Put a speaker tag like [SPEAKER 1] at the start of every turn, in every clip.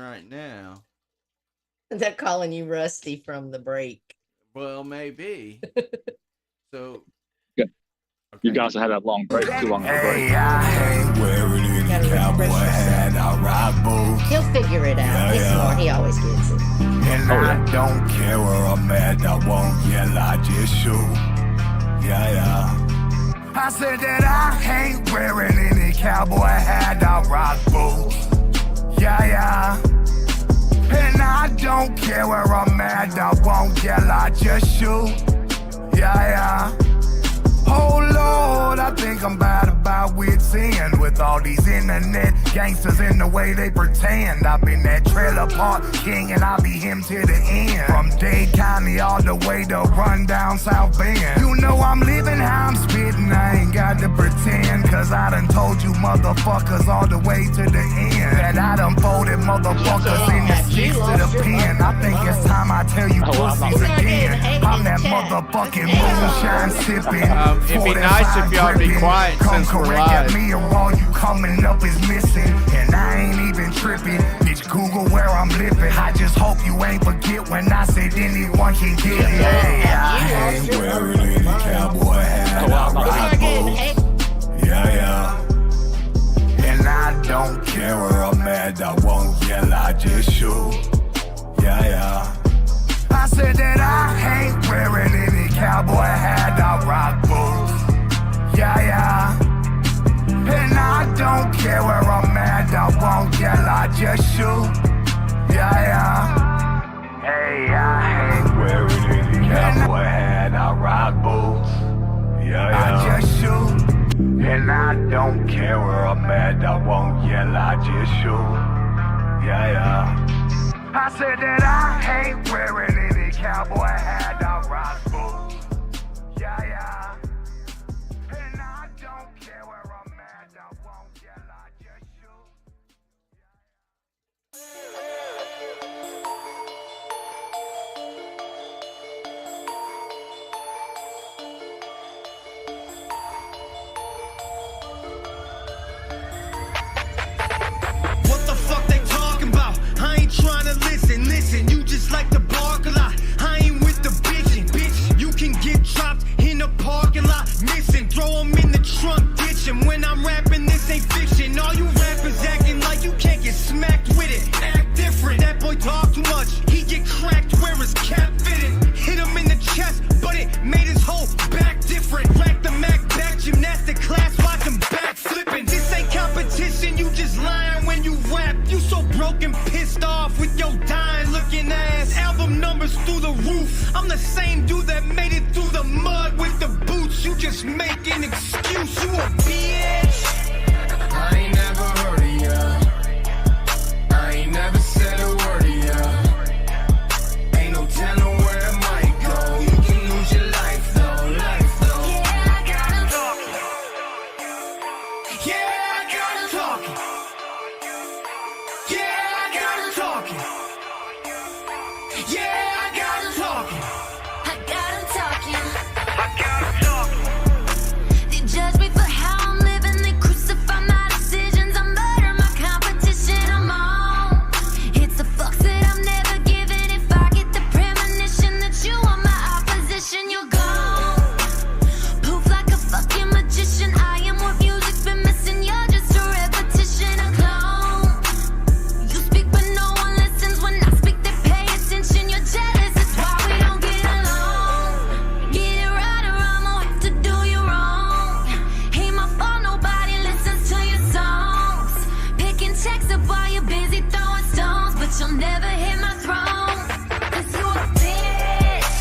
[SPEAKER 1] right now.
[SPEAKER 2] They're calling you Rusty from the break.
[SPEAKER 1] Well, maybe. So,
[SPEAKER 3] Yeah. You
[SPEAKER 1] okay.
[SPEAKER 3] guys had that long break, too long of a break.
[SPEAKER 4] Hey, I hate wearing any cowboy hat. I rock boots.
[SPEAKER 2] He'll figure it out. He's smart. He always gets it.
[SPEAKER 4] And I don't care where I'm at. I won't yell, I just shoot. Yeah. I said that I hate wearing any cowboy hat. I rock boots. Yeah. And I don't care where I'm at. I won't yell, I just shoot. Yeah. Oh Lord, I think I'm bad about wits end with all these internet gangsters in the way they pretend. I've been that trailer park king and I'll be him to the end. From Dade County all the way to run down South Bend. You know I'm living how I'm spitting, I ain't got to pretend. Cause I done told you motherfuckers all the way to the end that I done folded motherfuckers in the sticks to the pen. I think it's time I tell you pussies again. I'm that motherfucking moonshine sipping.
[SPEAKER 1] It'd be nice if y'all be quiet since we're live.
[SPEAKER 4] Me or all you coming up is missing, and I ain't even tripping. Bitch, Google where I'm living. I just hope you ain't forget when I said anyone can get it. Hey, I ain't wearing any cowboy hat. I rock boots. Yeah. And I don't care where I'm at. I won't yell, I just shoot. Yeah. I said that I ain't wearing any cowboy hat. I rock boots. Yeah. And I don't care where I'm at. I won't yell, I just shoot. Yeah. Hey, I ain't wearing any cowboy hat. I rock boots. Yeah. I just shoot. And I don't care where I'm at. I won't yell, I just shoot. Yeah. I said that I ain't wearing any cowboy hat. I rock boots. Yeah. And I don't care where I'm at. I won't yell, I just shoot.
[SPEAKER 5] What the fuck they talking about? I ain't trying to listen, you just like to bark a lot. I ain't with the bitching, bitch, you can get dropped in the parking lot, missing, throw 'em in the trunk, ditching. When I'm rapping, this ain't fiction. All you rappers acting like you can't get smacked with it. Act different, that boy talk too much, he get cracked where his cap fitted. Hit him in the chest, but it made his whole back different. Rack the Mac back, gymnastic class, watch him back flipping. This ain't competition, you just lying when you rap. You so broken, pissed off with your dying looking ass. Album numbers through the roof. I'm the same dude that made it through the mud with the boots. You just make an excuse, you a bitch. I ain't never heard of ya. I ain't never said a word to ya. Ain't no telling where it might go. You can lose your life though, Yeah, I got him talking. Yeah, I got him talking. Yeah, I got him talking. Yeah, I got him talking.
[SPEAKER 6] I got him talking.
[SPEAKER 4] I got him talking.
[SPEAKER 6] They judge me for how I'm living. They crucify my decisions. I murder my competition. I'm on. It's a fuck that I'm never giving. If I get the premonition that you are my opposition, you're gone. Poof like a fucking magician. I am what music's been missing. You're just a repetition, a clone. You speak but no one listens. When I speak they pay attention. You're jealous, it's why we don't get along. Get it right or I'ma have to do you wrong. Ain't my fault nobody listens to your songs. Picking checks up while you're busy throwing stones, but you'll never hit my throne. 'Cause you a bitch.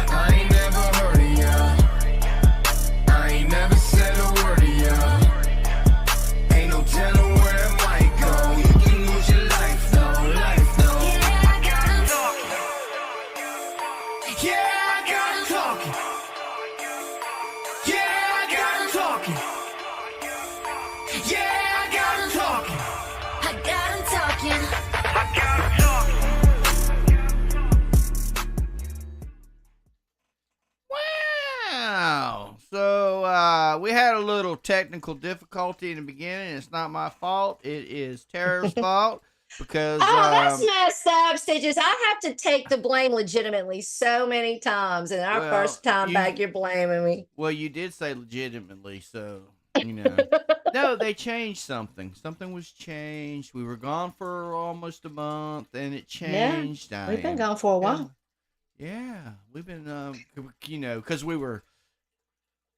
[SPEAKER 5] I ain't never heard of ya. I ain't never said a word to ya. Ain't no telling where it might go. You can lose your life though,
[SPEAKER 6] Yeah, I got him
[SPEAKER 4] Talking.
[SPEAKER 5] Yeah, I got him talking. Yeah, I got him talking. Yeah, I got him talking.
[SPEAKER 6] I got him talking.
[SPEAKER 4] I got him talking.
[SPEAKER 1] Wow. So we had a little technical difficulty in the beginning. It's not my fault. It is Tara's fault. because
[SPEAKER 2] Oh, that's messed up, Stitches. I have to take the blame legitimately so many times. And our
[SPEAKER 1] well,
[SPEAKER 2] first time
[SPEAKER 1] you
[SPEAKER 2] back, you're blaming me.
[SPEAKER 1] well, you did say legitimately, so you know. No, they changed something. Something was changed. We were gone for almost a month, and it
[SPEAKER 2] Yeah,
[SPEAKER 1] changed.
[SPEAKER 2] we've been gone for a while.
[SPEAKER 1] Yeah, we've been, you know, because we were,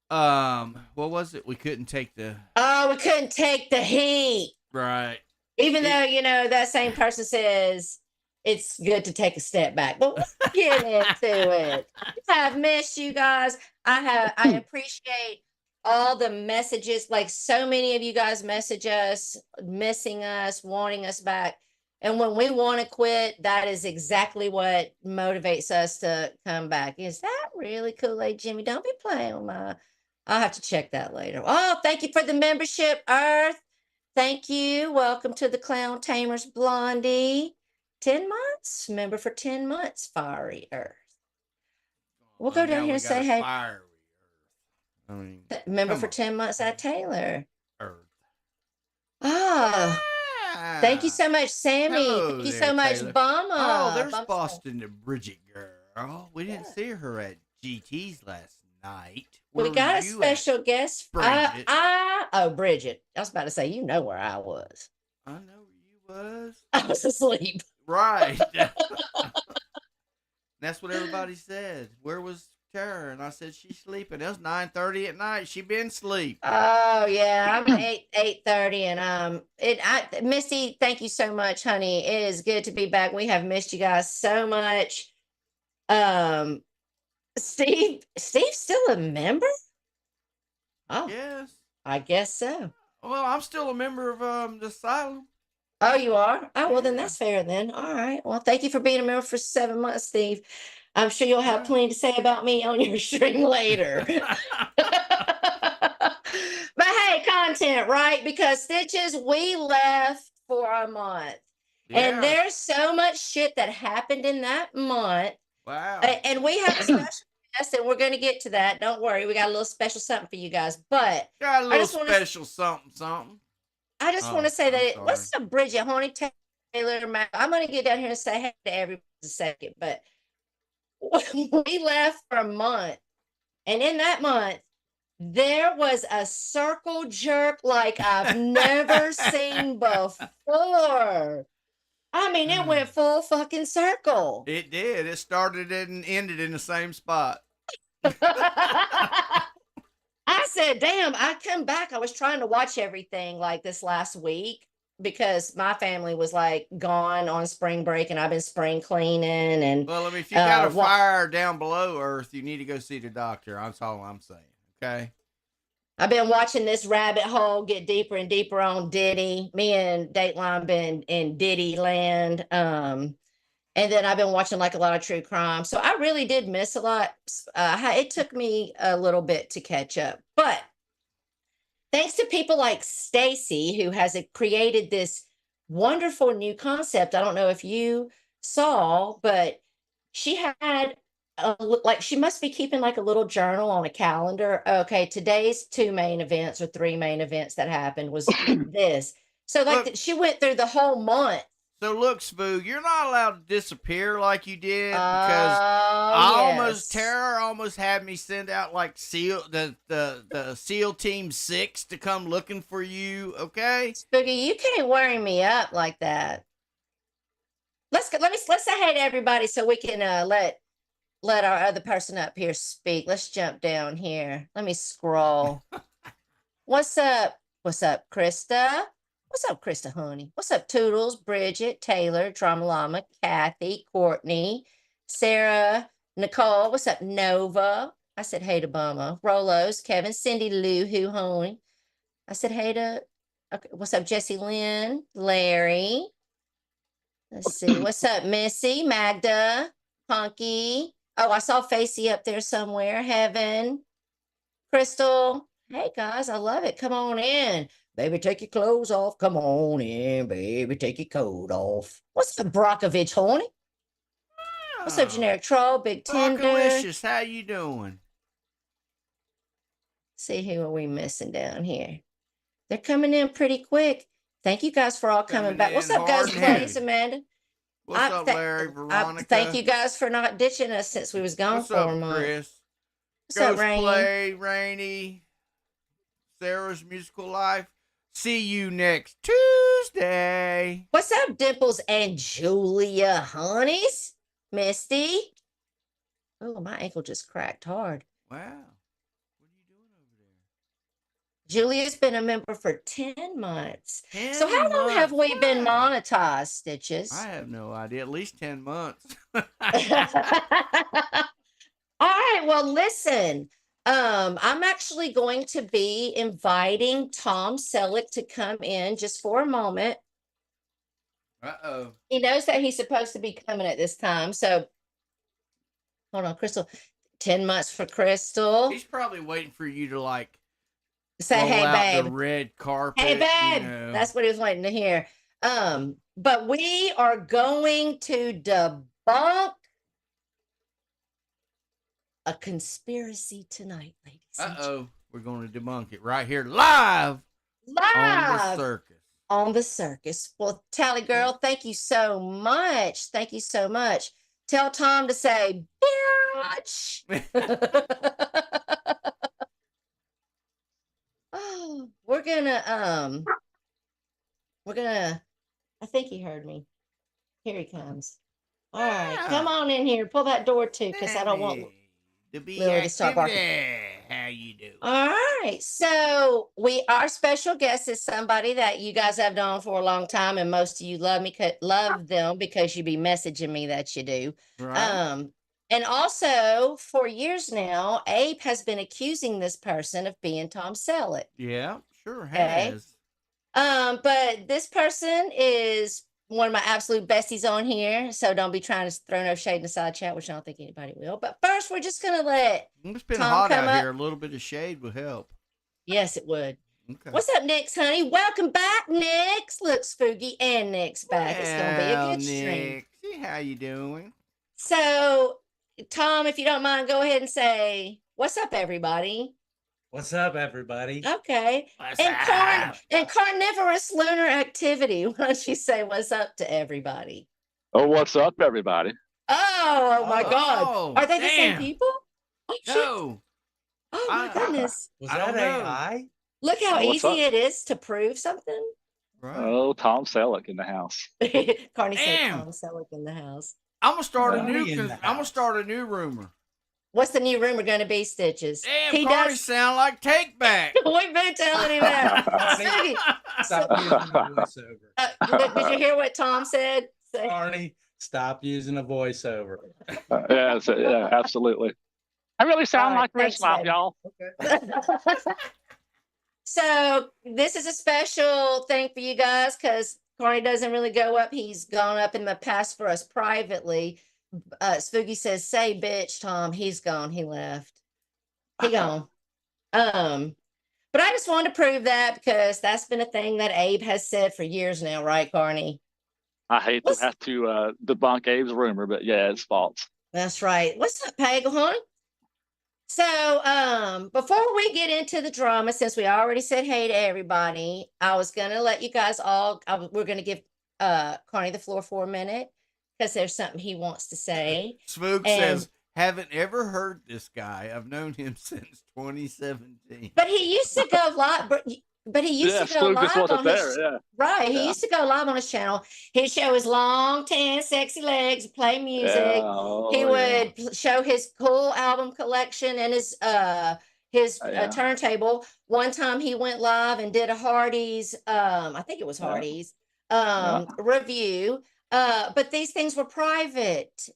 [SPEAKER 1] what was it? We couldn't take the
[SPEAKER 2] Oh, we couldn't take the heat.
[SPEAKER 1] right.
[SPEAKER 2] Even though, you know, that same person says it's good to take a step back. But we'll get into it. I have missed you guys. I appreciate all the messages. Like so many of you guys message us, missing us, wanting us back. And when we want to quit, that is exactly what motivates us to come back. Is that really Kool-Aid Jimmy? Don't be playing with my. I'll have to check that later. Oh, thank you for the membership, Earth. Thank you. Welcome to the Clown Tamers, Blondie. 10 months. Member for 10 months, Fiery Earth. We'll go down
[SPEAKER 1] Now
[SPEAKER 2] here
[SPEAKER 1] we
[SPEAKER 2] and
[SPEAKER 1] got
[SPEAKER 2] say
[SPEAKER 1] a
[SPEAKER 2] hey.
[SPEAKER 1] fiery Earth. I mean,
[SPEAKER 2] Member
[SPEAKER 1] come
[SPEAKER 2] for
[SPEAKER 1] on,
[SPEAKER 2] 10 months at Taylor.
[SPEAKER 1] Earth.
[SPEAKER 2] Ah, thank you so much, Sammy.
[SPEAKER 1] Hello
[SPEAKER 2] Thank you
[SPEAKER 1] there,
[SPEAKER 2] so much,
[SPEAKER 1] Taylor.
[SPEAKER 2] Bumma.
[SPEAKER 1] Oh, there's
[SPEAKER 2] Bum's
[SPEAKER 1] Boston to Bridget girl. We didn't
[SPEAKER 2] Yeah.
[SPEAKER 1] see her at GT's last night.
[SPEAKER 2] We
[SPEAKER 1] Where
[SPEAKER 2] got
[SPEAKER 1] were
[SPEAKER 2] a
[SPEAKER 1] you
[SPEAKER 2] special guest.
[SPEAKER 1] Bridget?
[SPEAKER 2] Oh, Bridget. I was about to say, you know where I was.
[SPEAKER 1] I know where you was.
[SPEAKER 2] I was asleep.
[SPEAKER 1] Right. That's what everybody said. Where was Tara? And I said she's sleeping. It was 9:30 at night. She been asleep.
[SPEAKER 2] Oh yeah, I'm 8:30, and Misty, thank you so much, honey. It is good to be back. We have missed you guys so much. Um, Steve's still a member? Oh,
[SPEAKER 1] Yes.
[SPEAKER 2] I guess so.
[SPEAKER 1] Well, I'm still a member of the asylum.
[SPEAKER 2] Oh, you are? Oh, well, then
[SPEAKER 1] Yeah.
[SPEAKER 2] that's fair then. All right. Well, thank you for being a member for 7 months, Steve. I'm sure you'll have
[SPEAKER 1] Yeah.
[SPEAKER 2] plenty to say about me on your stream later. But hey, content, right? Because Stitches, we left for a month. And
[SPEAKER 1] Yeah.
[SPEAKER 2] there's so much shit that happened in that month.
[SPEAKER 1] Wow.
[SPEAKER 2] And we have a special guest, and we're going to get to that. Don't worry. We got a little special something for you guys. But
[SPEAKER 1] Got a
[SPEAKER 2] I
[SPEAKER 1] little
[SPEAKER 2] just want to
[SPEAKER 1] special something.
[SPEAKER 2] I just
[SPEAKER 1] Oh,
[SPEAKER 2] want to say
[SPEAKER 1] I'm
[SPEAKER 2] that
[SPEAKER 1] sorry.
[SPEAKER 2] what's up, Bridget, Honey Taylor, I'm going to get down here and say hey to everybody in a second. But we left for a month. And in that month, there was a circle jerk like I've never seen before. I mean, it went full fucking circle.
[SPEAKER 1] It did. It started and ended in the same spot.
[SPEAKER 2] I said, damn, I come back. I was trying to watch everything like this last week because my family was like gone on spring break and I've been spring cleaning. And
[SPEAKER 1] Well, I mean, if you got a
[SPEAKER 2] well,
[SPEAKER 1] fire down below Earth, you need to go see the doctor. That's all I'm saying. Okay.
[SPEAKER 2] I've been watching this rabbit hole get deeper and deeper on Diddy. Me and Dateline been in Diddy land. And then I've been watching like a lot of true crime. So I really did miss a lot. It took me a little bit to catch up. But thanks to people like Stacy, who has created this wonderful new concept. I don't know if you saw, but she had like she must be keeping like a little journal on a calendar. Okay, today's 2 main events or 3 main events that happened was this. So like
[SPEAKER 1] Look,
[SPEAKER 2] she went through the whole month.
[SPEAKER 1] So look, Spoog, you're not allowed to disappear like you did because Tara almost had me send out like the SEAL Team 6 to come looking for you. Okay,
[SPEAKER 2] Spooky, you can't worry me up like that. Let's say hey to everybody so we can let our other person up here speak. Let's jump down here. Let me scroll. What's up? What's up, Krista? What's up, Krista, honey? What's up, Toodles, Bridget, Taylor, Drama Llama, Kathy, Courtney, Sarah, Nicole? What's up, Nova? I said hey to Bumma. Rolos, Kevin, Cindy, Lou, Who, honey. I said hey to, okay, what's up, Jesse Lynn, Larry? Let's see. What's up, Missy, Magda, Punky? Oh, I saw Facey up there somewhere. Heaven, Crystal. Hey, guys, I love it. Come on in. Baby, take your clothes off. Come on in, baby. Take your coat off. What's up, Brockovich, honey? What's up, Generic Troll, Big Tender?
[SPEAKER 1] Brockalicious, how you doing?
[SPEAKER 2] See who are we missing down here? They're coming in pretty quick. Thank you guys for all coming back. What's
[SPEAKER 1] in
[SPEAKER 2] up, guys?
[SPEAKER 1] hard and
[SPEAKER 2] Please,
[SPEAKER 1] heavy.
[SPEAKER 2] Amanda.
[SPEAKER 1] What's up, Larry, Veronica?
[SPEAKER 2] Thank you guys for not ditching us since we was gone
[SPEAKER 1] What's
[SPEAKER 2] for
[SPEAKER 1] up,
[SPEAKER 2] a month.
[SPEAKER 1] Chris?
[SPEAKER 2] What's up,
[SPEAKER 1] Ghost
[SPEAKER 2] Rainy?
[SPEAKER 1] Play, Rainy, Sarah's Musical Life. See you next Tuesday.
[SPEAKER 2] What's up, Dimples and Julia, honeys? Misty. Oh, my ankle just cracked hard.
[SPEAKER 1] Wow. What are you doing over there?
[SPEAKER 2] Julia's been a member for 10 months.
[SPEAKER 1] 10
[SPEAKER 2] So how long have
[SPEAKER 1] months?
[SPEAKER 2] we been
[SPEAKER 1] Wow.
[SPEAKER 2] monetized, Stitches?
[SPEAKER 1] I have no idea. At least 10 months.
[SPEAKER 2] All right, well, listen. I'm actually going to be inviting Tom Selleck to come in just for a moment.
[SPEAKER 1] Uh-oh.
[SPEAKER 2] He knows that he's supposed to be coming at this time. So hold on, Crystal. 10 months for Crystal.
[SPEAKER 1] He's probably waiting for you to like
[SPEAKER 2] Say,
[SPEAKER 1] roll
[SPEAKER 2] hey,
[SPEAKER 1] out
[SPEAKER 2] babe.
[SPEAKER 1] the red carpet.
[SPEAKER 2] Hey, babe.
[SPEAKER 1] You know.
[SPEAKER 2] That's what he was waiting to hear. But we are going to debunk a conspiracy tonight, ladies. and
[SPEAKER 1] Uh-oh. We're going to debunk it right here live on the
[SPEAKER 2] Live
[SPEAKER 1] circus.
[SPEAKER 2] on the circus. Well, Tally Girl, thank you so much. Thank you so much. Tell Tom to say, bitch. Oh, we're gonna, I think he heard me. Here he comes. All right, come on in here. Pull that door too, because I don't want
[SPEAKER 1] to be
[SPEAKER 2] Lily to start barking.
[SPEAKER 1] activity. How you do?
[SPEAKER 2] All right. So our special guest is somebody that you guys have known for a long time, and most of you love them because you be messaging me that you do.
[SPEAKER 1] Right.
[SPEAKER 2] And also for years now, Abe has been accusing this person of being Tom Selleck.
[SPEAKER 1] Yeah, sure
[SPEAKER 2] Okay.
[SPEAKER 1] has.
[SPEAKER 2] But this person is one of my absolute besties on here, so don't be trying to throw no shade in the side chat, which I don't think anybody will. But first, we're just gonna let
[SPEAKER 1] It's been
[SPEAKER 2] Tom
[SPEAKER 1] hot
[SPEAKER 2] come
[SPEAKER 1] out
[SPEAKER 2] up.
[SPEAKER 1] here. A little bit of shade would help.
[SPEAKER 2] Yes, it would.
[SPEAKER 1] Okay.
[SPEAKER 2] What's up, Nix, honey? Welcome back, Nix. Look, Spooky and Nix back. It's gonna be a good stream.
[SPEAKER 1] Nick, see how you doing?
[SPEAKER 2] So, Tom, if you don't mind, go ahead and say, "What's up, everybody?"
[SPEAKER 7] What's up, everybody?
[SPEAKER 2] Okay.
[SPEAKER 1] What's
[SPEAKER 2] And carnivorous lunar activity. Why don't you say what's up to everybody?
[SPEAKER 3] Oh, what's up, everybody?
[SPEAKER 2] Oh my
[SPEAKER 1] Oh,
[SPEAKER 2] God. Are they the same
[SPEAKER 1] damn.
[SPEAKER 2] people? Oh, shit.
[SPEAKER 1] No.
[SPEAKER 2] Oh my goodness.
[SPEAKER 7] Was
[SPEAKER 1] I
[SPEAKER 7] that
[SPEAKER 1] don't know.
[SPEAKER 7] AI?
[SPEAKER 2] Look how
[SPEAKER 3] What's
[SPEAKER 2] easy
[SPEAKER 3] up?
[SPEAKER 2] it is to prove something.
[SPEAKER 1] Right.
[SPEAKER 3] Oh, Tom Selleck in the house.
[SPEAKER 2] Carney said
[SPEAKER 1] Damn.
[SPEAKER 2] Tom Selleck in the house.
[SPEAKER 1] I'm gonna start a
[SPEAKER 7] Cardi
[SPEAKER 1] new.
[SPEAKER 7] in the
[SPEAKER 1] I'm gonna
[SPEAKER 7] house.
[SPEAKER 1] start a new rumor.
[SPEAKER 2] What's the new rumor going to be, Stitches?
[SPEAKER 1] Damn,
[SPEAKER 2] He
[SPEAKER 1] Cardi
[SPEAKER 2] does.
[SPEAKER 1] sound like Take Back.
[SPEAKER 2] We've been telling him that.
[SPEAKER 7] Carney, Stop using a voiceover.
[SPEAKER 2] Did you hear what Tom said? Say-
[SPEAKER 7] Carney, stop using a voiceover.
[SPEAKER 3] Yeah, absolutely. I really sound
[SPEAKER 2] All right,
[SPEAKER 3] like
[SPEAKER 2] thanks,
[SPEAKER 3] Chris Lop,
[SPEAKER 2] babe.
[SPEAKER 3] y'all.
[SPEAKER 2] So this is a special thing for you guys because Carney doesn't really go up. He's gone up in the past for us privately. Spooky says, "Say bitch, Tom." He's gone. He left. He gone. But I just wanted to prove that because that's been a thing that Abe has said for years now, right, Carney?
[SPEAKER 3] I hate to have to debunk Abe's rumor, but yeah, it's false.
[SPEAKER 2] That's right. What's up, Pagahorn? So, before we get into the drama, since we already said hey to everybody, I was gonna let you guys all. We're gonna give Carney the floor for a minute because there's something he wants to say.
[SPEAKER 1] Spook
[SPEAKER 2] And-
[SPEAKER 1] says, "Haven't ever heard this guy. I've known him since 2017."
[SPEAKER 2] But he used to go live. But he used
[SPEAKER 3] Yeah,
[SPEAKER 2] to go
[SPEAKER 3] Spook just
[SPEAKER 2] live
[SPEAKER 3] wasn't
[SPEAKER 2] on his
[SPEAKER 3] there. Yeah.
[SPEAKER 2] right. He
[SPEAKER 3] Yeah.
[SPEAKER 2] used to go live on his channel. He'd show his long, tan, sexy legs, play music.
[SPEAKER 3] Yeah, oh,
[SPEAKER 2] He
[SPEAKER 3] yeah.
[SPEAKER 2] would show his cool album collection and his
[SPEAKER 3] Yeah.
[SPEAKER 2] turntable. One time he went live and did a Hardee's, I think it was
[SPEAKER 3] Yeah.
[SPEAKER 2] Hardee's,
[SPEAKER 3] Yeah.
[SPEAKER 2] review. But these things were private.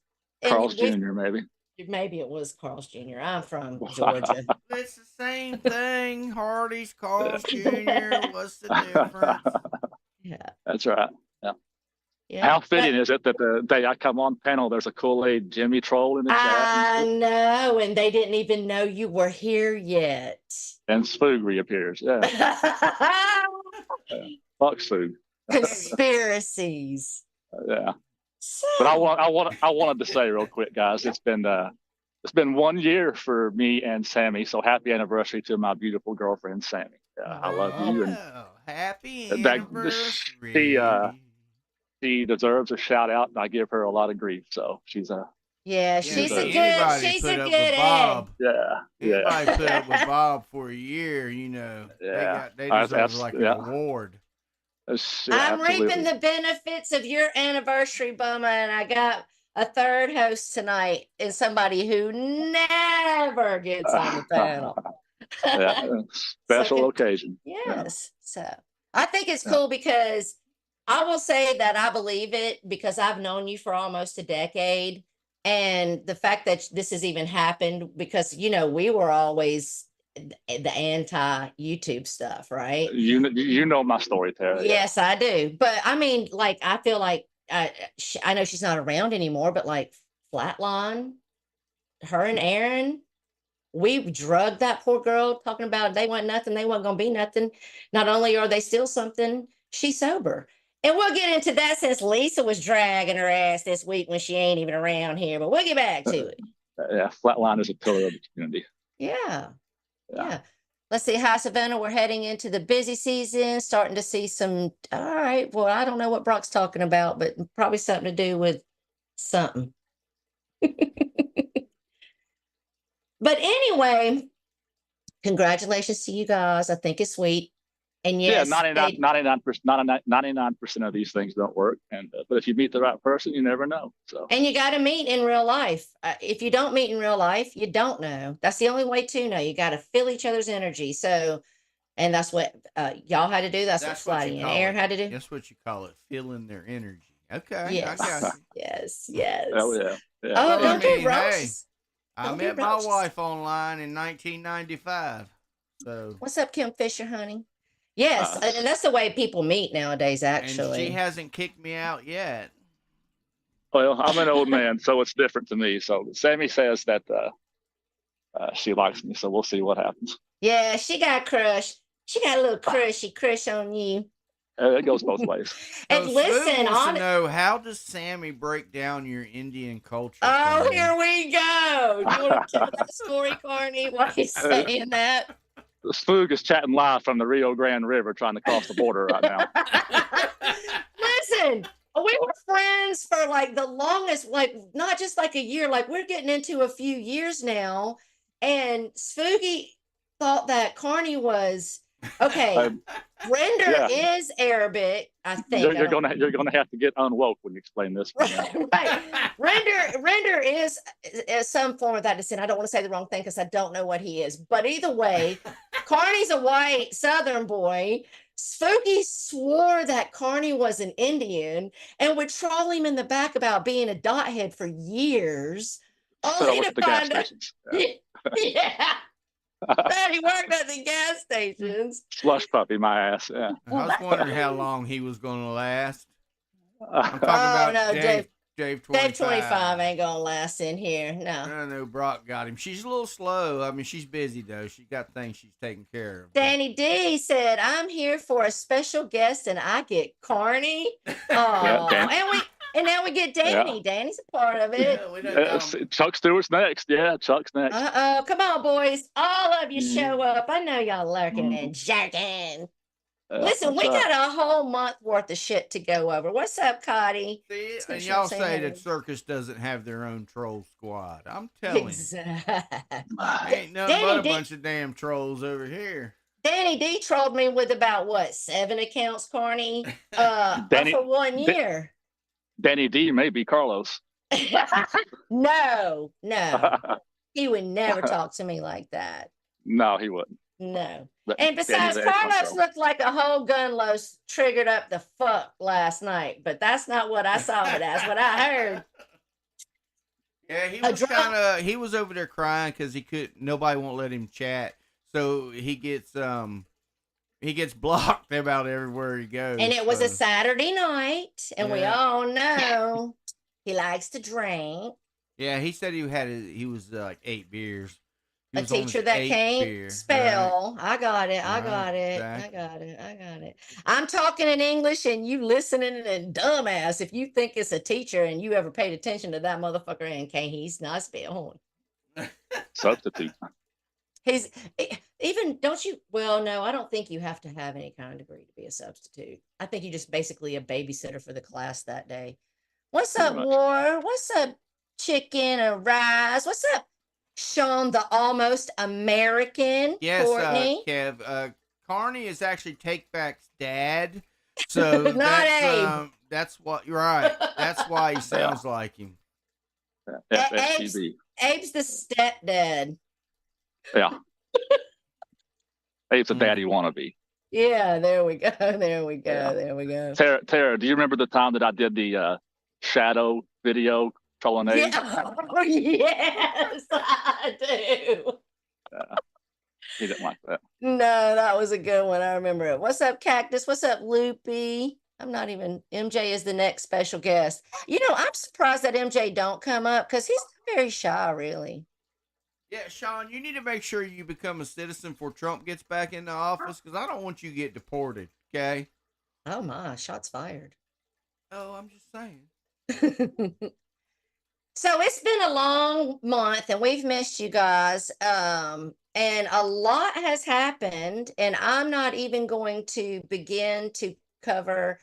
[SPEAKER 2] And
[SPEAKER 3] Carl's
[SPEAKER 2] we-
[SPEAKER 3] Jr. maybe.
[SPEAKER 2] Maybe it was Carl's Jr. I'm from Georgia.
[SPEAKER 1] It's the same thing. Hardy's, Carl's Jr. What's the difference?
[SPEAKER 2] Yeah.
[SPEAKER 3] That's right.
[SPEAKER 2] Yeah.
[SPEAKER 3] How
[SPEAKER 2] But-
[SPEAKER 3] fitting is it that the day I come on panel, there's a Kool-Aid Jimmy troll in the
[SPEAKER 2] I
[SPEAKER 3] chat,
[SPEAKER 2] know, and they didn't even know you were here yet.
[SPEAKER 3] and Spoog reappears. Yeah, fuck Spoog.
[SPEAKER 2] Conspiracies.
[SPEAKER 3] Yeah.
[SPEAKER 2] So,
[SPEAKER 3] But I wanted to say real quick, guys, it's been 1 year for me and Sammy. So happy anniversary to my beautiful girlfriend, Sammy. I love you. And
[SPEAKER 1] Happy
[SPEAKER 3] that
[SPEAKER 1] anniversary.
[SPEAKER 3] she deserves a shout out, and I give her a lot of grief. So she's a
[SPEAKER 2] Yeah,
[SPEAKER 3] she's
[SPEAKER 2] she's a good.
[SPEAKER 1] Anybody
[SPEAKER 2] She's
[SPEAKER 1] put
[SPEAKER 2] a
[SPEAKER 1] up
[SPEAKER 2] good
[SPEAKER 1] with
[SPEAKER 2] egg.
[SPEAKER 1] Bob.
[SPEAKER 3] yeah.
[SPEAKER 1] Anybody put up with Bob for a year, they deserve like an award.
[SPEAKER 2] I'm
[SPEAKER 3] absolutely.
[SPEAKER 2] reaping the benefits of your anniversary, Bumma, and I got a third host tonight, and somebody who never gets on the panel.
[SPEAKER 3] Special occasion.
[SPEAKER 2] Yes. So I think it's cool because I will say that I believe it because I've known you for almost a decade. And the fact that this has even happened because, we were always the anti YouTube stuff, right?
[SPEAKER 3] You know my story, Tara.
[SPEAKER 2] Yes, I do. But I mean, like, I feel like I know she's not around anymore, but like Flatline, her and Aaron, we drugged that poor girl talking about they want nothing, they weren't going to be nothing. Not only are they still something, she's sober. And we'll get into that since Lisa was dragging her ass this week when she ain't even around here, but we'll get back to it.
[SPEAKER 3] Yeah, Flatline is a pillar of the community.
[SPEAKER 2] Yeah. Let's see, hi, Savannah. We're heading into the busy season, starting to see some. All right. Well, I don't know what Brock's talking about, but probably something to do with something. But anyway, congratulations to you guys. I think it's sweet. And yes,
[SPEAKER 3] 99% of these things don't work. But if you meet the right person, you never know. So.
[SPEAKER 2] And you got to meet in real life. If you don't meet in real life, you don't know. That's the only way to know. You got to feel each other's energy. So, and that's what y'all had to do. That's what Flatty and Aaron had to do.
[SPEAKER 1] That's what you call it, feeling their energy. Okay.
[SPEAKER 2] Yes.
[SPEAKER 1] I got you.
[SPEAKER 2] Yes.
[SPEAKER 3] Oh yeah.
[SPEAKER 2] Oh,
[SPEAKER 1] Well,
[SPEAKER 2] don't do
[SPEAKER 1] hey,
[SPEAKER 2] roasts.
[SPEAKER 1] I met my wife online in 1995. So
[SPEAKER 2] what's up, Kim Fisher, honey? Yes, and that's the way people meet nowadays, actually.
[SPEAKER 1] And she hasn't kicked me out yet.
[SPEAKER 3] Well, I'm an old man, so it's different to me. So Sammy says that she likes me, so we'll see what happens.
[SPEAKER 2] Yeah, she got a crush. She got a little crush on you.
[SPEAKER 3] It goes both ways.
[SPEAKER 2] And
[SPEAKER 1] so
[SPEAKER 2] listen,
[SPEAKER 1] wants to know, how does Sammy break down your Indian culture?
[SPEAKER 2] Oh, here we go. Do you want to tell that story, Carney? Why are you saying that?
[SPEAKER 3] Spook is chatting live from the Rio Grande River trying to cross the border right now.
[SPEAKER 2] Listen, we were friends for like the longest, like not just like a year, like we're getting into a few years now. And Spooky thought that Carney was okay. Render is Arabic, I think.
[SPEAKER 3] You're gonna have to get unwoke when you explain this.
[SPEAKER 2] Right. Render is some form of that descent. I don't want to say the wrong thing because I don't know what he is. But either way, Carney's a white Southern boy. Spooky swore that Carney was an Indian and would troll him in the back about being a dot head for years. Only to find out. Yeah. That he worked at the gas stations.
[SPEAKER 3] Slush puppy, my ass. Yeah.
[SPEAKER 1] I was wondering how long he was going to last. I'm talking about Dave 25.
[SPEAKER 2] Dave 25 ain't going to last in here. No.
[SPEAKER 1] No, Brock got him. She's a little slow. I mean, she's busy, though. She got things she's taking care of.
[SPEAKER 2] Danny D said, I'm here for a special guest, and I get Carney. Oh, and now we get Danny. Yeah. Danny's a part of it.
[SPEAKER 3] Chuck Stewart's next. Yeah, Chuck's next.
[SPEAKER 2] Uh-oh. Come on, boys. All of you show up. I know y'all lurking and jerking. Listen, we got a whole month worth of shit to go over. What's up, Cotty?
[SPEAKER 1] See, and y'all say that Circus doesn't have their own troll squad. I'm telling you. Ain't nothing but a bunch of damn trolls over here.
[SPEAKER 2] Danny D trolled me with about, 7 accounts, Carney? For 1 year.
[SPEAKER 3] Danny D may be Carlos.
[SPEAKER 2] No. He would never talk to me like that.
[SPEAKER 3] No, he wouldn't.
[SPEAKER 2] No. And besides, Carlos looked like a whole gun triggered up the fuck last night, but that's not what I saw it as, what I heard.
[SPEAKER 1] Yeah, he was over there crying because nobody won't let him chat. So he gets blocked about everywhere he goes.
[SPEAKER 2] And it was a Saturday night, and we all know he likes to drink.
[SPEAKER 1] Yeah, he said he was like 8 beers.
[SPEAKER 2] A teacher that can't spell. Right. I got it. I'm talking in English and you listening in dumbass. If you think it's a teacher and you ever paid attention to that motherfucker and he's not spelling.
[SPEAKER 3] Substitute.
[SPEAKER 2] He's even, don't you? Well, no, I don't think you have to have any kind of degree to be a substitute. I think you're just basically a babysitter for the class that day. What's
[SPEAKER 3] Pretty
[SPEAKER 2] up,
[SPEAKER 3] much.
[SPEAKER 2] War? What's up, Chicken and Rice? What's up, Sean, the almost American?
[SPEAKER 1] Yes,
[SPEAKER 2] Courtney,
[SPEAKER 1] Kev. Carney is actually Takeback's dad. So
[SPEAKER 2] not Abe.
[SPEAKER 1] that's what you're right. That's why he sounds like him.
[SPEAKER 3] FSTV.
[SPEAKER 2] Abe's the stepdad.
[SPEAKER 3] Yeah. Hey, it's a daddy wannabe.
[SPEAKER 2] Yeah, there we go. There we go.
[SPEAKER 3] Yeah.
[SPEAKER 2] There we go.
[SPEAKER 3] Tara, do you remember the time that I did the shadow video trolling Abe?
[SPEAKER 2] Yeah. Oh, yes, I do.
[SPEAKER 3] He didn't like that.
[SPEAKER 2] No, that was a good one. I remember it. What's up, Cactus? What's up, Loopy? I'm not even. MJ is the next special guest. You know, I'm surprised that MJ don't come up because he's very shy, really.
[SPEAKER 1] Yeah, Sean, you need to make sure you become a citizen before Trump gets back into office, because I don't want you to get deported. Okay?
[SPEAKER 2] Oh my, shots fired.
[SPEAKER 1] Oh, I'm just saying.
[SPEAKER 2] So it's been a long month and we've missed you guys. And a lot has happened, and I'm not even going to begin to cover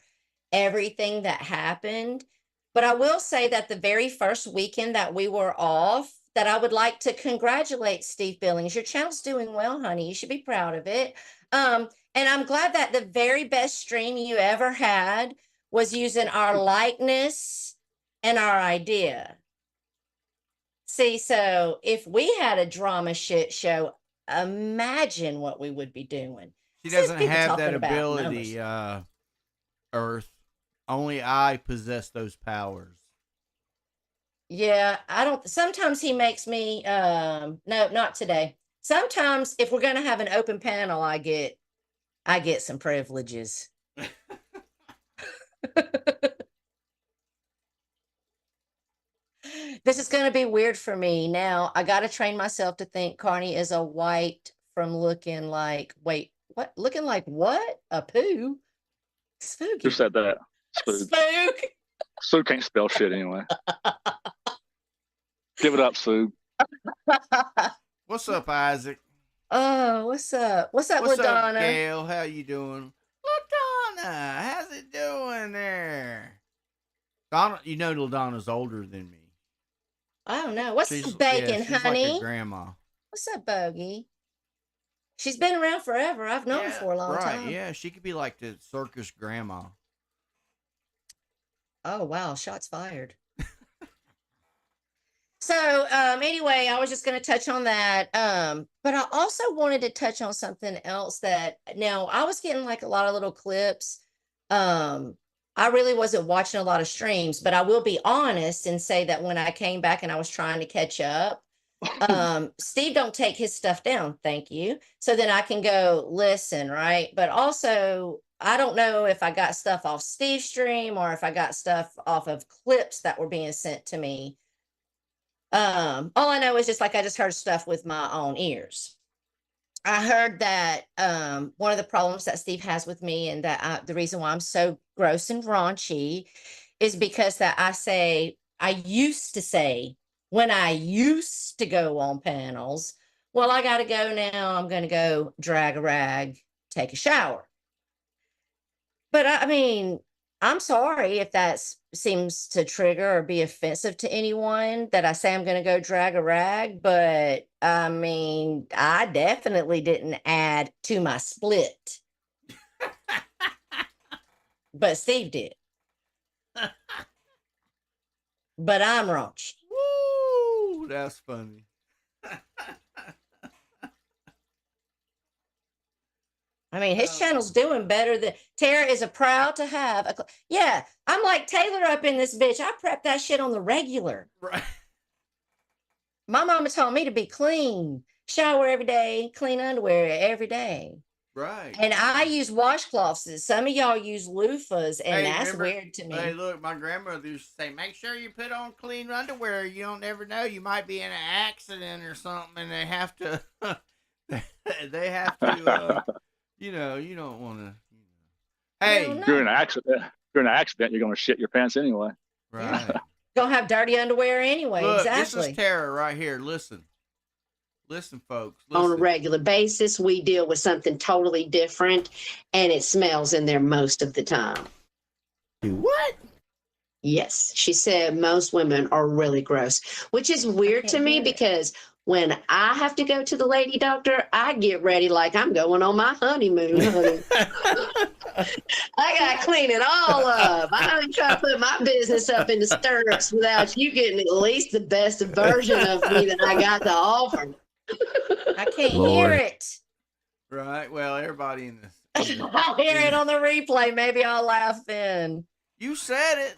[SPEAKER 2] everything that happened. But I will say that the very first weekend that we were off, that I would like to congratulate Steve Billings. Your channel's doing well, honey. You should be proud of it. And I'm glad that the very best stream you ever had was using our likeness and our idea. See, so if we had a drama shit show, imagine what we would be doing.
[SPEAKER 1] She
[SPEAKER 2] See,
[SPEAKER 1] doesn't
[SPEAKER 2] people
[SPEAKER 1] have
[SPEAKER 2] talking
[SPEAKER 1] that
[SPEAKER 2] about
[SPEAKER 1] ability, Earth. Only I possess those powers.
[SPEAKER 2] Yeah, I don't. Sometimes he makes me. No, not today. Sometimes if we're gonna have an open panel, I get some privileges. This is gonna be weird for me. Now I gotta train myself to think Carney is a white from looking like. Wait, what? Looking like what? A poo? Spooky.
[SPEAKER 3] Who said that? Spook.
[SPEAKER 2] Spook.
[SPEAKER 3] Sue can't spell shit anyway. Give it up, Sue.
[SPEAKER 1] What's up, Isaac?
[SPEAKER 2] Oh, what's up? What's up,
[SPEAKER 1] What's
[SPEAKER 2] LaDonna?
[SPEAKER 1] up, Gail? How you doing? LaDonna, how's it doing there? Donna, you know LaDonna's older than me.
[SPEAKER 2] I don't know. What's
[SPEAKER 1] She's,
[SPEAKER 2] up, bacon,
[SPEAKER 1] she's
[SPEAKER 2] honey?
[SPEAKER 1] like a grandma.
[SPEAKER 2] What's up, Bogey? She's been around forever. I've known her for a long time.
[SPEAKER 1] Yeah, she could be like the circus grandma.
[SPEAKER 2] Oh, wow. Shots fired. So, anyway, I was just going to touch on that. But I also wanted to touch on something else that now I was getting like a lot of little clips. I really wasn't watching a lot of streams, but I will be honest and say that when I came back and I was trying to catch up, Steve don't take his stuff down. Thank you. So then I can go listen, right? But also, I don't know if I got stuff off Steve's stream or if I got stuff off of clips that were being sent to me. All I know is just like I just heard stuff with my own ears. I heard that one of the problems that Steve has with me, and that the reason why I'm so gross and raunchy, is because that I used to say when I used to go on panels, well, I got to go now. I'm going to go drag a rag, take a shower. But I mean, I'm sorry if that seems to trigger or be offensive to anyone that I say I'm going to go drag a rag. But I mean, I definitely didn't add to my split. But Steve did. But I'm raunchy.
[SPEAKER 1] Woo, that's funny.
[SPEAKER 2] I mean, his channel's doing better than Tara is a proud to have. Yeah, I'm like Taylor up in this bitch. I prep that shit on the regular.
[SPEAKER 1] Right.
[SPEAKER 2] My mama told me to be clean, shower every day, clean underwear every day.
[SPEAKER 1] Right.
[SPEAKER 2] And I use washcloths. Some of y'all use loofahs, and that's
[SPEAKER 1] remember,
[SPEAKER 2] weird to me.
[SPEAKER 1] Hey, look, my grandmother used to say, make sure you put on clean underwear. You don't never know. You might be in an accident or something, and they have to, you know, you don't want to. Hey,
[SPEAKER 3] During an accident, you're going to shit your pants anyway.
[SPEAKER 1] right.
[SPEAKER 2] Gonna have dirty underwear anyway.
[SPEAKER 1] Look,
[SPEAKER 2] exactly.
[SPEAKER 1] this is Tara right here. Listen. Listen, folks.
[SPEAKER 8] On a
[SPEAKER 1] Listen.
[SPEAKER 8] regular basis, we deal with something totally different, and it smells in there most of the time.
[SPEAKER 1] Do what?
[SPEAKER 8] Yes, she said most women are really gross, which is weird to me because when I have to go to the lady doctor, I get ready like I'm going on my honeymoon, honey. I got to clean it all up. I don't try to put my business up in the stirrups without you getting at least the best version of me that I got to offer.
[SPEAKER 2] I can't hear it.
[SPEAKER 1] Right. Well, everybody in this.
[SPEAKER 2] I'll hear it on the replay. Maybe I'll laugh then.
[SPEAKER 1] You said it.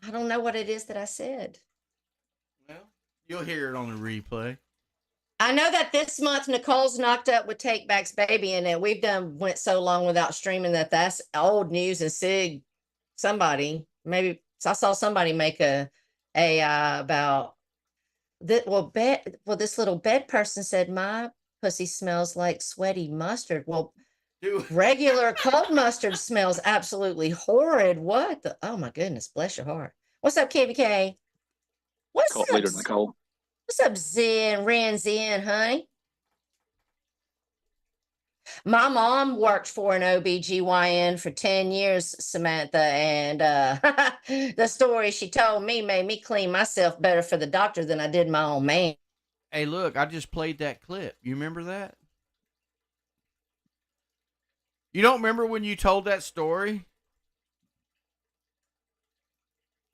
[SPEAKER 2] I don't know what it is that I said.
[SPEAKER 1] Well, you'll hear it on the replay.
[SPEAKER 2] I know that this month Nicole's knocked up with Take Back's Baby in it. We've went so long without streaming that's old news. And Sig, somebody maybe I saw somebody make a about that. Well, this little bed person said my pussy smells like sweaty mustard. Well, regular cold mustard smells absolutely horrid. What the? Oh my goodness, bless your heart. What's up, KBK? What's
[SPEAKER 3] Cult
[SPEAKER 2] up,
[SPEAKER 3] leader Nicole.
[SPEAKER 2] What's up, Ren Zen, honey? My mom worked for an OBGYN for 10 years, Samantha, and the story she told me made me clean myself better for the doctor than I did my own man.
[SPEAKER 1] Hey, look, I just played that clip. You remember that? You don't remember when you told that story?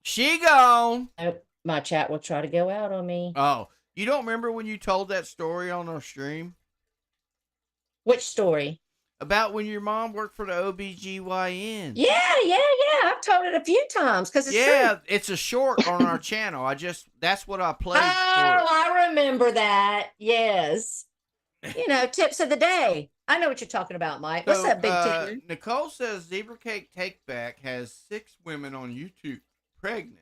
[SPEAKER 1] She gone.
[SPEAKER 2] My chat will try to go out on me.
[SPEAKER 1] Oh, you don't remember when you told that story on our stream?
[SPEAKER 2] Which story?
[SPEAKER 1] About when your mom worked for the OBGYN.
[SPEAKER 2] Yeah. I've told it a few times because it's true.
[SPEAKER 1] It's a short on our channel. That's what I played.
[SPEAKER 2] Oh, I remember that. Yes. You know, tips of the day. I know what you're talking about, Mike. What's up, Big Ten?
[SPEAKER 1] Nicole says Zebra Cake Takeback has 6 women on YouTube pregnant.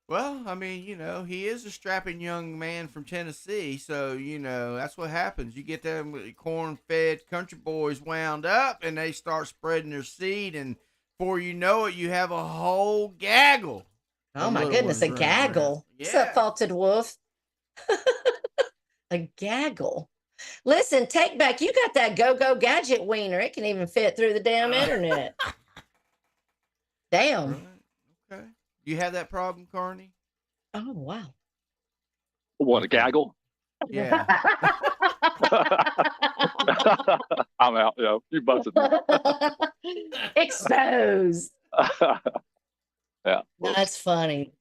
[SPEAKER 1] Well, I mean, you know, he is a strapping young man from Tennessee, so, you know, that's what happens. You get them corn-fed country boys wound up, and they start spreading their seed, and before you know it, you have a whole gaggle.
[SPEAKER 2] Oh, my goodness, a gaggle.
[SPEAKER 1] Yeah.
[SPEAKER 2] What's up, Faulted Wolf? A gaggle. Listen, Take Back, you got that go-go gadget wiener. It can even fit through the damn internet. Damn.
[SPEAKER 1] Right. Okay. You have that problem, Carney?
[SPEAKER 2] Oh, wow.
[SPEAKER 3] What, a gaggle?
[SPEAKER 1] Yeah.
[SPEAKER 3] I'm out, yo. You busted me.
[SPEAKER 2] Exposed.
[SPEAKER 3] Yeah.
[SPEAKER 2] That's funny.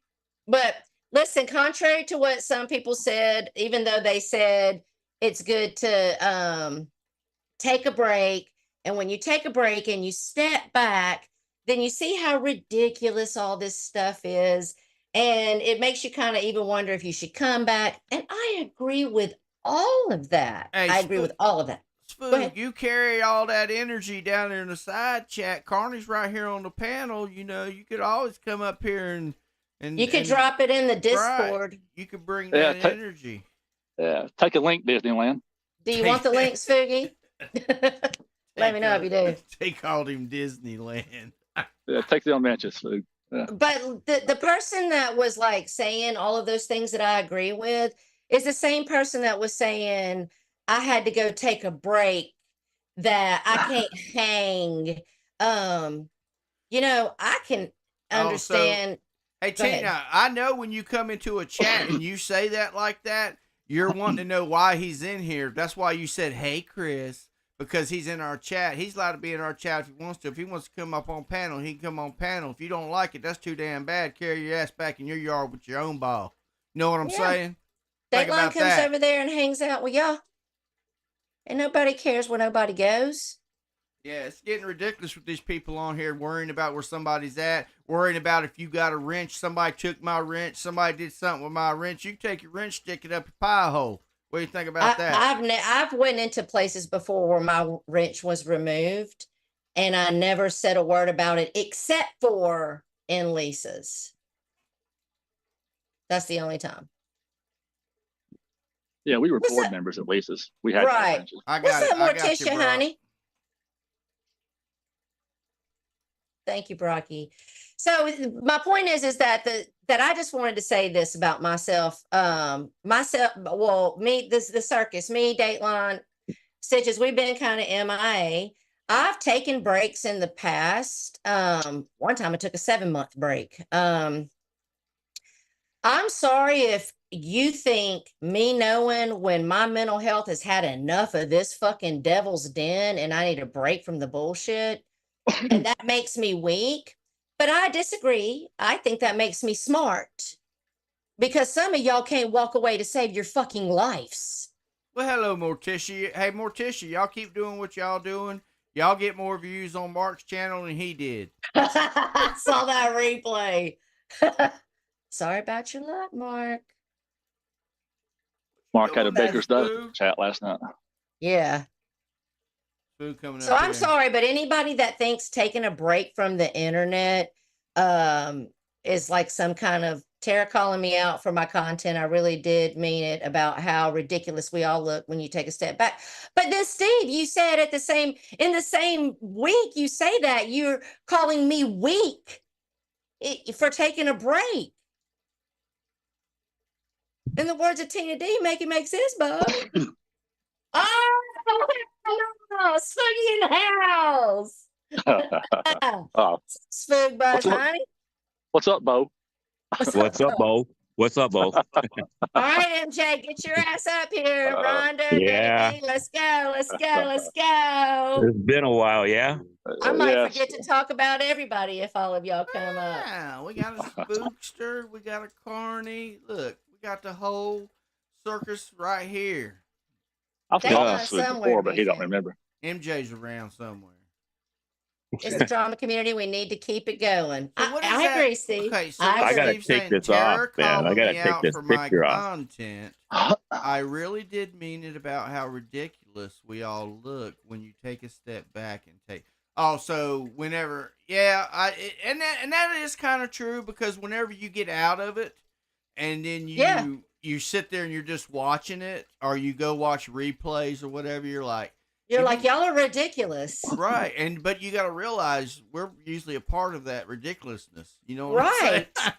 [SPEAKER 2] But listen, contrary to what some people said, even though they said it's good to take a break, and when you take a break and you step back, then you see how ridiculous all this stuff is. And it makes you kind of even wonder if you should come back. And I agree with all of that.
[SPEAKER 1] Hey,
[SPEAKER 2] I agree with all of that.
[SPEAKER 1] Spook, you carry all that energy down there in the side chat. Carney's right here on the panel. You know, you could always come up here and
[SPEAKER 2] you could drop it in the Discord.
[SPEAKER 1] Right. You could bring that energy.
[SPEAKER 3] Yeah, take a link, Disneyland.
[SPEAKER 2] Do you want the link, Spooky? Let me know if you do.
[SPEAKER 1] They called him Disneyland.
[SPEAKER 3] Yeah, take the unmentioned food. Yeah.
[SPEAKER 2] But the person that was like saying all of those things that I agree with is the same person that was saying I had to go take a break, that I can't hang. You know, I can understand.
[SPEAKER 1] Hey, Tina, I know when you come into a chat and you say that like that, you're wanting to know why he's in here. That's why you said, hey, Chris, because he's in our chat. He's allowed to be in our chat if he wants to. If he wants to come up on panel, he can come on panel. If you don't like it, that's too damn bad. Carry your ass back in your yard with your own ball. You know what I'm saying?
[SPEAKER 2] Dateline comes over there and hangs out with y'all. And nobody cares where nobody goes.
[SPEAKER 1] Yeah, it's getting ridiculous with these people on here worrying about where somebody's at, worrying about if you got a wrench, somebody took my wrench, somebody did something with my wrench. You take your wrench, stick it up your pie hole. What do you think about that?
[SPEAKER 2] I've went into places before where my wrench was removed, and I never said a word about it except for in Lisa's. That's the only time.
[SPEAKER 3] Yeah, we were board members at Lisa's. We had
[SPEAKER 2] right. What's up, Morticia, honey? Thank you, Brocky. So my point is that that I just wanted to say this about myself. Well, me, the circus, me, Dateline, Stitches, we've been kind of MIA. I've taken breaks in the past. One time I took a 7-month break. I'm sorry if you think me knowing when my mental health has had enough of this fucking devil's den and I need a break from the bullshit, and that makes me weak. But I disagree. I think that makes me smart because some of y'all can't walk away to save your fucking lives.
[SPEAKER 1] Well, hello, Morticia. Hey, Morticia, y'all keep doing what y'all doing. Y'all get more views on Mark's channel than he did.
[SPEAKER 2] I saw that replay. Sorry about your luck, Mark.
[SPEAKER 3] Mark had a
[SPEAKER 1] Doing
[SPEAKER 3] baker's
[SPEAKER 1] that,
[SPEAKER 3] dozen
[SPEAKER 1] Stu?
[SPEAKER 3] chat last night.
[SPEAKER 2] Yeah.
[SPEAKER 1] Food coming
[SPEAKER 2] So
[SPEAKER 1] up
[SPEAKER 2] I'm
[SPEAKER 1] here.
[SPEAKER 2] sorry, but anybody that thinks taking a break from the internet is like some kind of Tara calling me out for my content. I really did mean it about how ridiculous we all look when you take a step back. But then Steve, you said in the same week you say that you're calling me weak for taking a break. In the words of Tina D, make it make sense, bud. Oh, Spooky in the house. Spook Buzz,
[SPEAKER 3] What's up?
[SPEAKER 2] honey.
[SPEAKER 3] What's up, Bo?
[SPEAKER 9] What's up, Bo? What's up, Bo?
[SPEAKER 2] All right, MJ, get your ass up here. Rhonda,
[SPEAKER 9] Yeah.
[SPEAKER 2] Debbie, let's go, let's go, let's go.
[SPEAKER 9] It's been a while, yeah?
[SPEAKER 2] I might
[SPEAKER 3] Yes.
[SPEAKER 2] forget to talk about everybody if all of y'all come up.
[SPEAKER 1] Yeah, we got a spookster, we got a carny. Look, we got the whole circus right here.
[SPEAKER 3] I've
[SPEAKER 2] They
[SPEAKER 3] talked
[SPEAKER 2] are
[SPEAKER 3] to Sweet
[SPEAKER 2] somewhere
[SPEAKER 3] before,
[SPEAKER 2] to
[SPEAKER 3] but
[SPEAKER 2] be
[SPEAKER 3] he don't
[SPEAKER 2] found.
[SPEAKER 3] remember.
[SPEAKER 1] MJ's around somewhere.
[SPEAKER 2] It's the drama community. We need to keep it going.
[SPEAKER 1] So what is
[SPEAKER 2] I
[SPEAKER 1] that?
[SPEAKER 2] agree, Steve.
[SPEAKER 1] Okay, so
[SPEAKER 2] I
[SPEAKER 9] I gotta
[SPEAKER 1] Steve's
[SPEAKER 9] take
[SPEAKER 1] saying,
[SPEAKER 9] this
[SPEAKER 1] Tara
[SPEAKER 9] off, man. I
[SPEAKER 1] calling
[SPEAKER 9] gotta
[SPEAKER 1] me
[SPEAKER 9] take
[SPEAKER 1] out
[SPEAKER 9] this
[SPEAKER 1] for my
[SPEAKER 9] picture off.
[SPEAKER 1] content. I really did mean it about how ridiculous we all look when you take a step back and take. Oh, so whenever, yeah, and that is kind of true because whenever you get out of it, and then you sit there and you're just watching it, or you go watch replays or whatever, you're like,
[SPEAKER 2] y'all are ridiculous.
[SPEAKER 1] right, but you got to realize we're usually a part of that ridiculousness. You know what I'm
[SPEAKER 2] Right.
[SPEAKER 1] saying?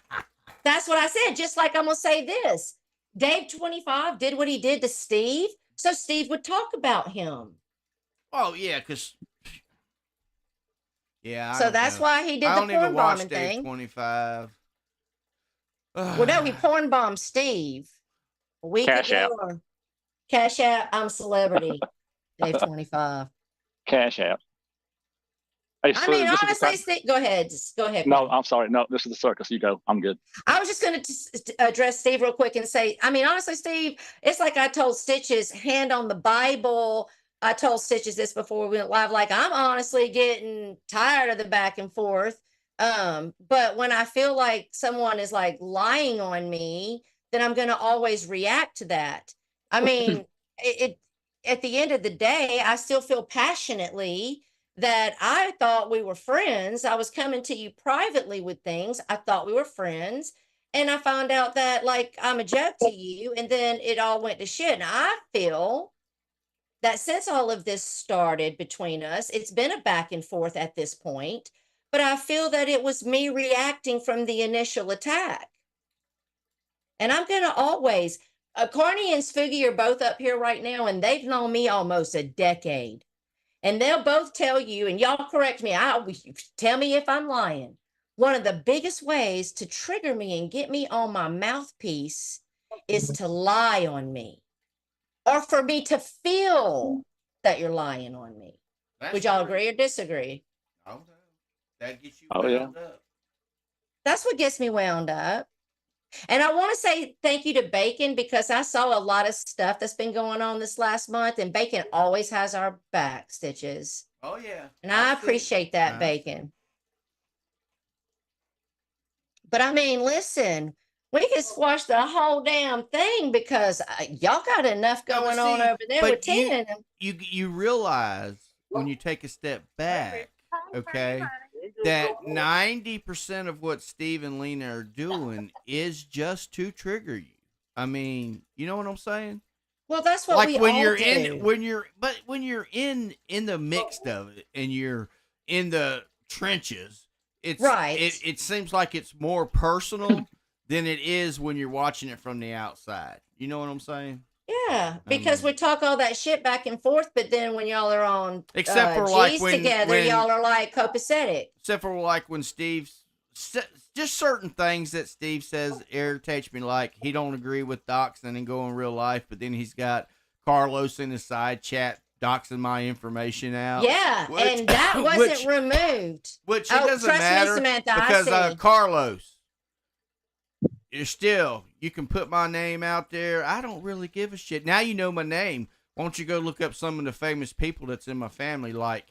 [SPEAKER 2] That's what I said. Just like I'm gonna say this. Dave 25 did what he did to Steve, so Steve would talk about him.
[SPEAKER 1] Oh yeah, because yeah. I
[SPEAKER 2] So
[SPEAKER 1] don't
[SPEAKER 2] that's
[SPEAKER 1] know.
[SPEAKER 2] why he did
[SPEAKER 1] I
[SPEAKER 2] the
[SPEAKER 1] don't even
[SPEAKER 2] porn
[SPEAKER 1] watch
[SPEAKER 2] bombing
[SPEAKER 1] Dave
[SPEAKER 2] thing.
[SPEAKER 1] 25.
[SPEAKER 2] Well, no, he porn bombed Steve a week
[SPEAKER 3] Cash
[SPEAKER 2] ago.
[SPEAKER 3] App.
[SPEAKER 2] Or Cash App. I'm celebrity. Dave 25.
[SPEAKER 3] Cash app. Hey,
[SPEAKER 2] I
[SPEAKER 3] Sue,
[SPEAKER 2] mean,
[SPEAKER 3] this is the
[SPEAKER 2] honestly,
[SPEAKER 3] time-
[SPEAKER 2] Steve, go ahead. Just go ahead.
[SPEAKER 3] No,
[SPEAKER 2] Paul.
[SPEAKER 3] I'm sorry. No, this is the circus. You go. I'm good.
[SPEAKER 2] I was just going to address Steve real quick and say, I mean, honestly, Steve, it's like I told Stitches, hand on the Bible. I told Stitches this before we went live. Like, I'm honestly getting tired of the back and forth. But when I feel like someone is like lying on me, then I'm going to always react to that. I mean, it at the end of the day, I still feel passionately that I thought we were friends. I was coming to you privately with things. I thought we were friends. And I found out that like I'm a joke to you. And then it all went to shit. And I feel that since all of this started between us, it's been a back and forth at this point. But I feel that it was me reacting from the initial attack. And I'm going to always, Carney and Spooky are both up here right now, and they've known me almost a decade. And they'll both tell you, and y'all correct me, tell me if I'm lying. One of the biggest ways to trigger me and get me on my mouthpiece is to lie on me, or for me to feel that you're lying on me. Would y'all agree or disagree?
[SPEAKER 1] Okay. That gets you
[SPEAKER 3] Oh, yeah.
[SPEAKER 1] wound up.
[SPEAKER 2] That's what gets me wound up. And I want to say thank you to Bacon because I saw a lot of stuff that's been going on this last month, and Bacon always has our back, Stitches.
[SPEAKER 1] Oh yeah.
[SPEAKER 2] And I
[SPEAKER 1] see.
[SPEAKER 2] appreciate that,
[SPEAKER 1] I
[SPEAKER 2] Bacon. But I mean, listen, we can squash the whole damn thing because y'all got enough
[SPEAKER 1] No, but
[SPEAKER 2] going on
[SPEAKER 1] see,
[SPEAKER 2] over there
[SPEAKER 1] but
[SPEAKER 2] with 10 of them.
[SPEAKER 1] You realize when you take a step back, okay, that 90% of what Steve and Lena are doing is just to trigger you. I mean, you know what I'm saying?
[SPEAKER 2] Well, that's what
[SPEAKER 1] Like
[SPEAKER 2] we
[SPEAKER 1] when
[SPEAKER 2] all
[SPEAKER 1] you're
[SPEAKER 2] do.
[SPEAKER 1] when you're in the mix of it and you're in the trenches, it's
[SPEAKER 2] Right.
[SPEAKER 1] It seems like it's more personal than it is when you're watching it from the outside. You know what I'm saying?
[SPEAKER 2] Yeah, because we talk all that shit back and forth, but then when y'all are on
[SPEAKER 1] Except for
[SPEAKER 2] G's
[SPEAKER 1] like when
[SPEAKER 2] together, y'all are like copacetic.
[SPEAKER 1] Except for like when Steve's just certain things that Steve says irritates me. Like he don't agree with doxing and go in real life, but then he's got Carlos in his side chat doxing my information out.
[SPEAKER 2] Yeah, and that wasn't removed.
[SPEAKER 1] Which it doesn't matter,
[SPEAKER 2] me, Samantha,
[SPEAKER 1] because Carlos, you can put my name out there. I don't really give a shit. Now you know my name. Why don't you go look up some of the famous people that's in my family, like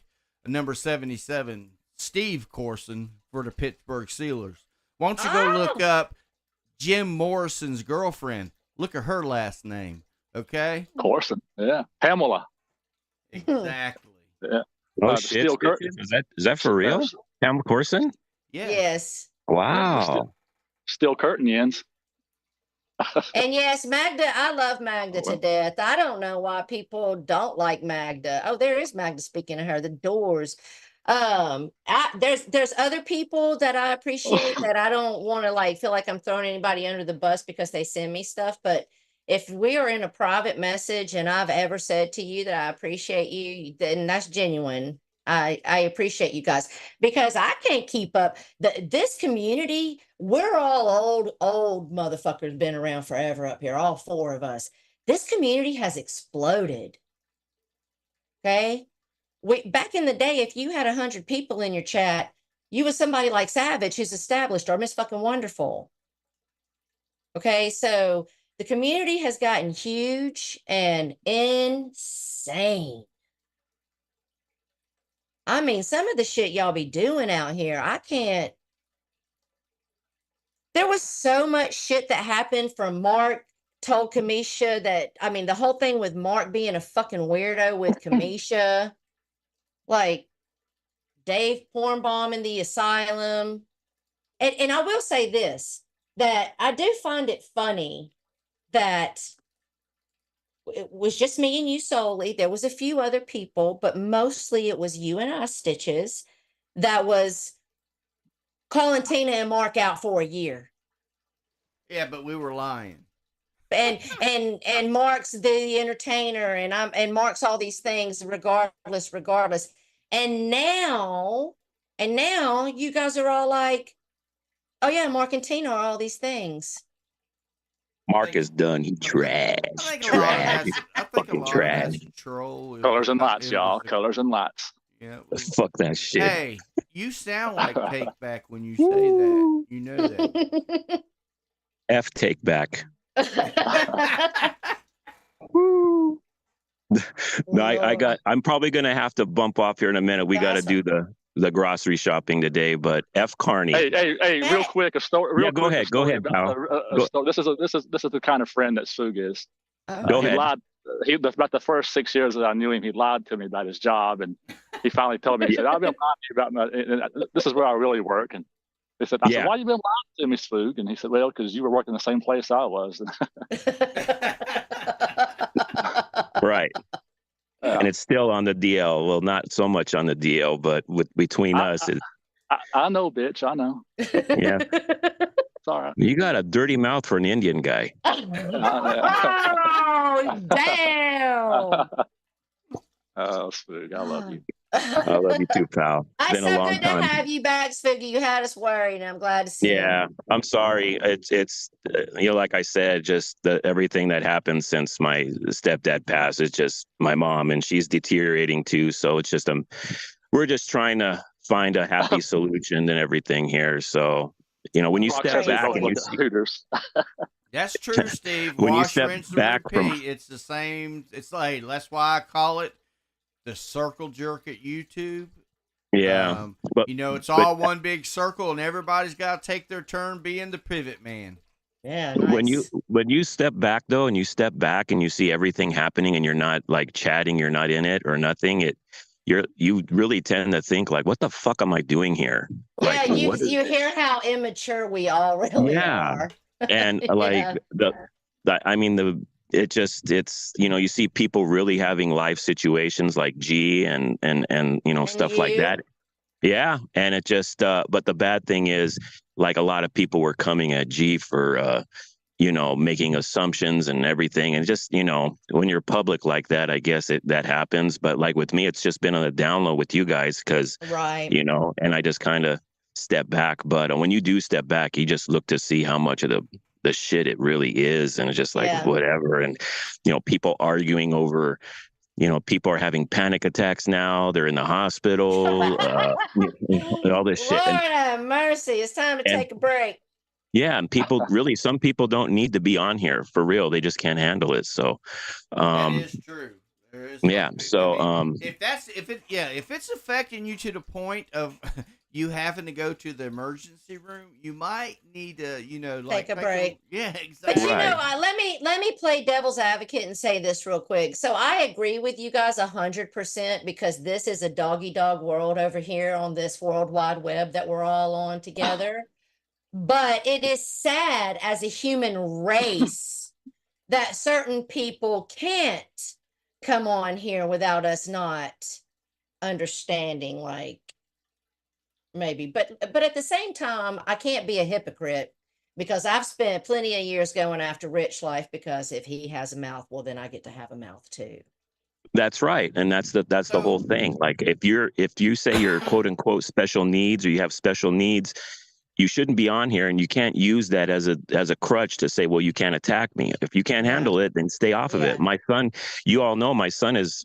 [SPEAKER 1] number 77, Steve Corson for the Pittsburgh Steelers. Why don't you go look up Jim Morrison's girlfriend? Look at her last name, okay?
[SPEAKER 3] Corson, yeah. Pamela.
[SPEAKER 1] Exactly.
[SPEAKER 3] Yeah.
[SPEAKER 9] Oh, shit. Is that for real? Pamela Corson?
[SPEAKER 1] Yeah.
[SPEAKER 2] Yes.
[SPEAKER 9] Wow.
[SPEAKER 3] Steel curtain ends.
[SPEAKER 2] And yes, Magda, I love Magda to death. I don't know why people don't like Magda. Oh, there is Magda, speaking of her, the Doors. There's other people that I appreciate that I don't want to like feel like I'm throwing anybody under the bus because they send me stuff. But if we are in a private message and I've ever said to you that I appreciate you, then that's genuine. I appreciate you guys because I can't keep up. This community, we're all old motherfuckers, been around forever up here, all four of us. This community has exploded. Okay. Back in the day, if you had 100 people in your chat, you was somebody like Savage who's established or Miss Fucking Wonderful. Okay. So the community has gotten huge and insane. I mean, some of the shit y'all be doing out here, I can't. There was so much shit that happened from Mark told Kamisha that, I mean, the whole thing with Mark being a fucking weirdo with Kamisha, like Dave porn bomb in the asylum. And I will say this, that I do find it funny that it was just me and you solely. There was a few other people, but mostly it was you and I, Stitches, that was calling Tina and Mark out for a year.
[SPEAKER 1] Yeah, but we were lying.
[SPEAKER 2] And Mark's the entertainer, and Mark's all these things regardless. And now you guys are all like, oh yeah, Mark and Tina are all these things.
[SPEAKER 9] Mark is done. He trash. Fucking trash.
[SPEAKER 3] Colors and lights, y'all. Colors and lights.
[SPEAKER 1] Yeah.
[SPEAKER 9] Fuck that shit.
[SPEAKER 1] Hey, you sound like Take Back when you say that. You know that.
[SPEAKER 9] F Take Back. No, I'm probably gonna have to bump off here in a minute. We got to do the grocery shopping today, but F Carney.
[SPEAKER 3] Hey, real quick, a story.
[SPEAKER 9] Go ahead, pal.
[SPEAKER 3] This is the kind of friend that Sug is.
[SPEAKER 9] Go ahead.
[SPEAKER 3] About the first 6 years that I knew him, he lied to me about his job, and he finally told me, he said, "I've been lying to you about this is where I really work." And I said, "Why you been lying to me, Sug?" And he said, "Well, because you were working the same place I was."
[SPEAKER 9] Right. And it's still on the DL. Well, not so much on the DL, but between us.
[SPEAKER 3] I know, bitch. I know.
[SPEAKER 9] Yeah.
[SPEAKER 3] It's all right.
[SPEAKER 9] You got a dirty mouth for an Indian guy.
[SPEAKER 2] Oh, damn.
[SPEAKER 3] Oh, Spook, I love you.
[SPEAKER 9] I love you too, pal.
[SPEAKER 2] It's
[SPEAKER 9] been
[SPEAKER 2] so
[SPEAKER 9] a long
[SPEAKER 2] good
[SPEAKER 9] time.
[SPEAKER 2] to have you back, Spooky. You had us worried, and I'm glad to see you.
[SPEAKER 9] Yeah, I'm sorry. It's like I said, just everything that happened since my stepdad passed is just my mom, and she's deteriorating too. So it's just we're just trying to find a happy solution and everything here. So when you step back and you see
[SPEAKER 3] Hooters.
[SPEAKER 1] That's true, Steve.
[SPEAKER 9] When you
[SPEAKER 1] Wash,
[SPEAKER 9] step
[SPEAKER 1] rinse, and
[SPEAKER 9] back
[SPEAKER 1] repeat. It's the same. It's like that's why I call it the circle jerk at YouTube.
[SPEAKER 9] Yeah,
[SPEAKER 1] it's all one big circle, and everybody's got to take their turn being the pivot man.
[SPEAKER 2] Yeah. Nice.
[SPEAKER 9] When you step back though, and you step back and you see everything happening, and you're not like chatting, you're not in it or nothing. You really tend to think like, what the fuck am I doing here?
[SPEAKER 2] Yeah,
[SPEAKER 9] like,
[SPEAKER 2] you hear how immature we all really are.
[SPEAKER 9] And like it's you see people really having life situations like G and stuff like that. Yeah, and it just but the bad thing is, like, a lot of people were coming at G for making assumptions and everything, and just, when you're public like that, I guess that happens. But like with me, it's just been on a down low with you guys because,
[SPEAKER 2] Right.
[SPEAKER 9] and I just kind of step back. But when you do step back, you just look to see how much of the shit it really is, and it's just like
[SPEAKER 2] Yeah.
[SPEAKER 9] whatever. And people arguing over. People are having panic attacks now. They're in the hospital. All this shit,
[SPEAKER 2] Lord have mercy. It's time to
[SPEAKER 9] and
[SPEAKER 2] take a break.
[SPEAKER 9] yeah, and some people don't need to be on here for real. They just can't handle it. So,
[SPEAKER 1] That is true. There is
[SPEAKER 9] yeah. So,
[SPEAKER 1] if it's affecting you to the point of you having to go to the emergency room, you might need to,
[SPEAKER 2] Take a break.
[SPEAKER 1] Yeah,
[SPEAKER 2] But
[SPEAKER 1] exactly.
[SPEAKER 9] Right.
[SPEAKER 2] let me play devil's advocate and say this real quick. So I agree with you guys 100% because this is a doggy dog world over here on this world wide web that we're all on together. But it is sad as a human race that certain people can't come on here without us not understanding, like maybe. But at the same time, I can't be a hypocrite because I've spent plenty of years going after Rich Life because if he has a mouth, well, then I get to have a mouth too.
[SPEAKER 9] That's right, and that's the whole thing. Like if you say you're quote unquote special needs or you have special needs, you shouldn't be on here, and you can't use that as a crutch to say, well, you can't attack me. If you can't handle it, then stay off of
[SPEAKER 2] Yeah.
[SPEAKER 9] it. My son, you all know my son is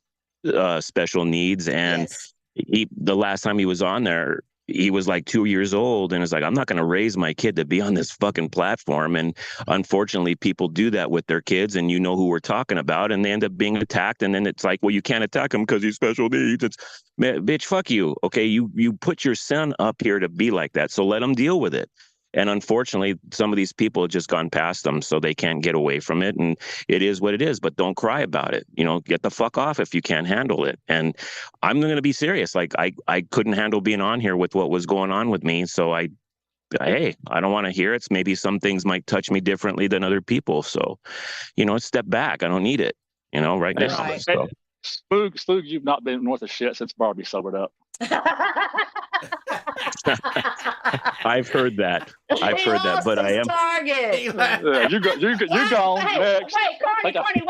[SPEAKER 9] special needs, and
[SPEAKER 2] Yes.
[SPEAKER 9] the last time he was on there, he was like 2 years old, and it's like, I'm not going to raise my kid to be on this fucking platform. And unfortunately, people do that with their kids, and who we're talking about, and they end up being attacked. And then it's like, well, you can't attack him because he's special needs. It's, man, bitch, fuck you. Okay, you put your son up here to be like that, so let him deal with it. And unfortunately, some of these people have just gone past them, so they can't get away from it. And it is what it is, but don't cry about it. Get the fuck off if you can't handle it. And I'm going to be serious. Like, I couldn't handle being on here with what was going on with me. So I don't want to hear it. Maybe some things might touch me differently than other people. So, step back. I don't need it, right now.
[SPEAKER 2] Right.
[SPEAKER 9] So.
[SPEAKER 3] Spook, you've not been north of shit since Barbie sobered up.
[SPEAKER 9] I've heard that. I've heard that, but I am.
[SPEAKER 2] Target.
[SPEAKER 3] You're gone. Next.
[SPEAKER 2] Wait, Carney,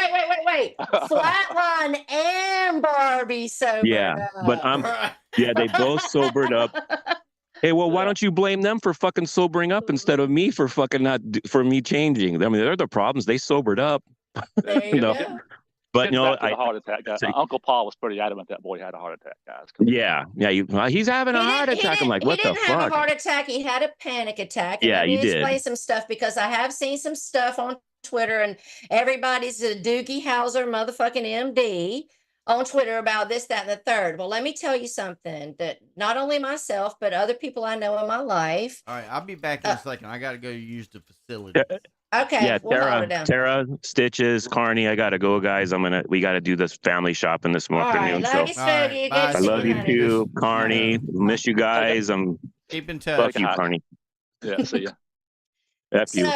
[SPEAKER 2] wait. Flatline and Barbie sobered
[SPEAKER 9] Yeah,
[SPEAKER 2] up.
[SPEAKER 9] but they both sobered up. Hey, well, why don't you blame them for fucking sobering up instead of me for fucking for me changing? I mean, they're the problems. They sobered up.
[SPEAKER 2] There you go.
[SPEAKER 9] But
[SPEAKER 3] a heart attack, guys. Uncle Paul was pretty adamant that boy had a heart attack, guys.
[SPEAKER 9] Yeah. He's having a heart attack. I'm like, what the fuck?
[SPEAKER 2] He didn't have a heart attack. He had a panic attack. And
[SPEAKER 9] yeah,
[SPEAKER 2] let me
[SPEAKER 9] you did.
[SPEAKER 2] explain some stuff because I have seen some stuff on Twitter, and everybody's a Doogie Howser motherfucking MD on Twitter about this, that, and the third. Well, let me tell you something that not only myself, but other people I know in my life.
[SPEAKER 1] All right, I'll be back in a second. I got to go use the facility.
[SPEAKER 2] Okay.
[SPEAKER 9] Yeah, Tara, Stitches, Carney, I gotta go, guys. We gotta do this family shopping this afternoon.
[SPEAKER 2] Love you, Spooky.
[SPEAKER 1] Bye.
[SPEAKER 9] I love you too, Carney. Miss you guys.
[SPEAKER 1] Keep in touch.
[SPEAKER 9] Love you, Carney.
[SPEAKER 3] Yeah, see ya.
[SPEAKER 9] F you.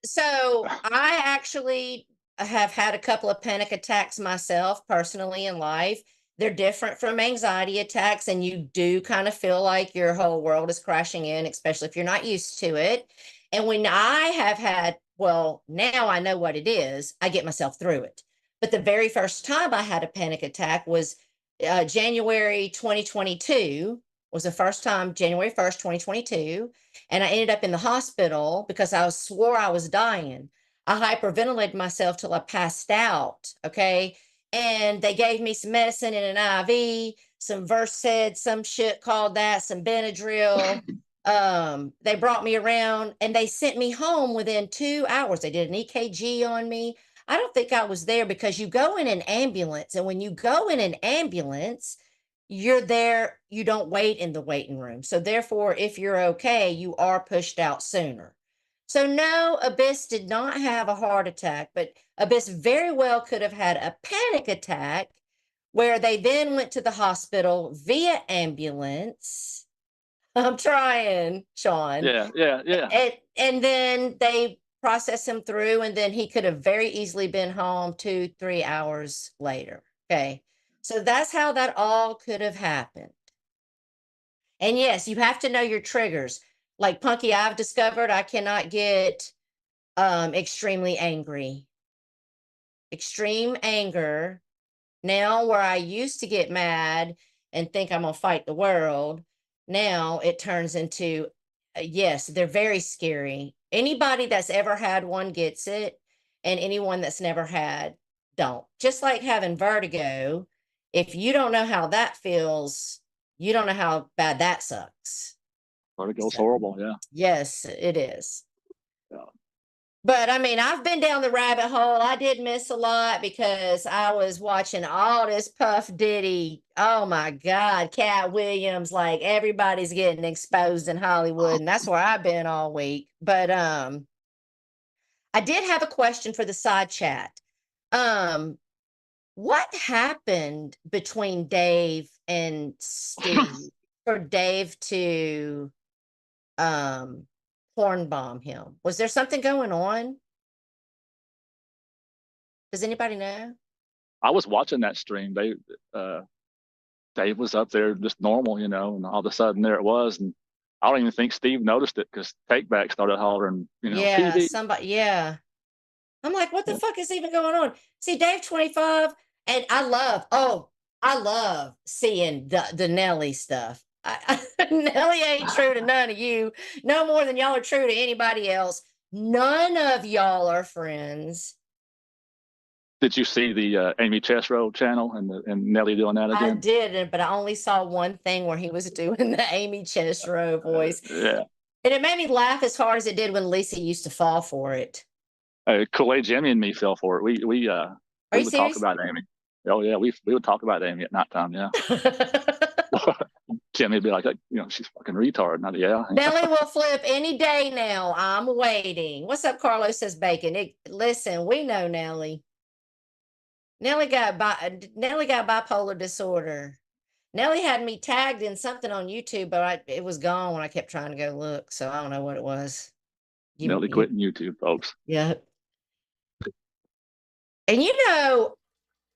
[SPEAKER 2] So I actually have had a couple of panic attacks myself personally in life. They're different from anxiety attacks, and you do kind of feel like your whole world is crashing in, especially if you're not used to it. And when I have had, well, now I know what it is, I get myself through it. But the very first time I had a panic attack was January 2022 was the first time, January 1st, 2022. And I ended up in the hospital because I swore I was dying. I hyperventilated myself till I passed out. Okay. And they gave me some medicine in an IV, some Versed, some shit called that, some Benadryl. They brought me around and they sent me home within 2 hours. They did an EKG on me. I don't think I was there because you go in an ambulance, and when you go in an ambulance, you're there, you don't wait in the waiting room. So therefore, if you're okay, you are pushed out sooner. So no, Abyss did not have a heart attack, but Abyss very well could have had a panic attack where they then went to the hospital via ambulance. I'm trying, Sean.
[SPEAKER 3] Yeah.
[SPEAKER 2] And then they processed him through, and then he could have very easily been home 2-3 hours later. Okay. So that's how that all could have happened. And yes, you have to know your triggers. Like Punky, I've discovered I cannot get extremely angry. Extreme anger. Now, where I used to get mad and think I'm gonna fight the world, now it turns into yes, they're very scary. Anybody that's ever had one gets it, and anyone that's never had don't. Just like having vertigo, if you don't know how that feels, you don't know how bad that sucks.
[SPEAKER 3] Vertigo's
[SPEAKER 2] So,
[SPEAKER 3] horrible. Yeah.
[SPEAKER 2] yes, it is.
[SPEAKER 3] Yeah.
[SPEAKER 2] But I mean, I've been down the rabbit hole. I did miss a lot because I was watching all this Puff Diddy. Oh my God, Cat Williams, like everybody's getting exposed in Hollywood, and that's where I've been all week. But I did have a question for the side chat. What happened between Dave and Steve for Dave to horn bomb him? Was there something going on? Does anybody know?
[SPEAKER 3] I was watching that stream. Dave was up there just normal, you know, and all of a sudden there it was, and I don't even think Steve noticed it because Takeback started hollering, you know,
[SPEAKER 2] Yeah,
[SPEAKER 3] PD.
[SPEAKER 2] somebody, yeah. I'm like, what the fuck is even going on? See, Dave 25, and I love seeing the Nelly stuff. Nelly ain't true to none of you, no more than y'all are true to anybody else. None of y'all are friends.
[SPEAKER 3] Did you see the Amy Chesrow channel and Nelly doing that
[SPEAKER 2] I
[SPEAKER 3] again?
[SPEAKER 2] did, but I only saw one thing where he was doing the Amy Chesrow voice.
[SPEAKER 3] Yeah.
[SPEAKER 2] And it made me laugh as hard as it did when Lisa used to fall for it.
[SPEAKER 3] Kool-Aid Jimmy and me fell for it. We
[SPEAKER 2] you
[SPEAKER 3] would talk
[SPEAKER 2] serious?
[SPEAKER 3] about Amy. Oh yeah, we would talk about Amy at nighttime. Yeah. Jimmy would be like, you know, she's fucking retard. Not yeah.
[SPEAKER 2] Nelly will flip any day now. I'm waiting. What's up, Carlos says bacon. Listen, we know Nelly. Nelly got bipolar disorder. Nelly had me tagged in something on YouTube, but it was gone when I kept trying to go look. So I don't know what it was.
[SPEAKER 3] Nelly quitting YouTube, folks.
[SPEAKER 2] Yeah. And you know,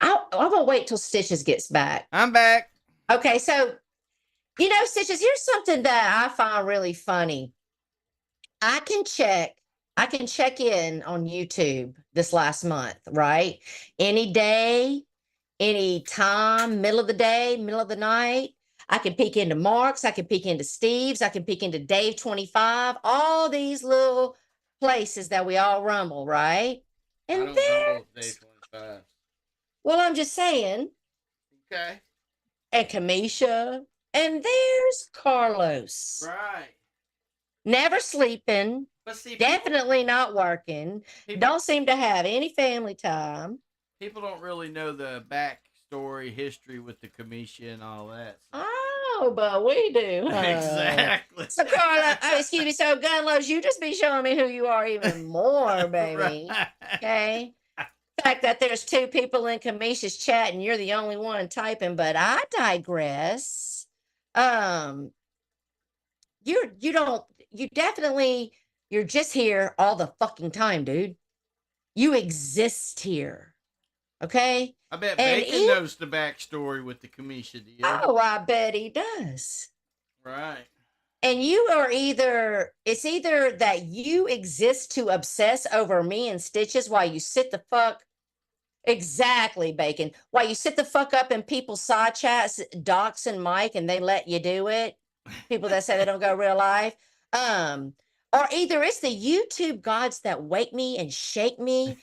[SPEAKER 2] I'm gonna wait till Stitches gets back.
[SPEAKER 1] I'm back.
[SPEAKER 2] Okay, so you know, Stitches, here's something that I find really funny. I can check in on YouTube this last month, right? Any day, any time, middle of the day, middle of the night. I can peek into Mark's, I can peek into Steve's, I can peek into Dave 25, all these little places that we all rumble, right? And
[SPEAKER 1] I don't
[SPEAKER 2] there,
[SPEAKER 1] rumble with Dave 25.
[SPEAKER 2] well, I'm just saying,
[SPEAKER 1] Okay.
[SPEAKER 2] and Kamisha, and there's Carlos.
[SPEAKER 1] Right.
[SPEAKER 2] Never sleeping,
[SPEAKER 1] But see,
[SPEAKER 2] definitely not working, don't seem to have any family time.
[SPEAKER 1] People don't really know the backstory history with the Kamisha and all that.
[SPEAKER 2] Oh, but we do. Huh?
[SPEAKER 1] Exactly.
[SPEAKER 2] So, Carla, excuse me. So, Gunlows, you just be showing me who you are even more, baby.
[SPEAKER 1] Right.
[SPEAKER 2] Okay. The fact that there's two people in Kamisha's chat and you're the only one typing, but I digress. You're just here all the fucking time, dude. You exist here. Okay?
[SPEAKER 1] I bet
[SPEAKER 2] And
[SPEAKER 1] Bacon knows the backstory with the Kamisha deal.
[SPEAKER 2] Oh, I bet he does.
[SPEAKER 1] Right.
[SPEAKER 2] And it's either that you exist to obsess over me and Stitches while you sit the fuck, exactly, Bacon, while you sit the fuck up in people's side chats, Docs and Mike, and they let you do it. People that say they don't go real life. Or either it's the YouTube gods that wake me and shake me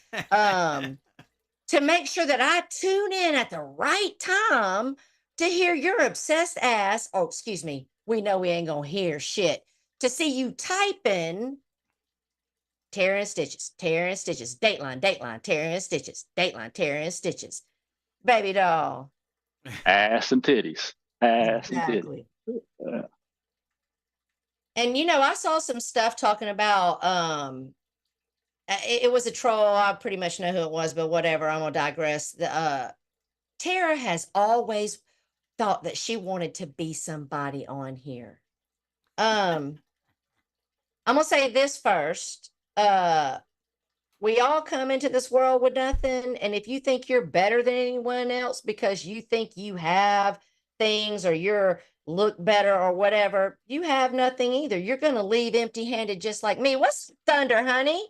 [SPEAKER 2] to make sure that I tune in at the right time to hear your obsessed ass, oh, excuse me, we know we ain't gonna hear shit, to see you typing tearing stitches, Dateline, tearing stitches, Dateline, tearing stitches. Baby doll.
[SPEAKER 3] Ass and titties. Ass
[SPEAKER 2] Exactly.
[SPEAKER 3] and titties.
[SPEAKER 2] And you know, I saw some stuff talking about it was a troll. I pretty much know who it was, but whatever. I'm gonna digress. Tara has always thought that she wanted to be somebody on here. I'm gonna say this first. We all come into this world with nothing, and if you think you're better than anyone else because you think you have things or you're look better or whatever, you have nothing either. You're going to leave empty-handed just like me. What's thunder, honey?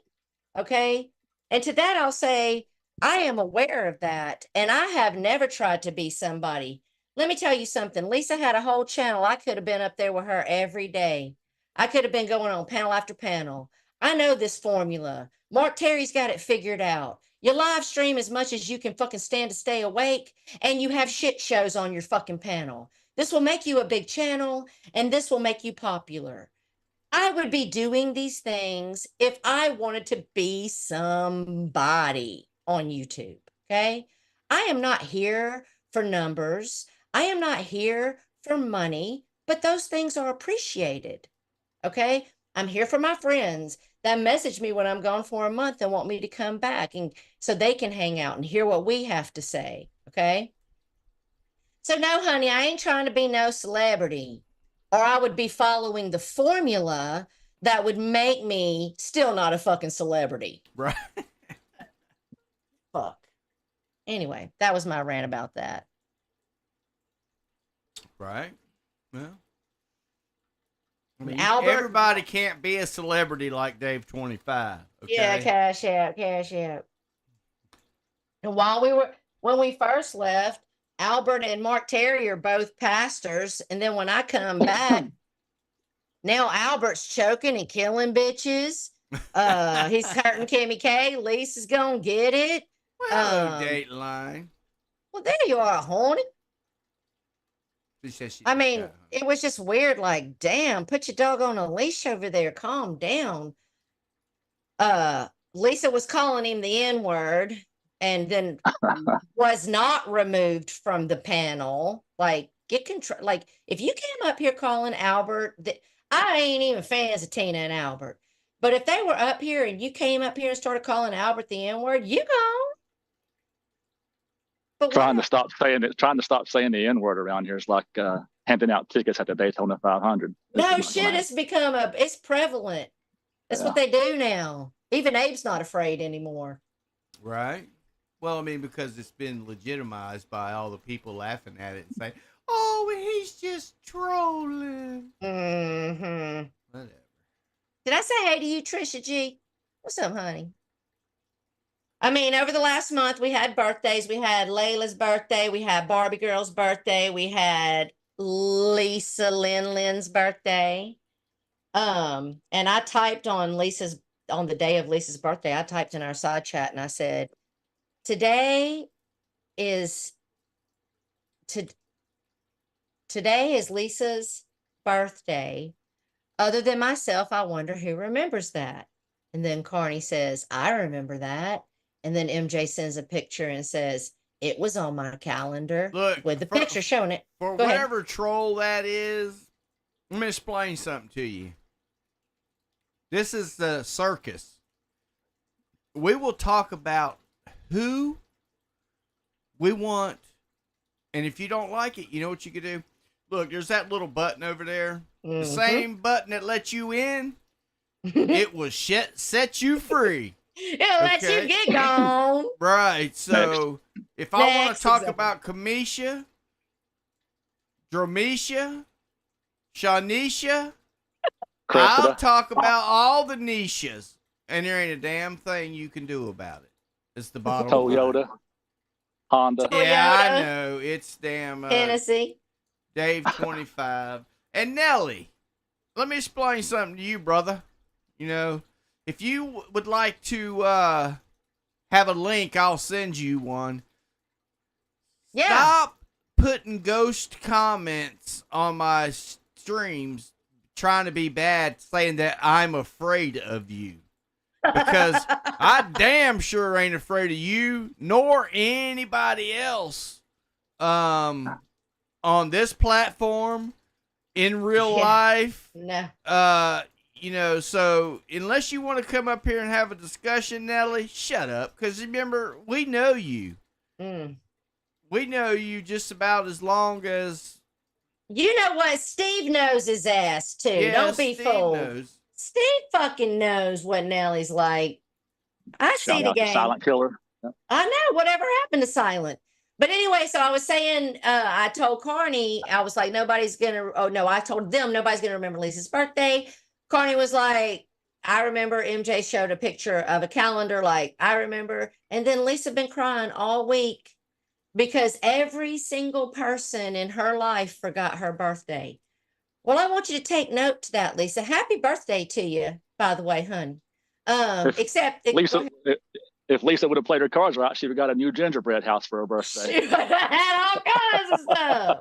[SPEAKER 2] Okay. And to that, I'll say, I am aware of that. And I have never tried to be somebody. Let me tell you something. Lisa had a whole channel. I could have been up there with her every day. I could have been going on panel after panel. I know this formula. Mark Terry's got it figured out. You live stream as much as you can fucking stand to stay awake, and you have shit shows on your fucking panel. This will make you a big channel, and this will make you popular. I would be doing these things if I wanted to be somebody on YouTube. Okay. I am not here for numbers. I am not here for money, but those things are appreciated. Okay. I'm here for my friends that message me when I'm gone for a month and want me to come back, and so they can hang out and hear what we have to say. Okay. So no, honey, I ain't trying to be no celebrity, or I would be following the formula that would make me still not a fucking celebrity.
[SPEAKER 1] Right.
[SPEAKER 2] Fuck. Anyway, that was my rant about that.
[SPEAKER 1] Right. Well, I mean,
[SPEAKER 2] Albert,
[SPEAKER 1] everybody can't be a celebrity like Dave 25. Okay?
[SPEAKER 2] yeah, cash out, cash out. And when we first left, Albert and Mark Terry are both pastors. And then when I come back, now Albert's choking and killing bitches. He's hurting Kimmy K. Lisa's gonna get it.
[SPEAKER 1] Well, Dateline.
[SPEAKER 2] Well, there you are, horny.
[SPEAKER 1] She says she
[SPEAKER 2] I mean,
[SPEAKER 1] got
[SPEAKER 2] it was just weird. Like, damn, put your dog on a leash over there. Calm down. Lisa was calling him the N-word, and then was not removed from the panel. Like, get control. Like, if you came up here calling Albert, I ain't even fans of Tina and Albert. But if they were up here and you came up here and started calling Albert the N-word, you gone. But
[SPEAKER 3] trying to stop saying the N-word around here is like handing out tickets at the Daytona 500.
[SPEAKER 2] No shit, it's prevalent. That's what they do now. Even Abe's not afraid anymore.
[SPEAKER 1] Right. Well, I mean, because it's been legitimized by all the people laughing at it and saying, "Oh, he's just trolling."
[SPEAKER 2] Mm-hmm.
[SPEAKER 1] Whatever.
[SPEAKER 2] Did I say hey to you, Trisha G? What's up, honey? I mean, over the last month, we had birthdays. We had Layla's birthday. We had Barbie Girl's birthday. We had Lisa Lynn's birthday. And I typed on the day of Lisa's birthday, I typed in our side chat and I said, today is Lisa's birthday. Other than myself, I wonder who remembers that. And then Carney says, I remember that. And then MJ sends a picture and says, it was on my calendar.
[SPEAKER 1] Look,
[SPEAKER 2] with the picture showing it.
[SPEAKER 1] For
[SPEAKER 2] Go
[SPEAKER 1] whatever
[SPEAKER 2] ahead.
[SPEAKER 1] troll that is, let me explain something to you. This is the circus. We will talk about who we want. And if you don't like it, you know what you can do? Look, there's that little button over there.
[SPEAKER 2] Mm-hmm.
[SPEAKER 1] The same button that lets you in. It will set you free.
[SPEAKER 2] It'll let you get gone.
[SPEAKER 1] Right. So if I want to talk about Kamisha, Dromisha, Shanisha, I'll talk about all the niches. And there ain't a damn thing you can do about it. It's the bottom line.
[SPEAKER 3] Toyota, Honda.
[SPEAKER 1] Yeah, I know. It's damn
[SPEAKER 2] Tennessee.
[SPEAKER 1] Dave 25. And Nelly, let me explain something to you, brother. You know, if you would like to have a link, I'll send you one.
[SPEAKER 2] Yeah.
[SPEAKER 1] Stop putting ghost comments on my streams trying to be bad, saying that I'm afraid of you. Because I damn sure ain't afraid of you nor anybody else on this platform, in real life.
[SPEAKER 2] No.
[SPEAKER 1] You know, so unless you want to come up here and have a discussion, Nelly, shut up. Because remember, we know you. We know you just about as long as...
[SPEAKER 2] You know what? Steve knows his ass, too.
[SPEAKER 1] Yeah,
[SPEAKER 2] Don't be
[SPEAKER 1] Steve
[SPEAKER 2] fooled.
[SPEAKER 1] knows.
[SPEAKER 2] Steve fucking knows what Nelly's like. I see the game.
[SPEAKER 3] Silent killer. Yep.
[SPEAKER 2] I know. Whatever happened to Silent? But anyway, so I was saying, I told Carney, I was like, I told them nobody's gonna remember Lisa's birthday. Carney was like, I remember. MJ showed a picture of a calendar, like I remember. And then Lisa been crying all week because every single person in her life forgot her birthday. Well, I want you to take note to that, Lisa. Happy birthday to you, by the way, hun.
[SPEAKER 3] Lisa, if Lisa would have played her cards right, she would have got a new gingerbread house for her birthday.
[SPEAKER 2] She would have had all kinds of stuff.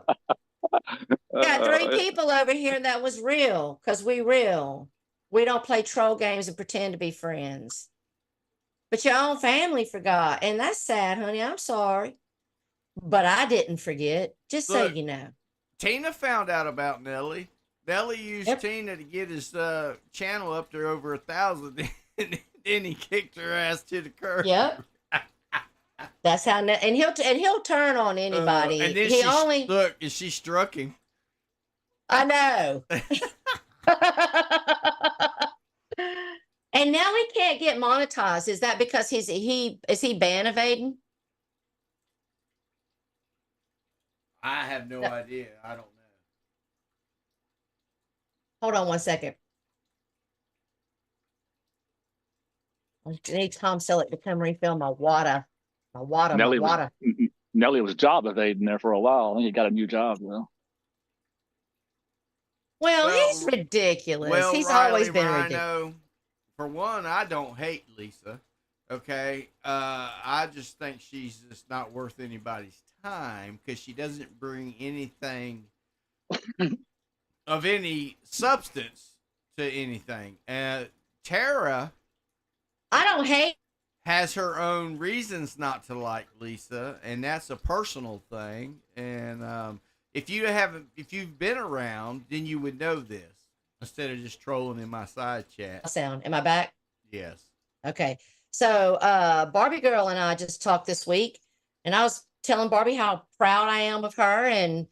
[SPEAKER 2] Got 3 people over here that was real, because we real. We don't play troll games and pretend to be friends. But your own family forgot, and that's sad, honey. I'm sorry. But I didn't forget, just so you know.
[SPEAKER 1] Tina found out about Nelly. Nelly used Tina to get his channel up to over 1,000, and then he kicked her ass to the curb.
[SPEAKER 2] Yep. That's how, and he'll turn on anybody.
[SPEAKER 1] And then and she struck him.
[SPEAKER 2] I know. And now he can't get monetized. Is that because is he ban evading?
[SPEAKER 1] I have no idea. I don't know.
[SPEAKER 2] Hold on one second. I need Tom Selleck to come refill my water.
[SPEAKER 3] Nelly was job evading there for a while. I think he got a new job, though.
[SPEAKER 2] Well, he's ridiculous. He's always been ridiculous.
[SPEAKER 1] For one, I don't hate Lisa. Okay. I just think she's just not worth anybody's time because she doesn't bring anything of any substance to anything. Tara,
[SPEAKER 2] I don't hate,
[SPEAKER 1] has her own reasons not to like Lisa, and that's a personal thing. And if you've been around, then you would know this instead of just trolling in my side chat.
[SPEAKER 2] Sound. Am I back?
[SPEAKER 1] Yes.
[SPEAKER 2] Okay. So Barbie girl and I just talked this week, and I was telling Barbie how proud I am of her, and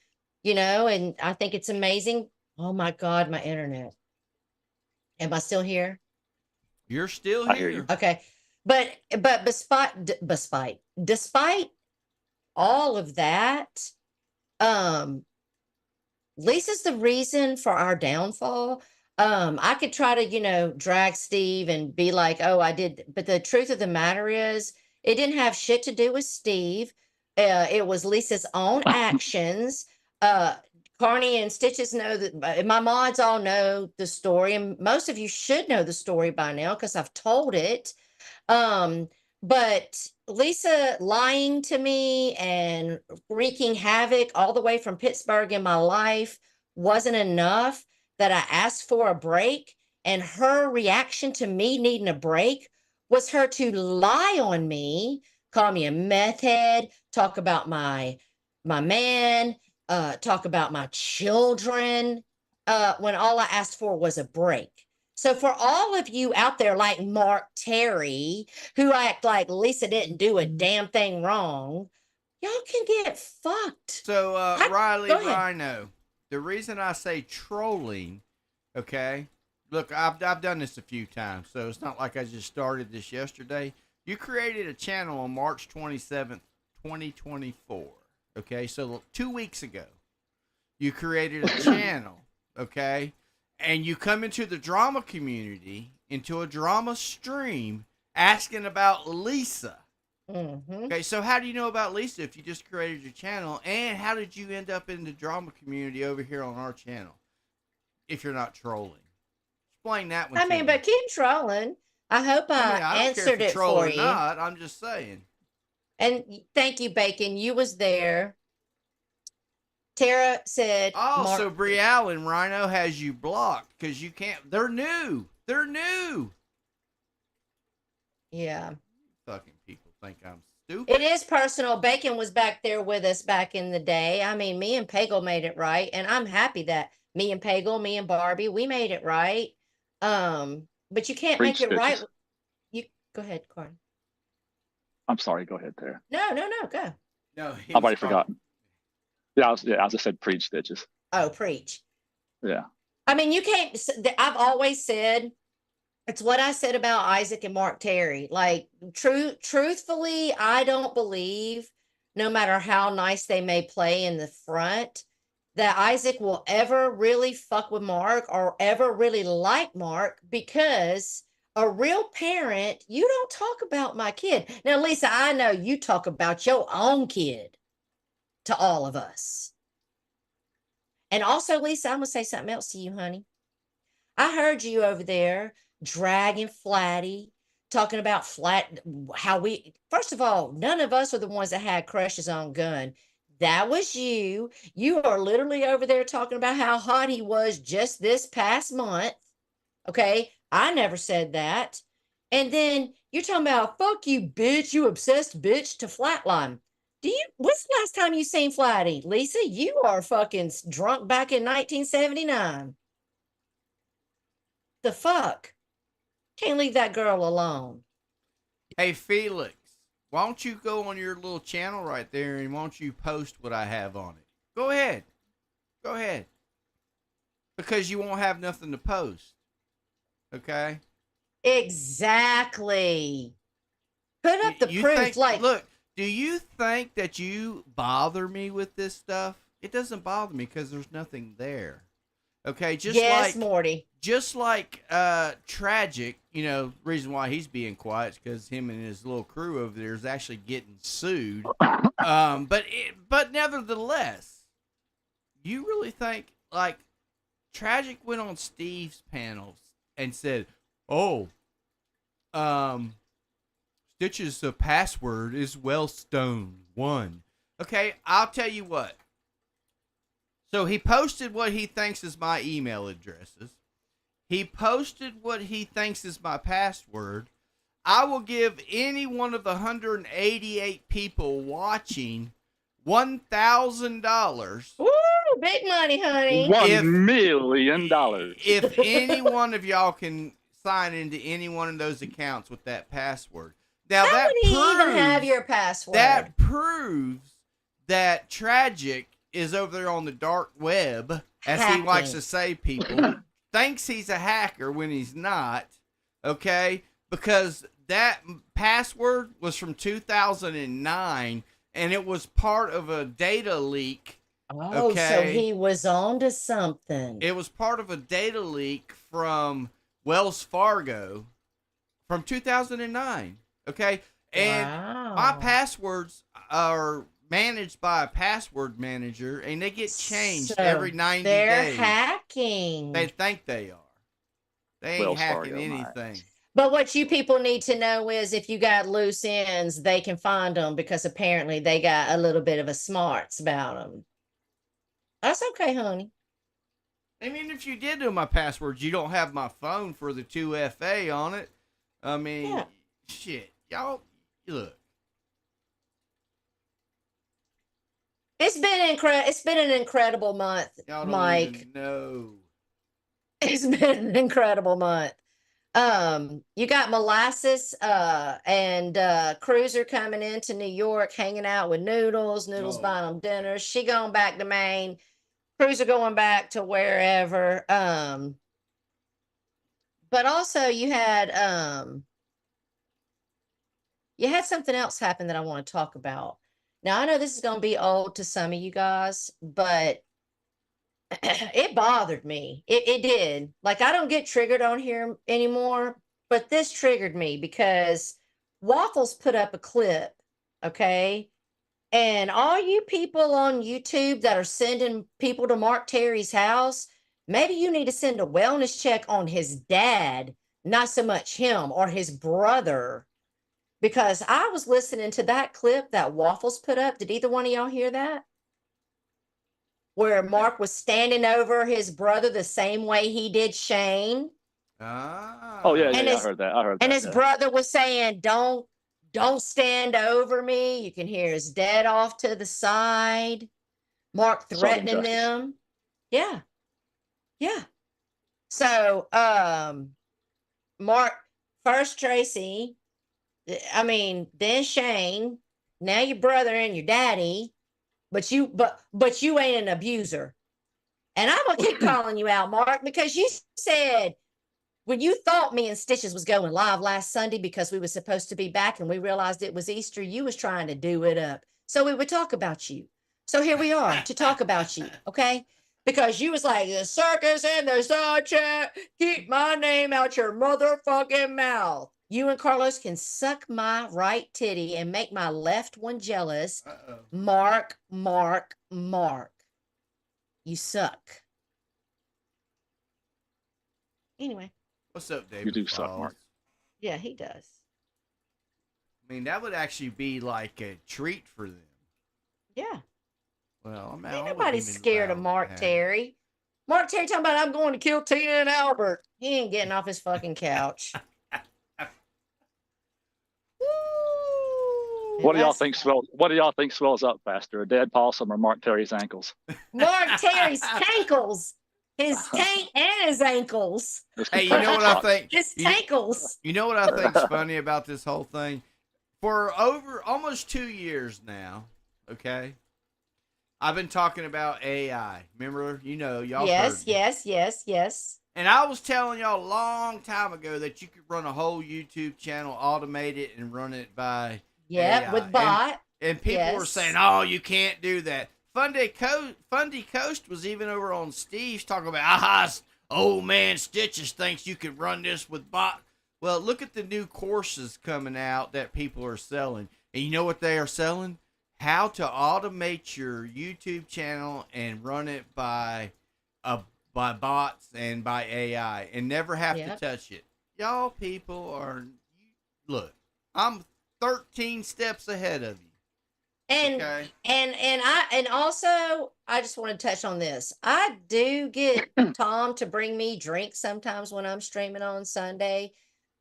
[SPEAKER 2] and I think it's amazing. Oh my God, my internet. Am I still here?
[SPEAKER 1] You're still here.
[SPEAKER 3] I hear you.
[SPEAKER 2] Okay. But despite all of that, Lisa's the reason for our downfall. I could try to, drag Steve and be like, oh, I did. But the truth of the matter is, it didn't have shit to do with Steve. It was Lisa's own actions. Carney and Stitches know that my mods all know the story, and most of you should know the story by now because I've told it. But Lisa lying to me and wreaking havoc all the way from Pittsburgh in my life wasn't enough, that I asked for a break, and her reaction to me needing a break was her to lie on me, call me a meth head, talk about my man, talk about my children, when all I asked for was a break. So for all of you out there like Mark Terry, who act like Lisa didn't do a damn thing wrong, y'all can get fucked.
[SPEAKER 1] So Riley Rhino, the reason I say trolling, okay, look, I've done this a few times, so it's not like I just started this yesterday. You created a channel on March 27th, 2024. Okay, so 2 weeks ago, you created a channel, okay? And you come into the drama community, into a drama stream, asking about Lisa.
[SPEAKER 2] Mm-hmm.
[SPEAKER 1] Okay, so how do you know about Lisa if you just created your channel? And how did you end up in the drama community over here on our channel if you're not trolling? Explain that one.
[SPEAKER 2] But keep trolling. I hope I answered it for you.
[SPEAKER 1] Or not, I'm just saying.
[SPEAKER 2] And thank you, Bacon. You was there. Tara said.
[SPEAKER 1] Oh, so Bree Allen, Rhino has you blocked because you can't. They're new. They're new.
[SPEAKER 2] Yeah.
[SPEAKER 1] Fucking people think I'm stupid.
[SPEAKER 2] It is personal. Bacon was back there with us back in the day. I mean, me and Pagel made it right, and I'm happy that me and Pagel, me and Barbie, we made it right. But you can't make it right. You go ahead, Corn.
[SPEAKER 3] I'm sorry. Go ahead, there.
[SPEAKER 2] No, go.
[SPEAKER 1] No,
[SPEAKER 3] I've already forgotten. I just said preach, Stitches.
[SPEAKER 2] Oh, preach.
[SPEAKER 3] Yeah.
[SPEAKER 2] I mean, you can't. I've always said, it's what I said about Isaac and Mark Terry. Like, truthfully, I don't believe no matter how nice they may play in the front, that Isaac will ever really fuck with Mark or ever really like Mark, because a real parent, you don't talk about my kid. Now, Lisa, I know you talk about your own kid to all of us. And also, Lisa, I'm going to say something else to you, honey. I heard you over there dragging Flatty, talking about how we, first of all, none of us are the ones that had crushes on Gun. That was you. You are literally over there talking about how hot he was just this past month. Okay. I never said that. And then you're talking about, fuck you, bitch, you obsessed bitch, to Flatline. When's the last time you seen Flatty? Lisa, you are fucking drunk back in 1979. The fuck? Can't leave that girl alone.
[SPEAKER 1] Hey, Felix, why don't you go on your little channel right there and why don't you post what I have on it? Go ahead. Go ahead. Because you won't have nothing to post. Okay?
[SPEAKER 2] Exactly. Put up the proof.
[SPEAKER 1] Look, do you think that you bother me with this stuff? It doesn't bother me because there's nothing there. Okay,
[SPEAKER 2] Morty.
[SPEAKER 1] Just like Tragic, reason why he's being quiet is because him and his little crew over there is actually getting sued. But nevertheless, you really think like Tragic went on Steve's panels and said, "Oh, Stitch's password is Wellstone 1." Okay, I'll tell you what. So he posted what he thinks is my email addresses. He posted what he thinks is my password. I will give any one of the 188 people watching $1,000.
[SPEAKER 2] Woo, big money, honey.
[SPEAKER 3] $1 million.
[SPEAKER 1] If any one of y'all can sign into any one of those accounts with that password. Now
[SPEAKER 2] How would he even have your password?
[SPEAKER 1] That proves that Tragic is over there on the dark web, as he likes to say, people, thinks he's a hacker when he's not, okay? Because that password was from 2009, and it was part of a data leak.
[SPEAKER 2] Oh,
[SPEAKER 1] okay?
[SPEAKER 2] So he was on to something.
[SPEAKER 1] It was part of a data leak from Wells Fargo from 2009, okay? And my passwords are managed by a password manager, and they get changed every 90 days.
[SPEAKER 2] They're hacking.
[SPEAKER 1] They think they are. They ain't
[SPEAKER 3] Wells
[SPEAKER 1] hacking
[SPEAKER 3] Fargo,
[SPEAKER 1] anything.
[SPEAKER 2] But what you people need to know is if you got loose ends, they can find them because apparently they got a little bit of a smarts about them. That's okay, honey.
[SPEAKER 1] I mean, if you did know my passwords, you don't have my phone for the 2FA on it. I mean, shit. Y'all, look.
[SPEAKER 2] It's been an incredible month, Mike.
[SPEAKER 1] No.
[SPEAKER 2] It's been an incredible month. You got Molasses and Cruiser coming into New York, hanging out with Noodles. Noodles buying them dinner. She going back to Maine. Cruiser going back to wherever. But also you had something else happen that I want to talk about. Now, I know this is going to be old to some of you guys, but it bothered me. It did. Like, I don't get triggered on here anymore, but this triggered me because Waffles put up a clip, okay? And all you people on YouTube that are sending people to Mark Terry's house, maybe you need to send a wellness check on his dad, not so much him or his brother. Because I was listening to that clip that Waffles put up. Did either one of y'all hear that? Where Mark was standing over his brother the same way he did Shane.
[SPEAKER 3] Oh, yeah, I heard that.
[SPEAKER 2] And his brother was saying, don't stand over me. You can hear his dad off to the side. Mark threatening them. Yeah. Yeah. So, Mark, first Tracy, then Shane, now your brother and your daddy, but you ain't an abuser. And I'm gonna keep calling you out, Mark, because you said when you thought me and Stitches was going live last Sunday because we were supposed to be back and we realized it was Easter, you was trying to do it up. So we would talk about you. So here we are to talk about you, okay? Because you was like, the circus and the side chat, keep my name out your motherfucking mouth. You and Carlos can suck my right titty and make my left one jealous. Mark, Mark, Mark. You suck. Anyway.
[SPEAKER 1] What's up, David?
[SPEAKER 3] You do suck, Mark.
[SPEAKER 2] Yeah, he does.
[SPEAKER 1] I mean, that would actually be like a treat for them.
[SPEAKER 2] Yeah.
[SPEAKER 1] Well, I mean,
[SPEAKER 2] Ain't nobody scared of Mark Terry. Mark Terry talking about I'm going to kill Tina and Albert. He ain't getting off his fucking couch.
[SPEAKER 3] What do y'all think swells? What do y'all think swells up faster, a dead possum or Mark Terry's ankles?
[SPEAKER 2] Mark Terry's ankles, his tank and his ankles.
[SPEAKER 1] Hey, you know what I think?
[SPEAKER 2] His tankles.
[SPEAKER 1] You know what I think's funny about this whole thing? For over almost 2 years now, okay, I've been talking about AI. Remember, y'all.
[SPEAKER 2] Yes. And
[SPEAKER 1] I was telling y'all a long time ago that you could run a whole YouTube channel, automate it, and run it by AI.
[SPEAKER 2] With bot.
[SPEAKER 1] And people were saying, "Oh, you can't do that." Fundy Coast was even over on Steve's talking about, old man Stitches thinks you can run this with bot. Well, look at the new courses coming out that people are selling. And you know what they are selling? How to automate your YouTube channel and run it by bots and by AI and never have to touch it. Y'all people are, look, I'm 13 steps ahead of you.
[SPEAKER 2] And
[SPEAKER 1] okay?
[SPEAKER 2] and also I just want to touch on this. I do get Tom to bring me drinks sometimes when I'm streaming on Sunday,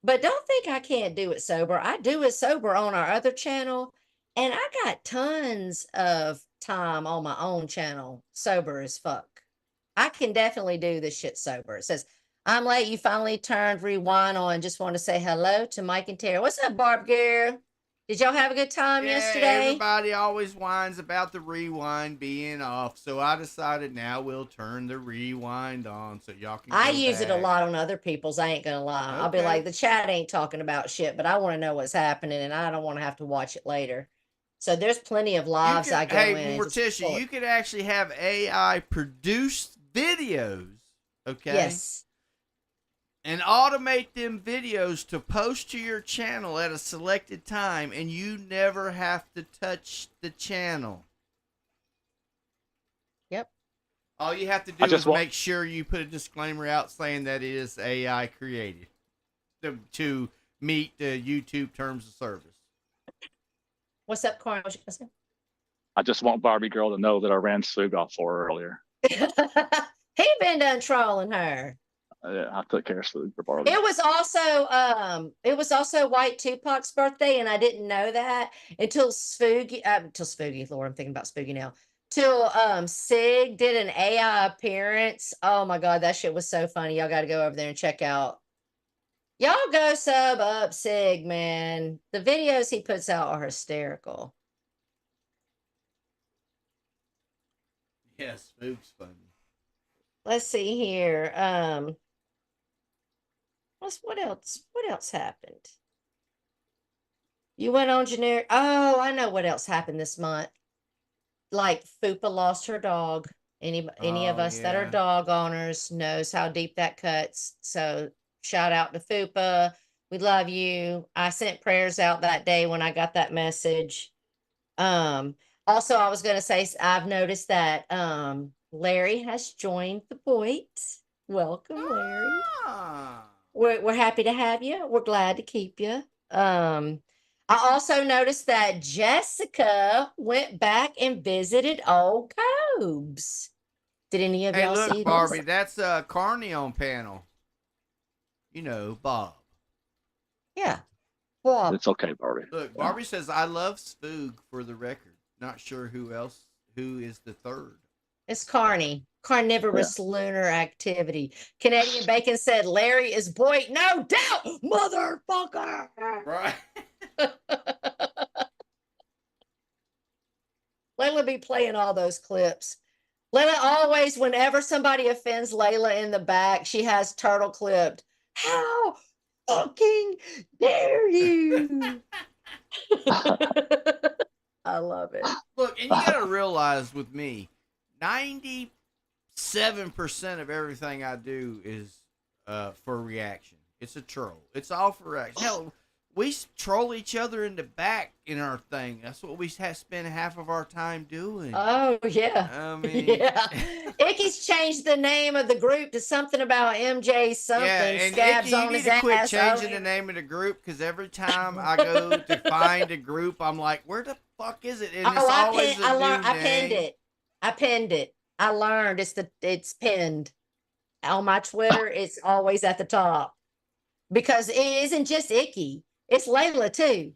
[SPEAKER 2] but don't think I can't do it sober. I do it sober on our other channel, and I got tons of time on my own channel sober as fuck. I can definitely do this shit sober. It says, I'm late. You finally turned rewind on. Just want to say hello to Mike and Terry. What's up, Barb girl? Did y'all have a good time yesterday?
[SPEAKER 1] Everybody always whines about the rewind being off, so I decided now we'll turn the rewind on so y'all can.
[SPEAKER 2] I use it a lot on other people's. I ain't gonna lie. Okay. I'll be like, the chat ain't talking about shit, but I want to know what's happening, and I don't want to have to watch it later. So there's plenty of lives I go in.
[SPEAKER 1] Hey, Morticia, you could actually have AI produce videos. Okay.
[SPEAKER 2] Yes.
[SPEAKER 1] And automate them videos to post to your channel at a selected time, and you never have to touch the channel.
[SPEAKER 2] Yep.
[SPEAKER 1] All you have to do is make sure you put a disclaimer out saying that it is AI created to meet the YouTube terms of service.
[SPEAKER 2] What's up, Carl?
[SPEAKER 3] I just want Barbie girl to know that I ran Swoog off for her earlier.
[SPEAKER 2] He been done trolling her.
[SPEAKER 3] Yeah, I took care of Swoog for Barbie.
[SPEAKER 2] It was also White Tupac's birthday, and I didn't know that until Spooky. Lord, I'm thinking about Spooky now. Till Sig did an AI appearance. Oh my god, that shit was so funny. Y'all got to go over there and check out. Y'all go sub up Sig, man. The videos he puts out are hysterical.
[SPEAKER 1] Yes, Spook's funny.
[SPEAKER 2] Let's see here. What else happened? You went on generic. Oh, I know what else happened this month. Like Fupa lost her dog. Any of us that are dog owners knows how deep that cuts. So shout out to Fupa. We love you. I sent prayers out that day when I got that message. Also, I was going to say, I've noticed that Larry has joined the Boyd. Welcome, Larry. We're happy to have you. We're glad to keep you. I also noticed that Jessica went back and visited old Cobes. Did any of y'all see
[SPEAKER 1] Barbie,
[SPEAKER 2] this?
[SPEAKER 1] that's Carney on panel. You know, Bob.
[SPEAKER 2] Yeah. Bob.
[SPEAKER 3] It's okay, Barbie.
[SPEAKER 1] Look, Barbie says, I love Spoog for the record. Not sure who is the third.
[SPEAKER 2] It's Carney. Carnivorous lunar activity. Canadian Bacon said Larry is Boyd. No doubt, motherfucker.
[SPEAKER 1] Right.
[SPEAKER 2] Layla be playing all those clips. Layla always, whenever somebody offends Layla in the back, she has turtle clipped. How fucking dare you? I love it.
[SPEAKER 1] realize with me, 97% of everything I do is for reaction. It's a troll. It's all for reaction. Hell, we troll each other in the back in our thing. That's what we spend half of our time doing.
[SPEAKER 2] Oh yeah.
[SPEAKER 1] I mean,
[SPEAKER 2] Yeah. Icky's changed the name of the group to something about MJ something.
[SPEAKER 1] yeah, and
[SPEAKER 2] Scabs
[SPEAKER 1] Icky, you
[SPEAKER 2] on
[SPEAKER 1] need
[SPEAKER 2] his
[SPEAKER 1] to quit
[SPEAKER 2] ass.
[SPEAKER 1] changing the name of the group because every time I go to find a group, I'm like, where the fuck is it? And it's always
[SPEAKER 2] I
[SPEAKER 1] a new
[SPEAKER 2] learned. I pinned
[SPEAKER 1] name.
[SPEAKER 2] it. I pinned it. I learned it's pinned on my Twitter. It's always at the top because it isn't just Icky. It's Layla too.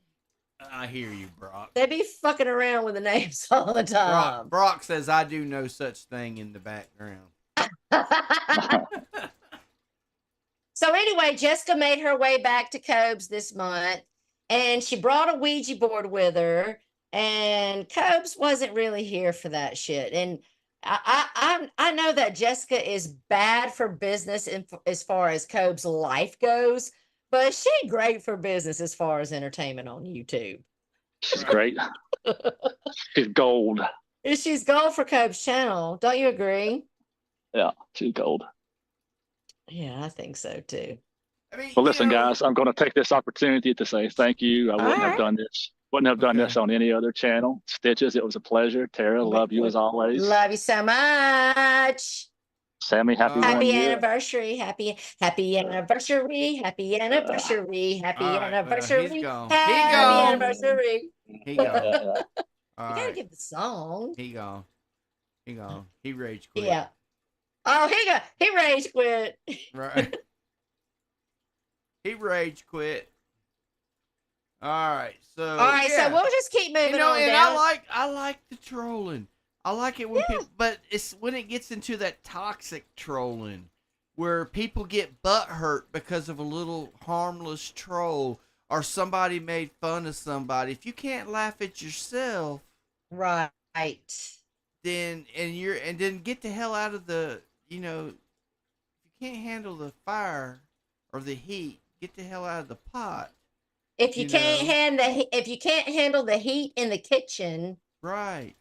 [SPEAKER 1] I hear you, Brock.
[SPEAKER 2] They be fucking around with the names all the time.
[SPEAKER 1] Brock says I do no such thing in the background.
[SPEAKER 2] So anyway, Jessica made her way back to Cobes this month, and she brought a Ouija board with her. And Cobes wasn't really here for that shit. And I know that Jessica is bad for business as far as Cobes' life goes, but she's great for business as far as entertainment on YouTube.
[SPEAKER 3] She's great. She's gold.
[SPEAKER 2] She's gold for Cobes' channel. Don't you agree?
[SPEAKER 3] Yeah, she's gold.
[SPEAKER 2] Yeah, I think so too.
[SPEAKER 1] I mean,
[SPEAKER 3] Well, listen, guys, I'm going to take this opportunity to say thank you. I wouldn't have done this. Wouldn't have done this on any other channel. Stitches, it was a pleasure. Tara, love you as always.
[SPEAKER 2] Love you so much.
[SPEAKER 3] Sammy, happy
[SPEAKER 2] anniversary. Happy anniversary. Happy anniversary. Happy anniversary.
[SPEAKER 1] He's gone.
[SPEAKER 2] Happy anniversary.
[SPEAKER 1] He gone.
[SPEAKER 2] You
[SPEAKER 1] All
[SPEAKER 2] gotta
[SPEAKER 1] right.
[SPEAKER 2] give the song.
[SPEAKER 1] He gone. He gone. He rage quit.
[SPEAKER 2] Yeah. Oh, he rage quit.
[SPEAKER 1] Right. He rage quit. All right. So
[SPEAKER 2] so we'll just keep moving on
[SPEAKER 1] and
[SPEAKER 2] down.
[SPEAKER 1] I like the trolling. I like it when people, but it's when it gets into that toxic trolling where people get butt hurt because of a little harmless troll or somebody made fun of somebody. If you can't laugh at yourself,
[SPEAKER 2] right,
[SPEAKER 1] then then get the hell out of the, if you can't handle the fire or the heat, get the hell out of the pot.
[SPEAKER 2] If you can't handle the heat in the kitchen,
[SPEAKER 1] right.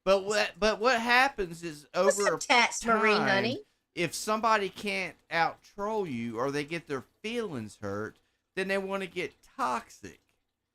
[SPEAKER 1] But what happens is over time,
[SPEAKER 2] Marie, honey.
[SPEAKER 1] If somebody can't out troll you or they get their feelings hurt, then they want to get toxic.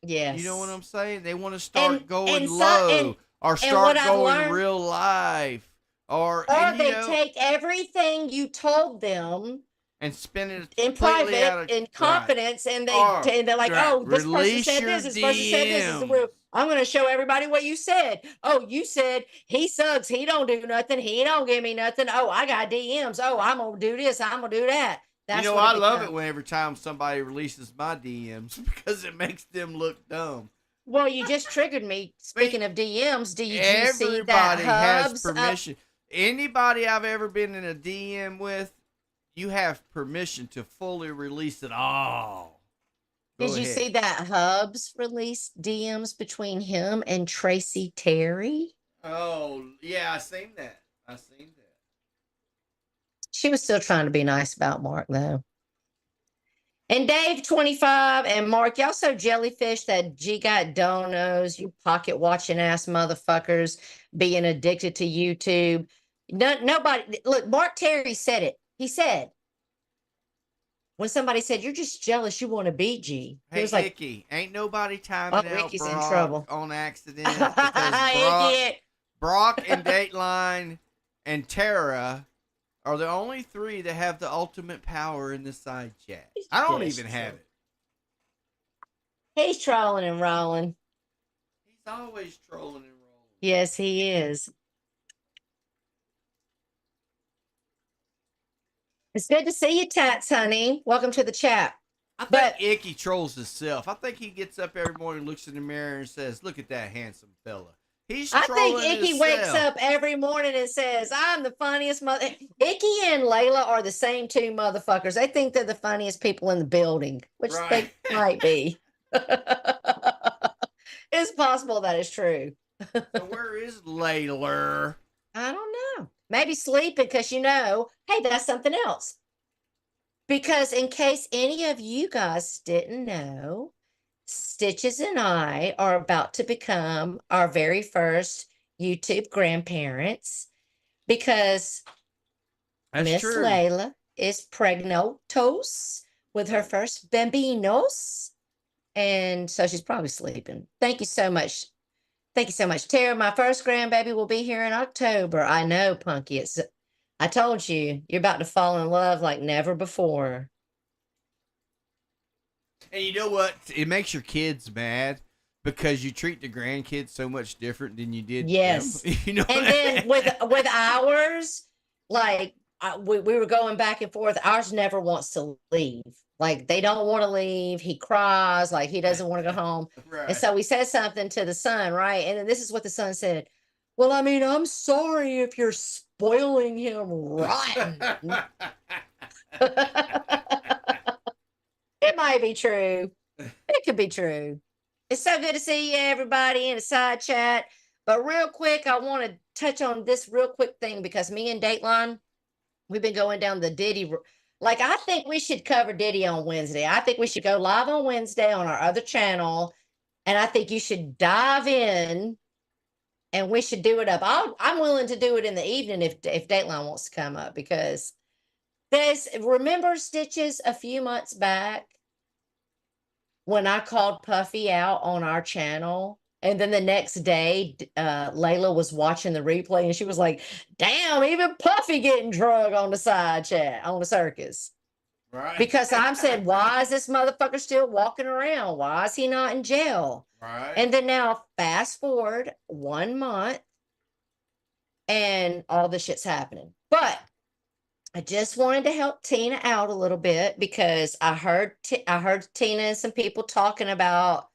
[SPEAKER 2] Yes.
[SPEAKER 1] You know what I'm saying? They want to start going low or start going real life. Or
[SPEAKER 2] they take everything you told them
[SPEAKER 1] and spend it
[SPEAKER 2] in private, in confidence, and they're like, "Oh, this person said this. This person said this. I'm going to show everybody what you said. Oh, you said he sucks. He don't do nothing. He don't give me nothing. Oh, I got DMs. Oh, I'm gonna do this. I'm gonna do that." That's
[SPEAKER 1] I love it when every time somebody releases my DMs because it makes them look dumb.
[SPEAKER 2] Well, you just triggered me. Speaking of DMs, do you see that
[SPEAKER 1] everybody has permission? Anybody I've ever been in a DM with, you have permission to fully release it all.
[SPEAKER 2] Did you see that Hubs released DMs between him and Tracy Terry?
[SPEAKER 1] Oh, yeah, I seen that.
[SPEAKER 2] She was still trying to be nice about Mark, though. And Dave, 25, and Mark, y'all so jellyfish that G got donos, you pocket watching ass motherfuckers being addicted to YouTube. Nobody, look, Mark Terry said it. He said, when somebody said, "You're just jealous, you want to beat G." He was like,
[SPEAKER 1] Icky, ain't nobody timing out
[SPEAKER 2] Ricky's
[SPEAKER 1] Brock
[SPEAKER 2] in trouble.
[SPEAKER 1] on accident because Brock and Dateline and Tara are the only three that have the ultimate power in the side chat. I don't even have it.
[SPEAKER 2] He's trolling and rolling.
[SPEAKER 1] He's always trolling and rolling.
[SPEAKER 2] Yes, he is. It's good to see you, Tats, honey. Welcome to the chat.
[SPEAKER 1] I think Icky trolls himself. I think he gets up every morning, looks in the mirror, and says, "Look at that handsome fella." I
[SPEAKER 2] think Icky wakes up every morning and says, "I'm the funniest mother." Icky and Layla are the same two motherfuckers. They think they're the funniest people in the building, which they might be. It's possible that is true.
[SPEAKER 1] So where is Layla?
[SPEAKER 2] I don't know. Maybe sleeping because hey, that's something else. Because in case any of you guys didn't know, Stitches and I are about to become our very first YouTube grandparents because
[SPEAKER 1] That's
[SPEAKER 2] Miss
[SPEAKER 1] true.
[SPEAKER 2] Layla is pregnotos with her first bambinos. And so she's probably sleeping. Thank you so much. Thank you so much. Tara, my first grandbaby will be here in October. I know, Punky. I told you, you're about to fall in love like never before.
[SPEAKER 1] And you know what? It makes your kids mad because you treat the grandkids so much different than you did
[SPEAKER 2] Yes.
[SPEAKER 1] them. You know.
[SPEAKER 2] And then with ours, like we were going back and forth. Ours never wants to leave. Like they don't want to leave. He cries. Like he doesn't want to go home.
[SPEAKER 1] Right.
[SPEAKER 2] And so we said something to the son, right? And then this is what the son said. Well, I mean, I'm sorry if you're spoiling him rotten. It might be true. It could be true. It's so good to see you, everybody, in a side chat. But real quick, I want to touch on this real quick thing because me and Dateline, we've been going down the Diddy. Like, I think we should cover Diddy on Wednesday. I think we should go live on Wednesday on our other channel. And I think you should dive in and we should do it up. I'm willing to do it in the evening if Dateline wants to come up because remember Stitches a few months back when I called Puffy out on our channel? And then the next day, Layla was watching the replay and she was like, damn, even Puffy getting drug on the side chat, on the circus.
[SPEAKER 1] Right.
[SPEAKER 2] Because I'm saying, why is this motherfucker still walking around? Why is he not in jail?
[SPEAKER 1] Right.
[SPEAKER 2] And then now fast forward 1 month and all this shit's happening. But I just wanted to help Tina out a little bit because I heard Tina and some people talking about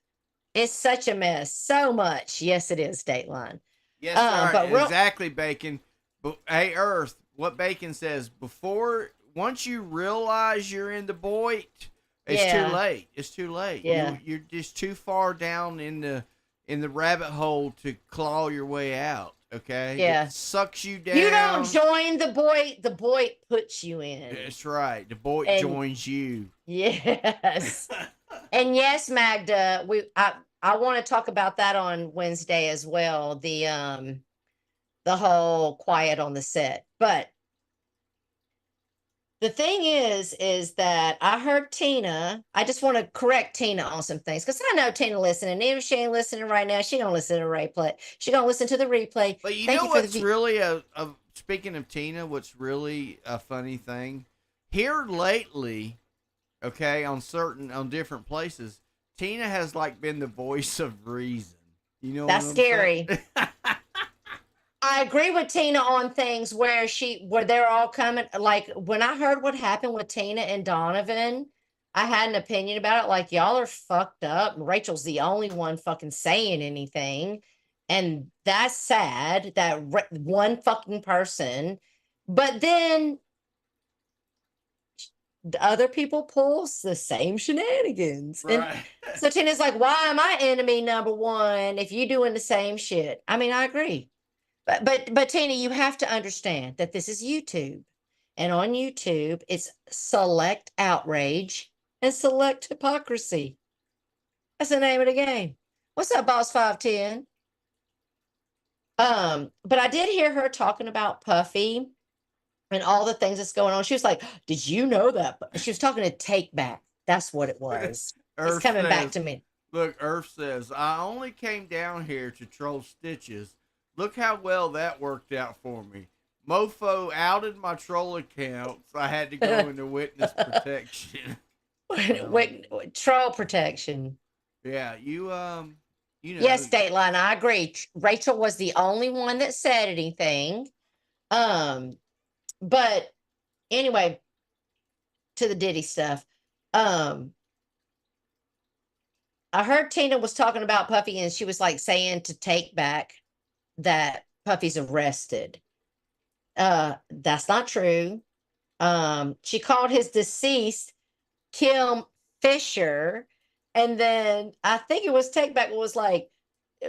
[SPEAKER 2] it's such a mess. So much. Yes, it is, Dateline.
[SPEAKER 1] Yes,
[SPEAKER 2] but
[SPEAKER 1] exactly, Bacon. But hey, Earth, what Bacon says, once you realize you're in the void, it's too late. It's too late.
[SPEAKER 2] Yeah.
[SPEAKER 1] You're just too far down in the rabbit hole to claw your way out. Okay.
[SPEAKER 2] Yeah.
[SPEAKER 1] It sucks you down.
[SPEAKER 2] You don't join the void. The void puts you in.
[SPEAKER 1] That's right. The void joins you.
[SPEAKER 2] Yes. And yes, Magda, I want to talk about that on Wednesday as well. The whole quiet on the set. But the thing is that I heard Tina. I just want to correct Tina on some things because I know Tina listening. Even if she ain't listening right now, she gonna listen to the replay. She gonna listen to the replay.
[SPEAKER 1] But you know what's really speaking of Tina, what's really a funny thing here lately, okay, on different places, Tina has like been the voice of reason. You know,
[SPEAKER 2] that's scary. I agree with Tina on things where they're all coming. Like when I heard what happened with Tina and Donovan, I had an opinion about it. Like y'all are fucked up. Rachel's the only one fucking saying anything. And that's sad that one fucking person, but then the other people pull the same shenanigans.
[SPEAKER 1] Right.
[SPEAKER 2] And so Tina's like, why am I enemy number one if you doing the same shit? I mean, I agree. But Tina, you have to understand that this is YouTube. And on YouTube, it's select outrage and select hypocrisy. That's the name of the game. What's up, Boss 510? But I did hear her talking about Puffy and all the things that's going on. She was like, did you know that? She was talking to Take Back. That's what it was. It's coming back to me.
[SPEAKER 1] Look, Earth says, I only came down here to troll Stitches. Look how well that worked out for me. Mofo outed my troll accounts. I had to go into witness protection.
[SPEAKER 2] Wait, troll protection.
[SPEAKER 1] Yeah, you know.
[SPEAKER 2] Yes, Dateline, I agree. Rachel was the only one that said anything. But anyway, to the Diddy stuff. I heard Tina was talking about Puffy and she was like saying to Take Back that Puffy's arrested. That's not true. She called his deceased Kim Fisher, and then I think it was Take Back was like,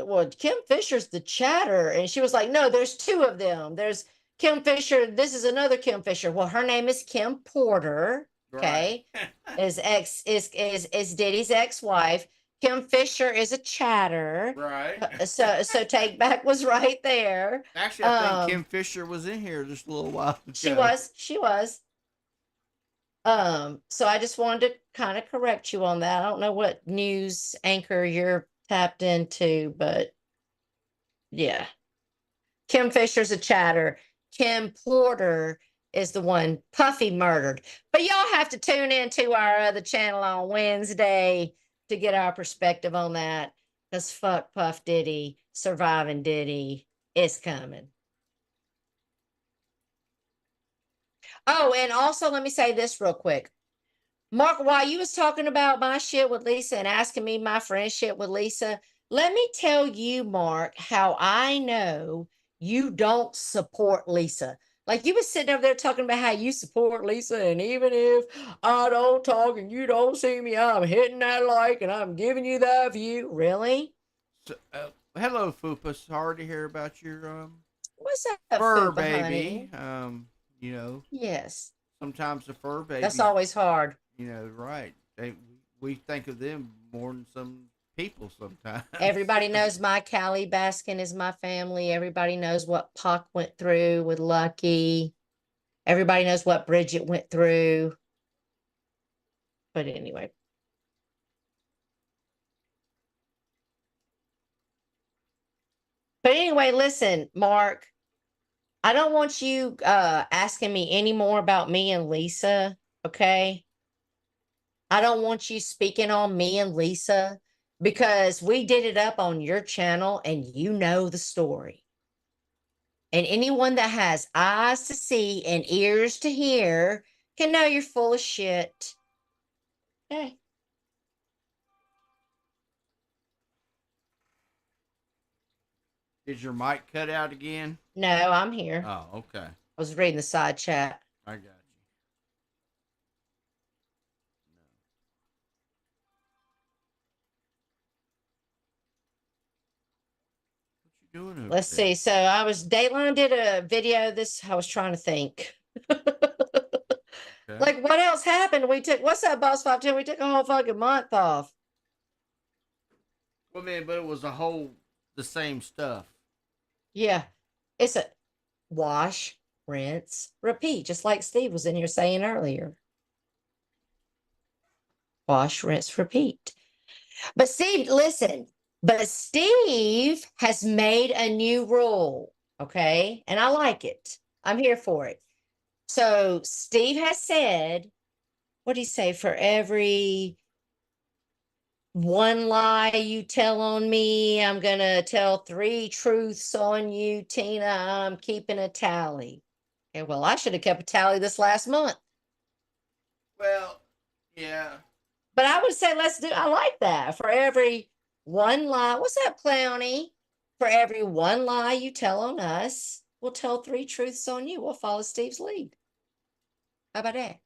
[SPEAKER 2] well, Kim Fisher's the chatter, and she was like, no, there's two of them. There's Kim Fisher. This is another Kim Fisher. Well, her name is Kim Porter. Okay, right. is Diddy's ex-wife. Kim Fisher is a chatter.
[SPEAKER 1] Right.
[SPEAKER 2] So Take Back was right there.
[SPEAKER 1] Actually, I think Kim Fisher was in here just a little while ago.
[SPEAKER 2] She was. So I just wanted to kind of correct you on that. I don't know what news anchor you're tapped into, but yeah. Kim Fisher's a chatter. Kim Porter is the one Puffy murdered. But y'all have to tune into our other channel on Wednesday to get our perspective on that. Because fuck Puff Diddy, surviving Diddy is coming. Oh, and also let me say this real quick. Mark, while you was talking about my shit with Lisa and asking me my friendship with Lisa, let me tell you, Mark, how I know you don't support Lisa. Like you was sitting over there talking about how you support Lisa, and even if I don't talk and you don't see me, I'm hitting that like and I'm giving you that view. Really?
[SPEAKER 1] So, hello, Fupa. Sorry to hear about your
[SPEAKER 2] What's up,
[SPEAKER 1] fur
[SPEAKER 2] Fupa,
[SPEAKER 1] baby.
[SPEAKER 2] honey?
[SPEAKER 1] You know,
[SPEAKER 2] Yes.
[SPEAKER 1] sometimes the fur baby.
[SPEAKER 2] That's always hard.
[SPEAKER 1] You know, right? We think of them more than some people sometimes.
[SPEAKER 2] Everybody knows my Callie Baskin is my family. Everybody knows what Pac went through with Lucky. Everybody knows what Bridget went through. But anyway. But anyway, listen, Mark, I don't want you asking me any more about me and Lisa, okay? I don't want you speaking on me and Lisa because we did it up on your channel and you know the story. And anyone that has eyes to see and ears to hear can know you're full of shit. Okay.
[SPEAKER 1] Is your mic cut out again?
[SPEAKER 2] No, I'm here.
[SPEAKER 1] Oh, okay.
[SPEAKER 2] I was reading the side chat.
[SPEAKER 1] I got you. What you doing over
[SPEAKER 2] Let's
[SPEAKER 1] there?
[SPEAKER 2] see. So Dateline did a video. I was trying to think.
[SPEAKER 1] Okay.
[SPEAKER 2] Like, what else happened? What's that, Boss 510? We took a whole fucking month off.
[SPEAKER 1] Well, man, but it was the same stuff.
[SPEAKER 2] Yeah. It's a wash, rinse, repeat, just like Steve was in here saying earlier. Wash, rinse, repeat. But Steve, listen, Steve has made a new rule, okay? And I like it. I'm here for it. So Steve has said, what did he say? For every one lie you tell on me, I'm going to tell 3 truths on you, Tina. I'm keeping a tally. Okay, well, I should have kept a tally this last month.
[SPEAKER 1] Well, yeah.
[SPEAKER 2] But I would say I like that. For every one lie, what's up, Clowny? For every one lie you tell on us, we'll tell 3 truths on you. We'll follow Steve's lead. How about that?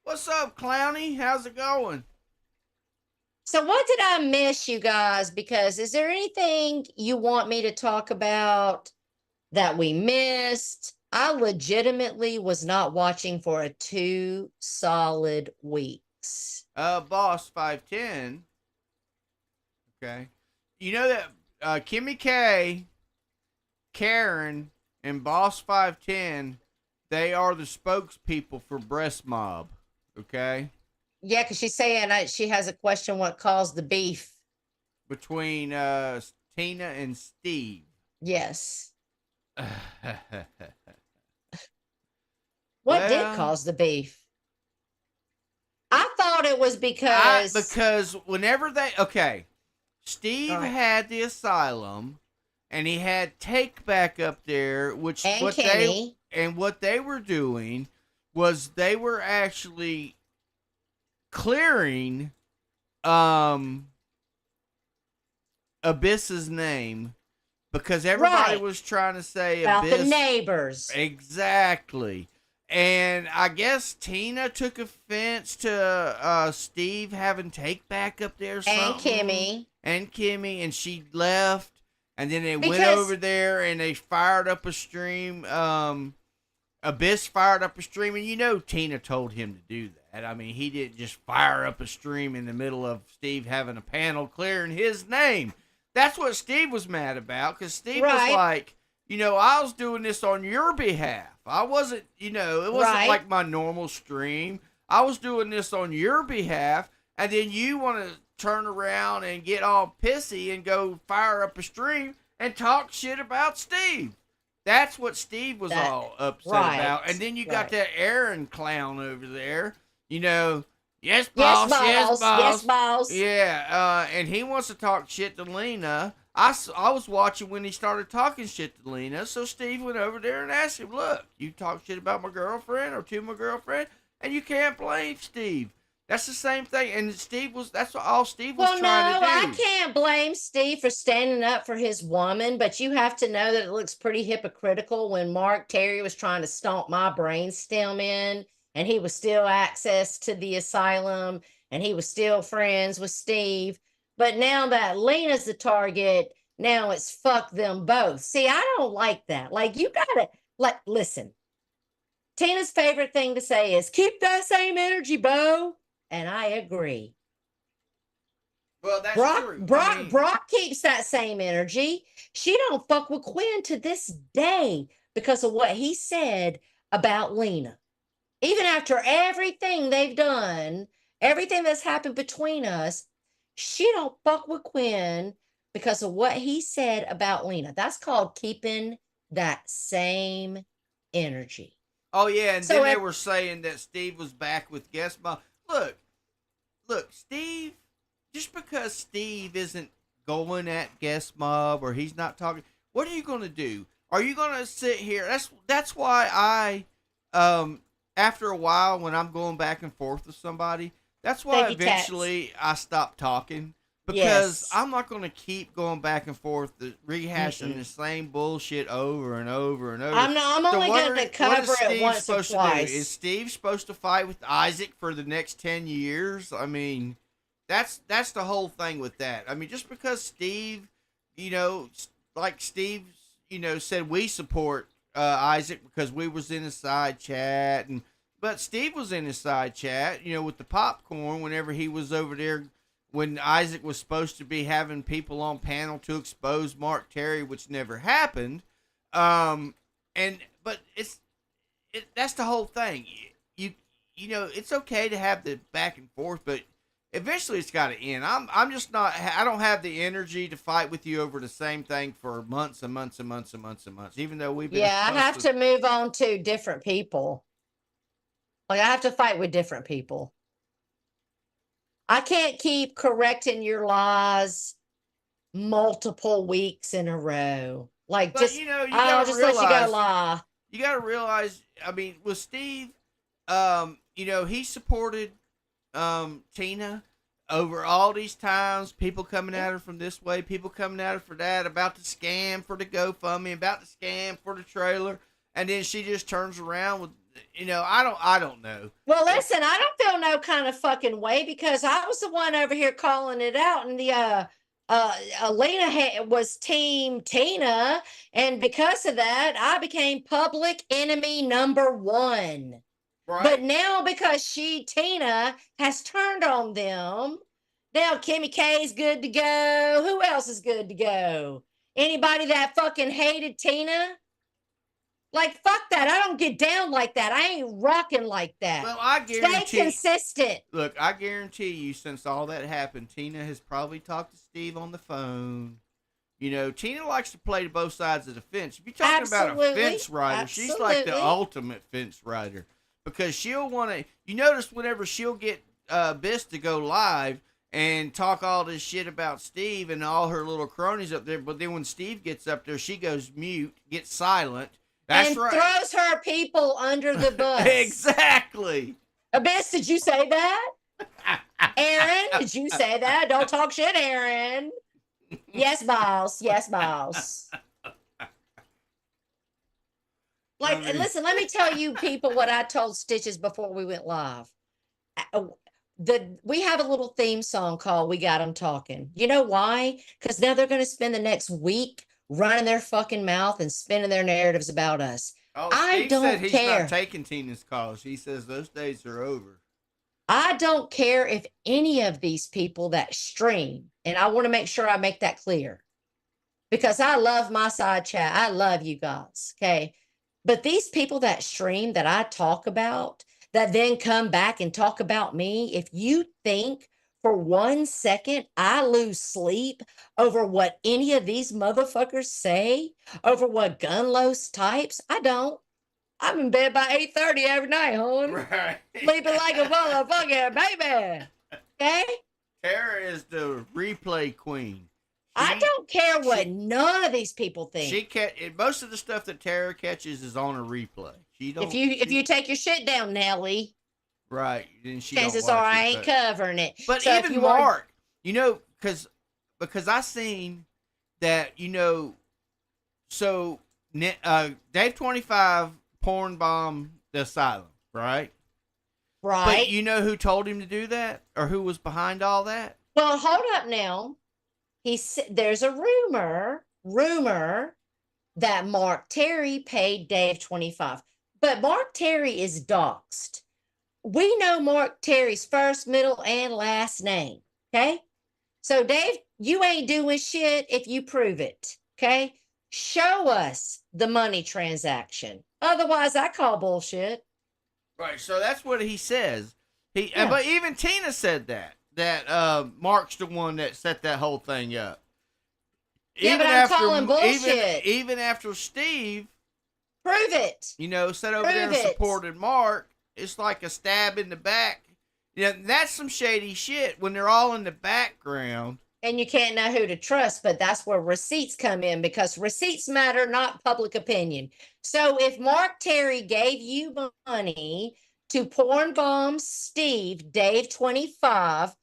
[SPEAKER 1] What's up, Clowny? How's it going?
[SPEAKER 2] So what did I miss, you guys? Because is there anything you want me to talk about that we missed? I legitimately was not watching for 2 solid weeks.
[SPEAKER 1] Boss 510. Okay. You know that Kimmy K, Karen, and Boss 510, they are the spokespeople for Breast Mob. Okay.
[SPEAKER 2] Yeah, because she's saying she has a question what caused the beef
[SPEAKER 1] between Tina and Steve.
[SPEAKER 2] Yes. What did cause the beef? I thought it was
[SPEAKER 1] because whenever Steve had the asylum and he had Take Back up there, which what they were doing was they were actually clearing Abyss's name because everybody was trying to say
[SPEAKER 2] about
[SPEAKER 1] Abyss.
[SPEAKER 2] The neighbors.
[SPEAKER 1] Exactly. And I guess Tina took offense to Steve having Take Back up there or something. And Kimmy, and she left. And then they went over there and they fired up a stream. Abyss fired up a stream, and Tina told him to do that. that. I mean, he didn't just fire up a stream in the middle of Steve having a panel clearing his name. That's what Steve was mad about, because Steve was like, I was doing this on your behalf. I wasn't, it wasn't like my normal stream. I was doing this on your behalf, and then you want to turn around and get all pissy and go fire up a stream and talk shit about Steve. That's what Steve was all upset about. And then you got that Aaron clown over there, yes, boss, yes, boss.
[SPEAKER 2] Yes, boss.
[SPEAKER 1] Yeah, and he wants to talk shit to Lena. I was watching when he started talking shit to Lena, so Steve went over there and asked him, look, you talk shit about my girlfriend or to my girlfriend, and you can't blame Steve. That's the same thing, and that's all Steve was trying to do.
[SPEAKER 2] I can't blame Steve for standing up for his woman, but you have to know that it looks pretty hypocritical when Mark Terry was trying to stomp my brainstem in, and he was still access to the asylum, and he was still friends with Steve. But now that Lena's the target, now it's fuck them both. See, I don't like that. Like, you gotta, listen. Tina's favorite thing to say is, keep that same energy, Bo. And I agree.
[SPEAKER 1] Well, that's true.
[SPEAKER 2] Brock keeps that same energy. She don't fuck with Quinn to this day because of what he said about Lena. Even after everything they've done, everything that's happened between us, she don't fuck with Quinn because of what he said about Lena. That's called keeping that same energy.
[SPEAKER 1] Oh, yeah, and then they were saying that Steve was back with Guest Mom. Look, Steve, just because Steve isn't going at Guest Mob or he's not talking, what are you going to do? Are you going to sit here? That's why I, after a while, when I'm going back and forth with somebody, that's why eventually I stop talking. Because I'm not going to keep going back and forth, rehashing the same bullshit over and over and over.
[SPEAKER 2] I'm only going to cover it once or twice.
[SPEAKER 1] Is Steve supposed to fight with Isaac for the next 10 years? I mean, that's the whole thing with that. I mean, just because Steve, like Steve, said we support Isaac because we was in a side chat, but Steve was in his side chat, with the popcorn whenever he was over there. When Isaac was supposed to be having people on panel to expose Mark Terry, which never happened, but that's the whole thing. It's okay to have the back and forth, but eventually it's got to end. I'm just not. I don't have the energy to fight with you over the same thing for months and months and months and months and months. Even though we've been.
[SPEAKER 2] Yeah, I have to move on to different people. Like I have to fight with different people. I can't keep correcting your lies multiple weeks in a row. Like, just, I'll just let you go lie.
[SPEAKER 1] You got to realize, I mean, with Steve, he supported Tina over all these times. People coming at her from this way, people coming at her for that, about the scam for the GoFundMe, about the scam for the trailer. And then she just turns around with, I don't know.
[SPEAKER 2] Well, listen, I don't feel no kind of fucking way because I was the one over here calling it out, and the Alina was team Tina, and because of that, I became public enemy number one. Right. But now because Tina has turned on them, now Kimmy K is good to go. Who else is good to go? Anybody that fucking hated Tina? Like, fuck that. I don't get down like that. I ain't rocking like that.
[SPEAKER 1] Well, I guarantee.
[SPEAKER 2] Stay consistent.
[SPEAKER 1] Look, I guarantee you, since all that happened, Tina has probably talked to Steve on the phone. Tina likes to play to both sides of the fence. If you're talking about a fence rider, she's like the ultimate fence rider. Because she'll want to, you notice whenever she'll get Biss to go live and talk all this shit about Steve and all her little cronies up there, but then when Steve gets up there, she goes mute, gets silent. That's right.
[SPEAKER 2] Throws her people under the bus.
[SPEAKER 1] Exactly.
[SPEAKER 2] Abyss, did you say that? Aaron, did you say that? Don't talk shit, Aaron. Yes, boss. Yes, boss. Listen, let me tell you people what I told Stitches before we went live. We have a little theme song called We Got 'Em Talking. You know why? Because now they're going to spend the next week running their fucking mouth and spinning their narratives about us.
[SPEAKER 1] Oh,
[SPEAKER 2] I
[SPEAKER 1] Steve
[SPEAKER 2] don't
[SPEAKER 1] said he's
[SPEAKER 2] care.
[SPEAKER 1] not taking Tina's calls. He says those days are over.
[SPEAKER 2] I don't care if any of these people that stream, and I want to make sure I make that clear because I love my side chat. I love you guys. Okay. But these people that stream that I talk about, that then come back and talk about me, if you think for 1 second I lose sleep over what any of these motherfuckers say, over what Gunlos types, I don't. I'm in bed by 8:30 every night, hon.
[SPEAKER 1] Right.
[SPEAKER 2] Sleeping like a motherfucking baby. Okay?
[SPEAKER 1] Tara is the replay queen.
[SPEAKER 2] I don't care what none of these people think.
[SPEAKER 1] Most of the stuff that Tara catches is on a replay. She don't.
[SPEAKER 2] If you take your shit down, Nelly,
[SPEAKER 1] right, then she
[SPEAKER 2] chances
[SPEAKER 1] don't
[SPEAKER 2] are
[SPEAKER 1] watch
[SPEAKER 2] I
[SPEAKER 1] it,
[SPEAKER 2] ain't covering it.
[SPEAKER 1] But
[SPEAKER 2] So if
[SPEAKER 1] even
[SPEAKER 2] you want-
[SPEAKER 1] Mark, because I seen that, so Dave 25 porn bomb the asylum, right?
[SPEAKER 2] Right.
[SPEAKER 1] But you know who told him to do that, or who was behind all that?
[SPEAKER 2] Well, hold up now. There's a rumor that Mark Terry paid Dave 25, but Mark Terry is doxxed. We know Mark Terry's first, middle, and last name. Okay. So Dave, you ain't doing shit if you prove it. Okay. Show us the money transaction. Otherwise, I call bullshit.
[SPEAKER 1] Right. So that's what he says.
[SPEAKER 2] Yeah.
[SPEAKER 1] But even Tina said that Mark's the one that set that whole thing up.
[SPEAKER 2] Yeah, but I'm calling bullshit.
[SPEAKER 1] Even after Steve,
[SPEAKER 2] prove it.
[SPEAKER 1] Sat over there and supported Mark. It's like a stab in the back. That's some shady shit when they're all in the background.
[SPEAKER 2] And you can't know who to trust, but that's where receipts come in because receipts matter, not public opinion. So if Mark Terry gave you money to porn bomb Steve, Dave 25,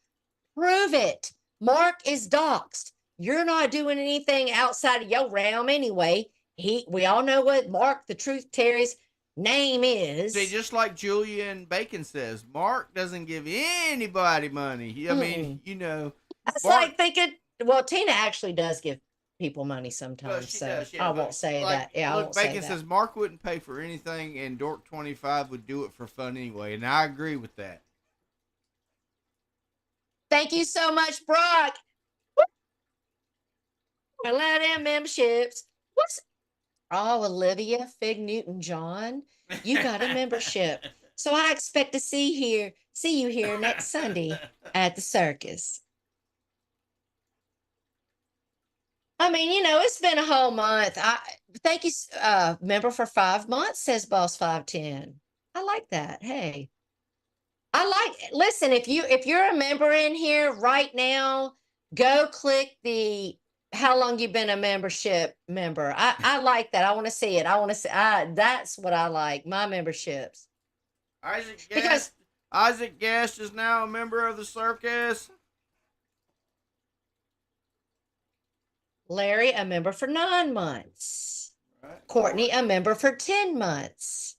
[SPEAKER 2] prove it. Mark is doxxed. You're not doing anything outside of your realm anyway. We all know what Mark, the Truth Terry's name is.
[SPEAKER 1] See, just like Julian Bacon says, Mark doesn't give anybody money. I mean,
[SPEAKER 2] It's
[SPEAKER 1] Mark,
[SPEAKER 2] like thinking, well, Tina actually does give people money sometimes.
[SPEAKER 1] she
[SPEAKER 2] so
[SPEAKER 1] does, yeah,
[SPEAKER 2] I won't say that. Yeah,
[SPEAKER 1] look, Bacon says Mark wouldn't pay for anything, and Dork 25 would do it for fun anyway. And I agree with that.
[SPEAKER 2] Thank you so much, Brock. I love them memberships. Olivia Fig Newton John, you got a membership. So I expect to see you here next Sunday at the circus. I mean, it's been a whole month. Thank you, member for 5 months, says Boss 510. I like that. Hey. Listen, if you're a member in here right now, go click the how long you been a membership member. I like that. I want to see it. That's what I like, my memberships.
[SPEAKER 1] Isaac Guest is now a member of the circus.
[SPEAKER 2] Larry, a member for 9 months.
[SPEAKER 1] Right.
[SPEAKER 2] Courtney, a member for 10 months.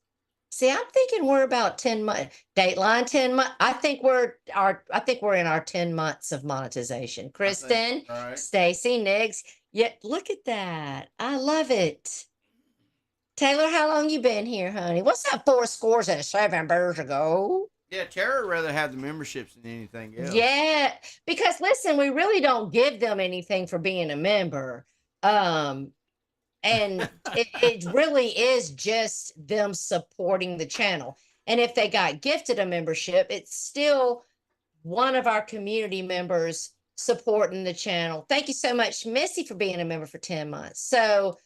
[SPEAKER 2] See, I'm thinking we're about 10 months. Dateline 10 months. I think we're in our 10 months of monetization. Kristen,
[SPEAKER 1] right.
[SPEAKER 2] Stacy, Niggs. Yeah, look at that. I love it. Taylor, how long you been here, honey? What's that 4 scores and 7 years ago?
[SPEAKER 1] Yeah, Tara rather have the memberships than anything else.
[SPEAKER 2] Yeah, because listen, we really don't give them anything for being a member. And it really is just them supporting the channel. And if they got gifted a membership, it's still one of our community members supporting the channel. Thank you so much, Missy, for being a member for 10 months. So,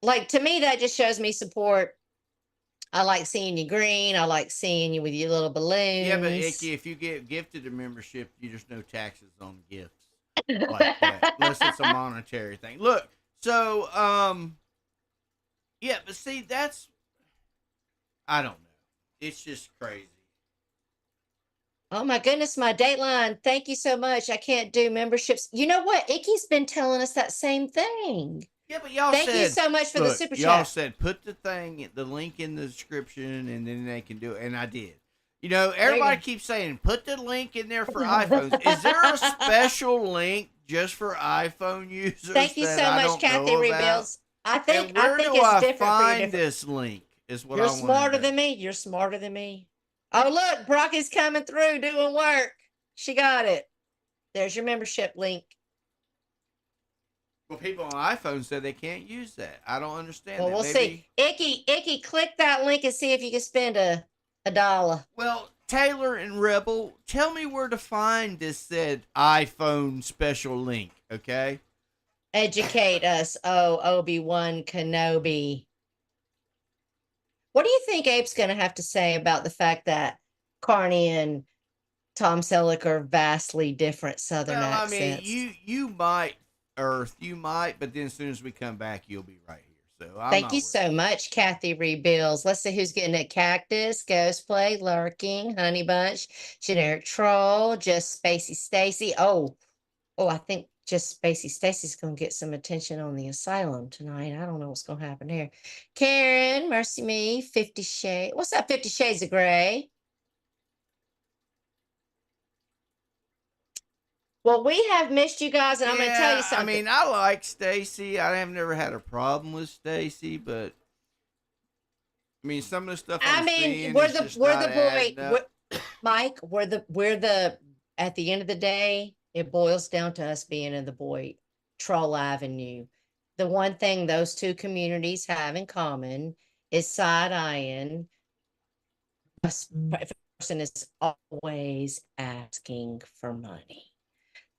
[SPEAKER 2] to me, that just shows me support. I like seeing you green. I like seeing you with your little balloons.
[SPEAKER 1] Yeah, but Icky, if you get gifted a membership, there's no taxes on gifts like that, unless it's a monetary thing. Look. So, yeah, but see, I don't know. It's just crazy.
[SPEAKER 2] Oh my goodness, my Dateline. Thank you so much. I can't do memberships. You know what? Icky's been telling us that same thing.
[SPEAKER 1] Yeah, but y'all
[SPEAKER 2] Thank you so much for the super chat.
[SPEAKER 1] Y'all said put the link in the description, and then they can do it. And I did. Everybody keeps saying put the link in there for iPhones. Is there a special link just for iPhone users?
[SPEAKER 2] Thank you so much, Kathy Rebuilds. I think
[SPEAKER 1] where
[SPEAKER 2] it's
[SPEAKER 1] do I
[SPEAKER 2] different
[SPEAKER 1] find
[SPEAKER 2] for you.
[SPEAKER 1] this link? Is what
[SPEAKER 2] You're
[SPEAKER 1] I want.
[SPEAKER 2] smarter than me. You're smarter than me. Oh, look, Brocky's coming through doing work. She got it. There's your membership link.
[SPEAKER 1] Well, people on iPhone said they can't use that. I don't understand
[SPEAKER 2] Well,
[SPEAKER 1] that.
[SPEAKER 2] we'll
[SPEAKER 1] Maybe...
[SPEAKER 2] see. Icky, click that link and see if you can spend a $1.
[SPEAKER 1] Well, Taylor and Rebel, tell me where to find this said iPhone special link, okay?
[SPEAKER 2] Educate us, Obi-Wan Kenobi. What do you think Abe's going to have to say about the fact that Carney and Tom Selleck are vastly different Southern accents?
[SPEAKER 1] I mean, you might, Earth, you might, but then as soon as we come back, you'll be right here. So
[SPEAKER 2] Thank you so much, Kathy Rebills. Let's see who's getting it. Cactus, Ghost Play, Lurking, Honey Bunch, Generic Troll, Just Spacey Stacy. Oh, I think Just Spacey Stacy's going to get some attention on the asylum tonight. I don't know what's going to happen here. Karen, Mercy Me, 50 Shades. What's up, 50 Shades of Gray? Well, we have missed you guys, and I'm going to tell you something.
[SPEAKER 1] I mean, I like Stacy. I have never had a problem with Stacy, but I mean, some of the stuff seeing
[SPEAKER 2] we're
[SPEAKER 1] is
[SPEAKER 2] the
[SPEAKER 1] just
[SPEAKER 2] we're
[SPEAKER 1] not
[SPEAKER 2] the boy,
[SPEAKER 1] adding up.
[SPEAKER 2] Mike. We're the at the end of the day, it boils down to us being in the boy Troll Avenue. The one thing those two communities have in common is side-eyeing. A person is always asking for money.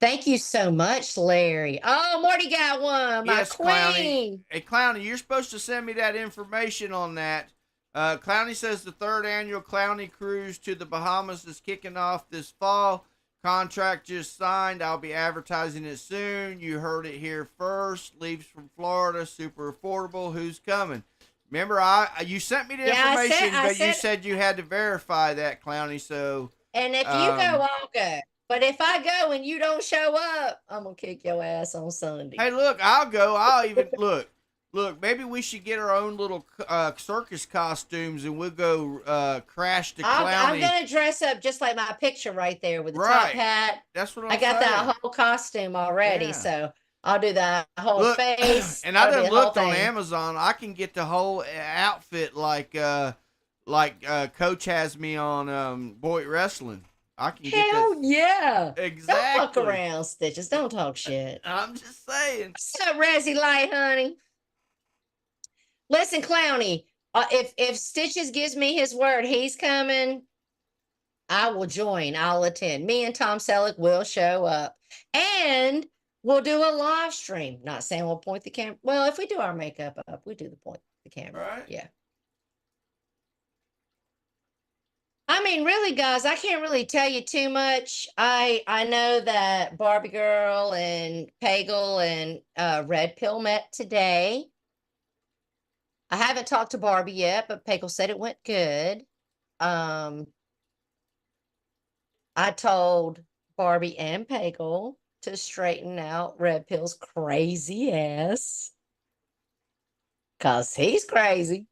[SPEAKER 2] Thank you so much, Larry. Oh, Morty got one. My
[SPEAKER 1] Yes,
[SPEAKER 2] queen.
[SPEAKER 1] Clowny. Hey, Clowny, you're supposed to send me that information on that. Clowny says the 3rd annual Clowny Cruise to the Bahamas is kicking off this fall. Contract just signed. I'll be advertising it soon. You heard it here first. Leaves from Florida. Super affordable. Who's coming? Remember, you sent me the information, but you said you had to verify that, Clowny. So,
[SPEAKER 2] and if you go, I'll go. But if I go and you don't show up, I'm gonna kick your ass on Sunday.
[SPEAKER 1] Hey, look, I'll go. I'll even look. Maybe we should get our own little circus costumes, and we'll go crash the Clowny.
[SPEAKER 2] I'm gonna dress up just like my picture right there with the top hat.
[SPEAKER 1] That's what
[SPEAKER 2] I got that whole costume already, so I'll do that whole face.
[SPEAKER 1] And I done looked on Amazon. I can get the whole outfit like Coach has me on Boy Wrestling. I can get
[SPEAKER 2] Hell yeah.
[SPEAKER 1] Exactly.
[SPEAKER 2] Don't fuck around, Stitches. Don't talk shit.
[SPEAKER 1] I'm just saying.
[SPEAKER 2] What's up, Razzie Light, honey? Listen, Clowny, if Stitches gives me his word, he's coming, I will join. I'll attend. Me and Tom Selleck will show up. And we'll do a live stream. Not saying we'll point the camera. Well, if we do our makeup up, we do the point the camera.
[SPEAKER 1] Right.
[SPEAKER 2] Yeah. I mean, really, guys, I can't really tell you too much. I know that Barbie Girl and Pagel and Red Pill met today. I haven't talked to Barbie yet, but Pagel said it went good. I told Barbie and Pagel to straighten out Red Pill's crazy ass. Because he's crazy.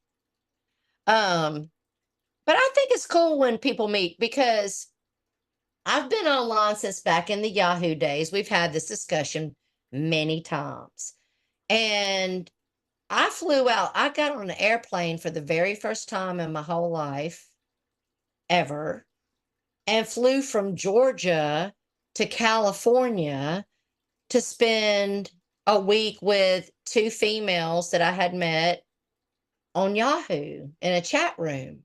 [SPEAKER 2] But I think it's cool when people meet because I've been online since back in the Yahoo days. We've had this discussion many times. And I flew out. I got on an airplane for the very first time in my whole life ever and flew from Georgia to California to spend a week with 2 females that I had met on Yahoo in a chat room.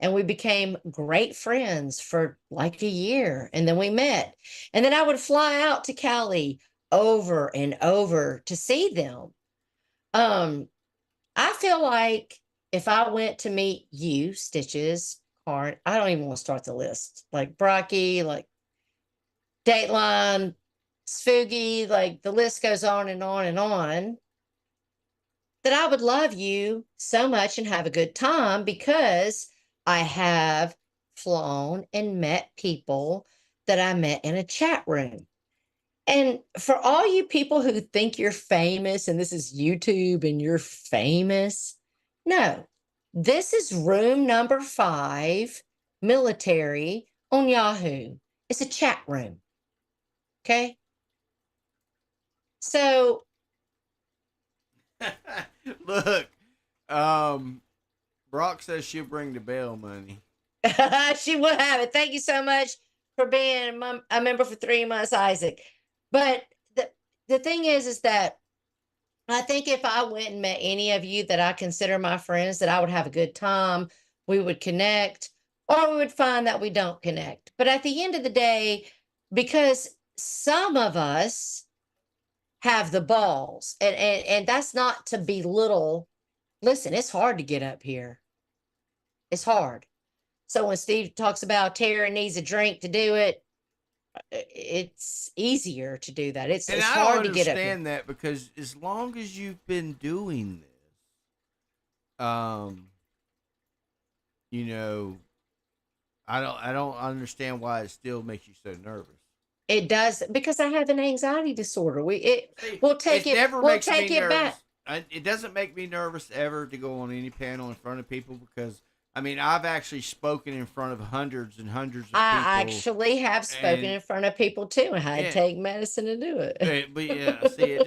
[SPEAKER 2] And we became great friends for like a year. And then we met. And then I would fly out to Cali over and over to see them. I feel like if I went to meet you, Stitches, Carn, I don't even want to start the list. Like Brocky, like Dateline, Spooky, like the list goes on and on and on. That I would love you so much and have a good time because I have flown and met people that I met in a chat room. And for all you people who think you're famous and this is YouTube and you're famous, no, this is room number 5, military on Yahoo. It's a chat room. Okay. So.
[SPEAKER 1] Look, Brock says she'll bring the bail money.
[SPEAKER 2] She will have it. Thank you so much for being a member for 3 months, Isaac. But the thing is that I think if I went and met any of you that I consider my friends, that I would have a good time. We would connect, or we would find that we don't connect. But at the end of the day, because some of us have the balls, and that's not to belittle. Listen, it's hard to get up here. It's hard. So when Steve talks about Tara needs a drink to do it, it's easier to do that. It's hard to get up here.
[SPEAKER 1] I understand that because as long as you've been doing this, you know, I don't understand why it still makes you so nervous.
[SPEAKER 2] It does, because I have an anxiety disorder. We'll take it back.
[SPEAKER 1] It doesn't make me nervous ever to go on any panel in front of people because I mean I've actually spoken in front of hundreds and hundreds of people.
[SPEAKER 2] I actually have spoken in front of people too, and I had to take medicine to do it.
[SPEAKER 1] But yeah, see,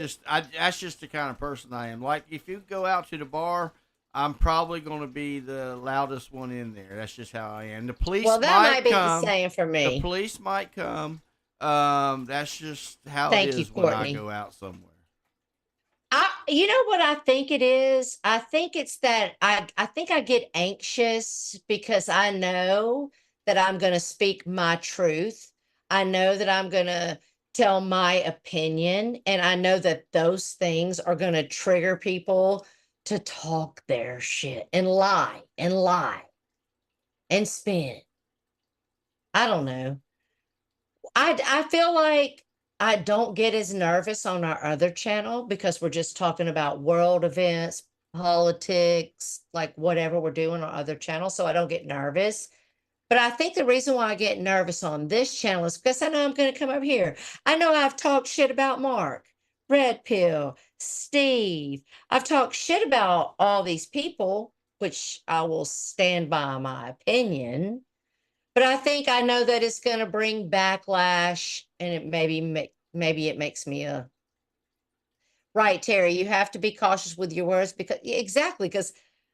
[SPEAKER 1] that's just the kind of person I am. Like if you go out to the bar, I'm probably going to be the loudest one in there. That's just how I am. The police might be
[SPEAKER 2] the same for me.
[SPEAKER 1] The police might come. That's just how it is when I go out somewhere.
[SPEAKER 2] You know what I think it is? I think it's that I think I get anxious because I know that I'm going to speak my truth. I know that I'm going to tell my opinion, and I know that those things are going to trigger people to talk their shit and lie and spin. I don't know. I feel like I don't get as nervous on our other channel because we're just talking about world events, politics, like whatever we're doing on our other channel. So I don't get nervous. But I think the reason why I get nervous on this channel is because I know I'm going to come over here. I know I've talked shit about Mark, Red Pill, Steve. I've talked shit about all these people, which I will stand by my opinion. But I think I know that it's going to bring backlash, and it maybe it makes me right, Terry. You have to be cautious with your words because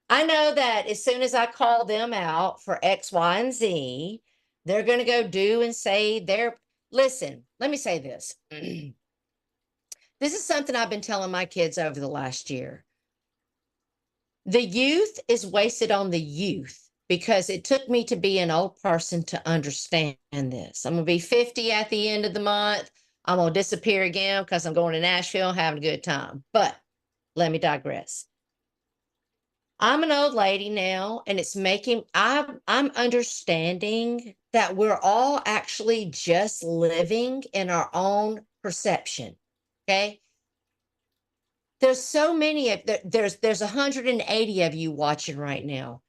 [SPEAKER 2] I know that as soon as I call them out for X, Y, and Z, they're going to go do and say their. Listen, let me say this. This is something I've been telling my kids over the last year. The youth is wasted on the youth. Because it took me to be an old person to understand this. I'm going to be 50 at the end of the month. I'm going to disappear again because I'm going to Nashville having a good time. But let me digress. I'm an old lady now, and it's I'm understanding that we're all actually just living in our own perception. Okay? There's so many there's 180 of you watching right now.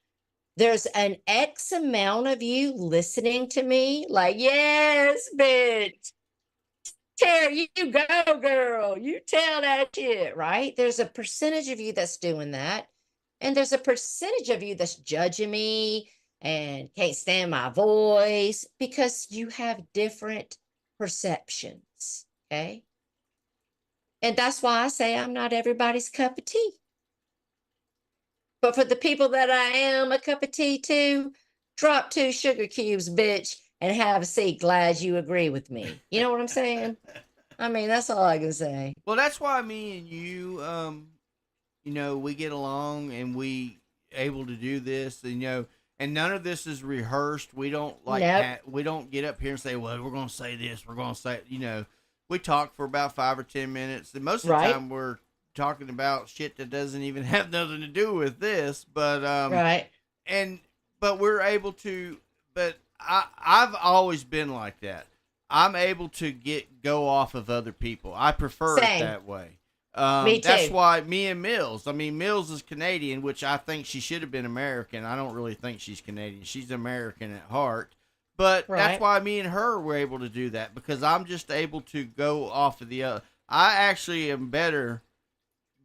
[SPEAKER 2] There's an X amount of you listening to me like, yes, bitch. Terry, you go, girl. You tell that shit, right? There's a percentage of you that's doing that. And there's a percentage of you that's judging me and can't stand my voice because you have different perceptions, okay? And that's why I say I'm not everybody's cup of tea. But for the people that I am a cup of tea to, drop 2 sugar cubes, bitch, and have a seat. Glad you agree with me. You know what I'm saying? I mean, that's all I can say.
[SPEAKER 1] Well, that's why me and you, you know, we get along and we able to do this, and, you know, and none of this is rehearsed. We don't we don't get up here and say, well, we're going to say this. We're going to say, you know, we talk for about 5 or 10 minutes. And most of the time we're talking about shit that doesn't even have nothing to do with this, but but we're able to. But I've always been like that. I'm able to go off of other people. I prefer it that way.
[SPEAKER 2] Me too.
[SPEAKER 1] That's why me and Mills. I mean, Mills is Canadian, which I think she should have been American. I don't really think she's Canadian. She's American at heart. But that's why me and her were able to do that, because I'm just able to go off of the other. I actually am better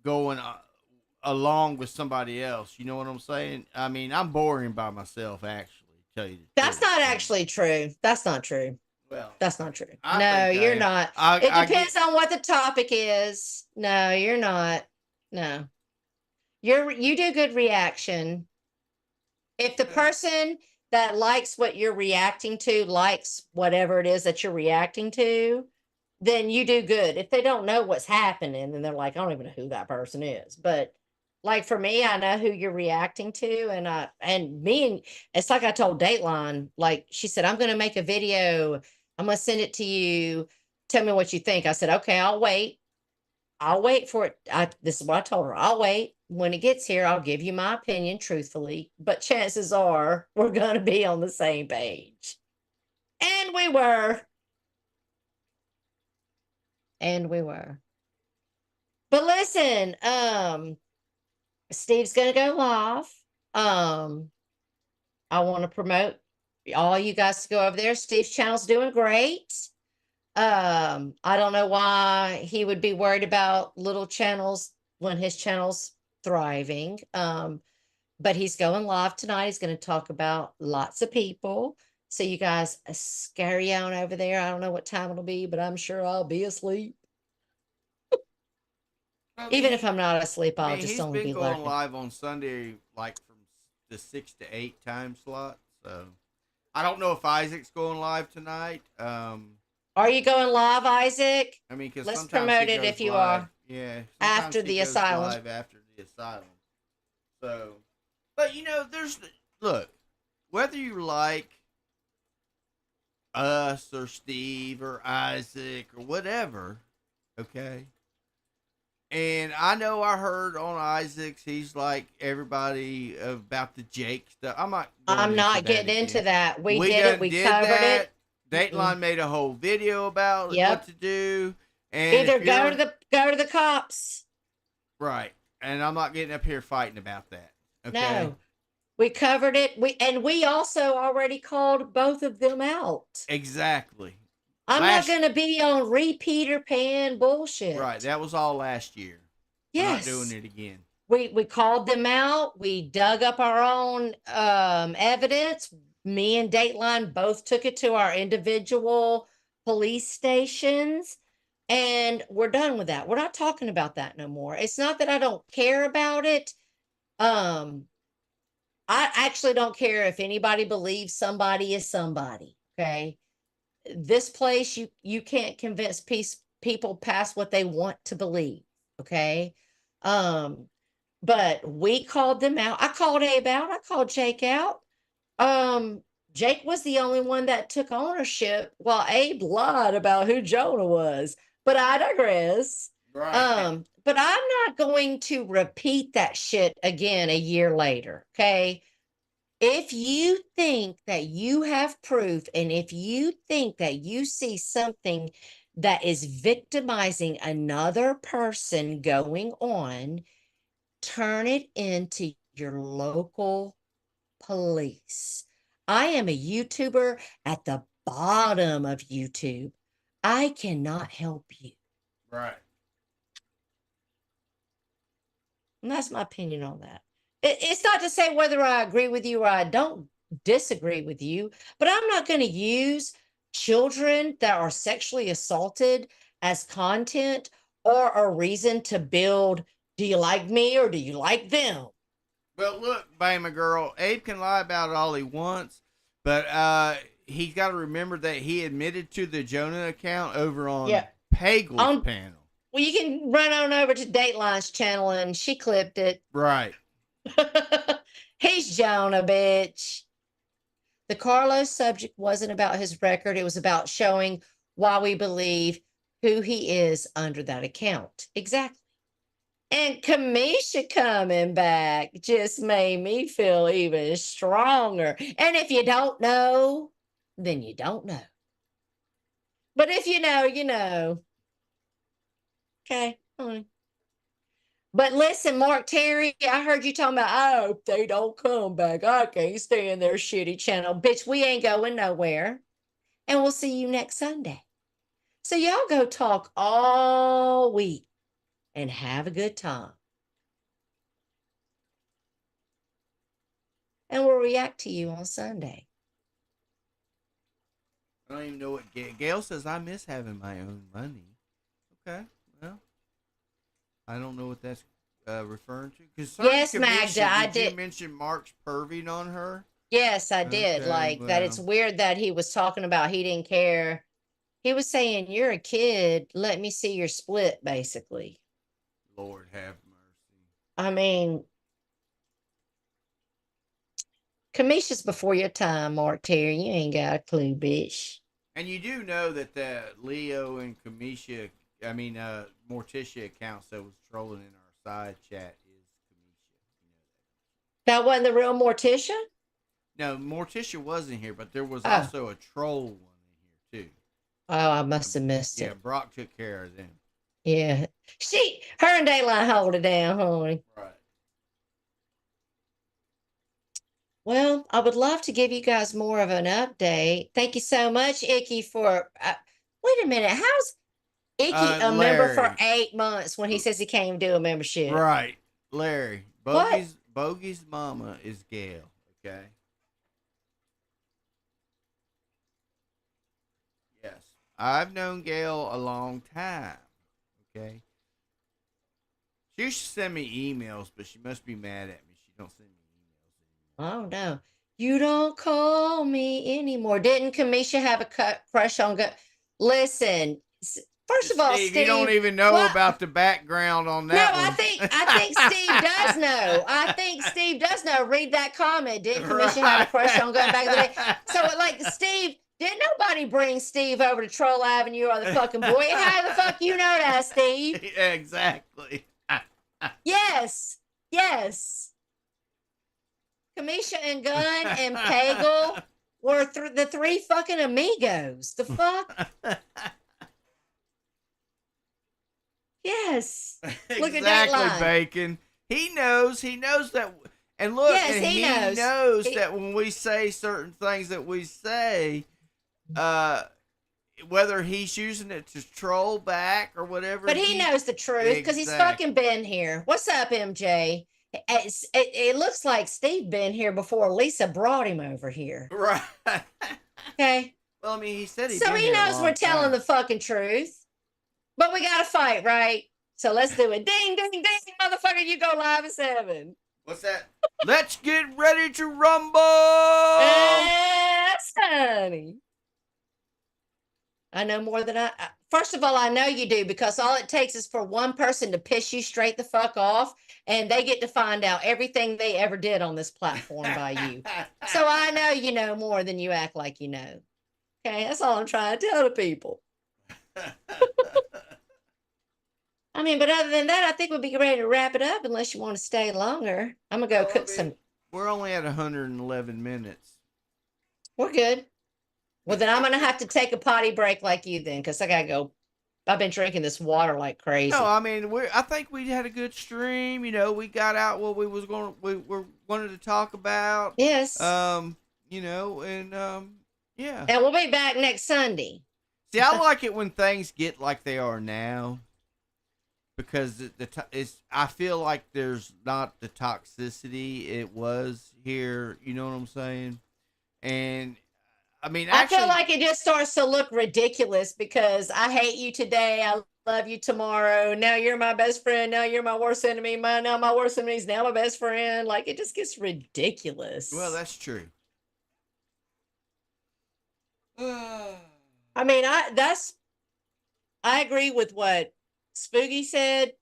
[SPEAKER 1] going along with somebody else. You know what I'm saying? I mean, I'm boring by myself, actually. Tell you
[SPEAKER 2] that's not actually true. That's not true.
[SPEAKER 1] Well,
[SPEAKER 2] that's not true. No, you're not. It depends on what the topic is. No, you're not. No, you do good reaction. If the person that likes what you're reacting to, likes whatever it is that you're reacting to, then you do good. If they don't know what's happening, then they're like, I don't even know who that person is. But like for me, I know who you're reacting to, and it's like I told Dateline, like she said, I'm gonna make a video, I'm gonna send it to you. Tell me what you think. I said, okay, I'll wait. I'll wait for it. This is what I told her. I'll wait. When it gets here, I'll give you my opinion truthfully, but chances are we're going to be on the same page. And we were. And we were. But listen, Steve's going to go live. I want to promote all you guys to go over there. Steve's channel's doing great. I don't know why he would be worried about little channels when his channel's thriving. But he's going live tonight. He's going to talk about lots of people. So you guys scurry on over there. I don't know what time it'll be, but I'm sure I'll be asleep. Even if I'm not asleep, I'll just only be
[SPEAKER 1] he's been going
[SPEAKER 2] lurking.
[SPEAKER 1] live on Sunday, like from the 6 to 8 time slot. So I don't know if Isaac's going live tonight.
[SPEAKER 2] Are you going live, Isaac?
[SPEAKER 1] I mean, because
[SPEAKER 2] let's promote it if you are.
[SPEAKER 1] Yeah.
[SPEAKER 2] After the asylum.
[SPEAKER 1] Live after the asylum. So, but look, whether you like us or Steve or Isaac or whatever, okay. And I know I heard on Isaac's, he's like everybody about the Jake stuff. I'm not
[SPEAKER 2] getting into that. We did it. We covered it.
[SPEAKER 1] Dateline made a whole video about what to do. And
[SPEAKER 2] either go to the cops.
[SPEAKER 1] Right. And I'm not getting up here fighting about that. Okay.
[SPEAKER 2] No. We covered it. We also already called both of them out.
[SPEAKER 1] Exactly.
[SPEAKER 2] I'm not going to be on repeater pan bullshit.
[SPEAKER 1] Right. That was all last year.
[SPEAKER 2] Yes.
[SPEAKER 1] We're not doing it again.
[SPEAKER 2] We called them out. We dug up our own evidence. Me and Dateline both took it to our individual police stations, and we're done with that. We're not talking about that no more. It's not that I don't care about it. I actually don't care if anybody believes somebody is somebody. Okay. This place, you can't convince people past what they want to believe. Okay. But we called them out. I called Abe out. I called Jake out. Jake was the only one that took ownership while Abe lied about who Jonah was. But I digress.
[SPEAKER 1] Right.
[SPEAKER 2] But I'm not going to repeat that shit again a year later. Okay. If you think that you have proof, and if you think that you see something that is victimizing another person going on, turn it into your local police. I am a YouTuber at the bottom of YouTube. I cannot help you.
[SPEAKER 1] Right.
[SPEAKER 2] And that's my opinion on that. It's not to say whether I agree with you or I don't disagree with you, but I'm not going to use children that are sexually assaulted as content or a reason to build, do you like me or do you like them?
[SPEAKER 1] Well, look, Bama girl, Abe can lie about it all he wants, but he's got to remember that he admitted to the Jonah account over on Pagle's panel.
[SPEAKER 2] Well, you can run on over to Dateline's channel, and she clipped it.
[SPEAKER 1] Right.
[SPEAKER 2] He's Jonah, bitch. The Carlos subject wasn't about his record. It was about showing why we believe who he is under that account. Exactly. And Kamisha coming back just made me feel even stronger. And if you don't know, then you don't know. But if you know, you know. Okay. But listen, Mark Terry, I heard you talking about, I hope they don't come back. I can't stand their shitty channel. Bitch, we ain't going nowhere. And we'll see you next Sunday. So y'all go talk all week and have a good time. And we'll react to you on Sunday.
[SPEAKER 1] I don't even know what Gail says. I miss having my own money. Okay, well, I don't know what that's referring to.
[SPEAKER 2] Yes, Magda, I did.
[SPEAKER 1] You mention Mark's perving on her.
[SPEAKER 2] Yes, I did.
[SPEAKER 1] Okay,
[SPEAKER 2] Like that. It's
[SPEAKER 1] well.
[SPEAKER 2] weird that he was talking about he didn't care. He was saying, "You're a kid. Let me see your split." Basically,
[SPEAKER 1] Lord have mercy.
[SPEAKER 2] I mean, Kamisha's before your time, Mark Terry. You ain't got a clue, bitch.
[SPEAKER 1] And you do know that the Leo and Kamisha, Morticia accounts that was trolling in our side chat is Kamisha. You know that.
[SPEAKER 2] That wasn't the real Morticia?
[SPEAKER 1] No, Morticia wasn't here, but there was
[SPEAKER 2] Oh.
[SPEAKER 1] also a troll one in here too.
[SPEAKER 2] Oh, I must have missed
[SPEAKER 1] Yeah,
[SPEAKER 2] it.
[SPEAKER 1] Brock took care of them.
[SPEAKER 2] Yeah. Her and Dayline hold it down, honey.
[SPEAKER 1] Right.
[SPEAKER 2] Well, I would love to give you guys more of an update. Thank you so much, Icky, for. Wait a minute. How's Icky a member for
[SPEAKER 1] Larry.
[SPEAKER 2] 8 months when he says he can't do a membership?
[SPEAKER 1] Right. Larry.
[SPEAKER 2] What?
[SPEAKER 1] Bogey's mama is Gail. Okay. Yes. I've known Gail a long time. Okay. She used to send me emails, but she must be mad at me. She don't send me emails anymore.
[SPEAKER 2] Oh, no. You don't call me anymore. Didn't Kamisha have a crush on Listen, first of all,
[SPEAKER 1] Steve,
[SPEAKER 2] Steve,
[SPEAKER 1] you don't even know
[SPEAKER 2] what?
[SPEAKER 1] about the background on
[SPEAKER 2] No,
[SPEAKER 1] that
[SPEAKER 2] I
[SPEAKER 1] one.
[SPEAKER 2] think Steve does know. I think Steve does know. Read that comment. Didn't Kamisha have a crush on going back in the day? So, like, Steve, didn't nobody bring Steve over to Troll Avenue or the fucking boy? How the fuck you know that, Steve?
[SPEAKER 1] Yeah, exactly.
[SPEAKER 2] Yes. Yes. Kamisha and Gunn and Pagel were the 3 fucking amigos. The fuck? Yes. Look at that
[SPEAKER 1] Exactly,
[SPEAKER 2] line.
[SPEAKER 1] Bacon. He knows that. And look,
[SPEAKER 2] Yes,
[SPEAKER 1] and
[SPEAKER 2] he
[SPEAKER 1] he
[SPEAKER 2] knows.
[SPEAKER 1] knows that when we say certain things that we say, whether he's using it to troll back or whatever.
[SPEAKER 2] But he knows the truth because he's fucking been here. What's up, MJ? It looks like Steve been here before Lisa brought him over here.
[SPEAKER 1] Right.
[SPEAKER 2] Okay.
[SPEAKER 1] Well, I mean, he said
[SPEAKER 2] So he knows we're telling the fucking truth. But we got to fight, right? So let's do it. Ding, ding, ding, motherfucker. You go live at 7.
[SPEAKER 1] What's that? Let's get ready to rumble.
[SPEAKER 2] Yes, honey. I know more than first of all, I know you do because all it takes is for one person to piss you straight the fuck off and they get to find out everything they ever did on this platform by you. So I know you know more than you act like you know. Okay, that's all I'm trying to tell the people. I mean, but other than that, I think we'll be ready to wrap it up unless you want to stay longer. I'm going to go cook some.
[SPEAKER 1] We're only at 111 minutes.
[SPEAKER 2] We're good. Well, then I'm going to have to take a potty break like you then because I got to go. I've been drinking this water like crazy.
[SPEAKER 1] No, I mean, I think we had a good stream. You know, we got out what we wanted to talk about.
[SPEAKER 2] Yes.
[SPEAKER 1] You know, and yeah.
[SPEAKER 2] And we'll be back next Sunday.
[SPEAKER 1] See, I like it when things get like they are now. Because I feel like there's not the toxicity it was here. You know what I'm saying? And I mean, actually,
[SPEAKER 2] I feel like it just starts to look ridiculous because I hate you today. I love you tomorrow. Now you're my best friend. Now you're my worst enemy. Now my worst enemy is now my best friend. Like it just gets ridiculous.
[SPEAKER 1] Well, that's true.
[SPEAKER 2] I mean, I agree with what Spooky said.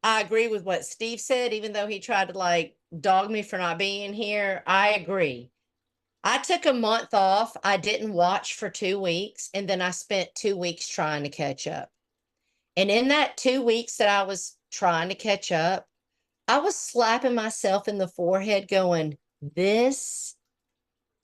[SPEAKER 2] I agree with what Steve said, even though he tried to like dog me for not being here. I agree. I took a month off. I didn't watch for 2 weeks. And then I spent 2 weeks trying to catch up. And in that 2 weeks that I was trying to catch up, I was slapping myself in the forehead going, this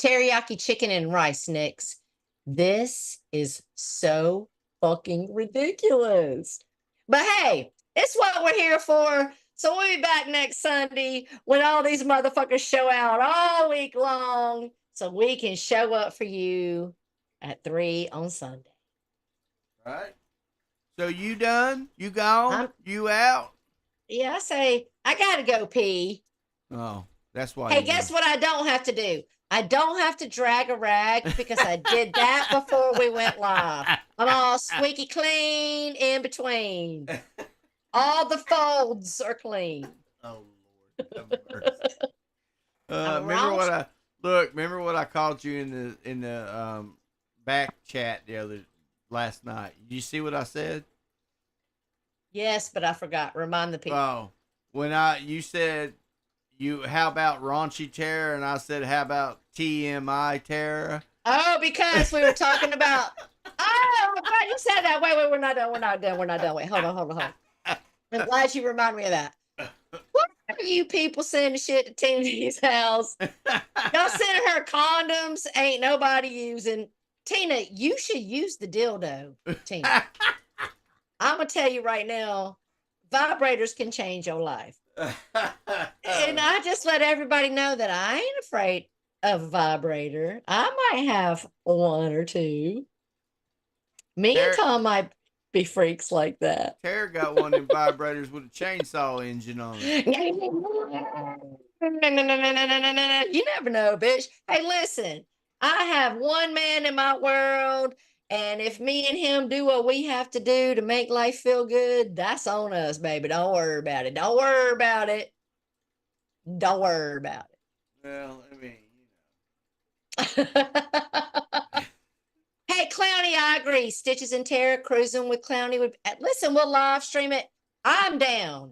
[SPEAKER 2] teriyaki chicken and rice, Nicks. This is so fucking ridiculous. But hey, it's what we're here for. So we'll be back next Sunday when all these motherfuckers show out all week long so we can show up for you at 3 on Sunday.
[SPEAKER 1] All right. So you done? You gone? You out?
[SPEAKER 2] Yeah, I say, I got to go pee.
[SPEAKER 1] Oh, that's why.
[SPEAKER 2] Hey, guess what I don't have to do? I don't have to drag a rag because I did that before we went live. I'm all squeaky clean in between. All the folds are clean.
[SPEAKER 1] Oh, Lord. Remember Look, remember what I called you in the back chat last night? Did you see what I said?
[SPEAKER 2] Yes, but I forgot. Remind the people.
[SPEAKER 1] Oh, when you said how about raunchy terror, and I said how about TMI terror?
[SPEAKER 2] Oh, because we were talking about. Oh, I'm glad you said that. Wait, we're not done. Wait, hold on. I'm glad you reminded me of that. What are you people sending shit to Tina's house? Y'all sending her condoms? Ain't nobody using. Tina, you should use the dildo. Tina, I'm gonna tell you right now, vibrators can change your life. And I just let everybody know that I ain't afraid of a vibrator. I might have one or two. Me and Tom might be freaks like that.
[SPEAKER 1] Tara got one of them vibrators with a chainsaw engine on it.
[SPEAKER 2] No. You never know, bitch. Hey, listen, I have one man in my world, and if me and him do what we have to do to make life feel good, that's on us, baby. Don't worry about it. Don't worry about it. Don't worry about it.
[SPEAKER 1] Well, I mean,
[SPEAKER 2] Hey, Clowny, I agree. Stitches and Terror cruising with Clowny would listen. We'll live stream it. I'm down.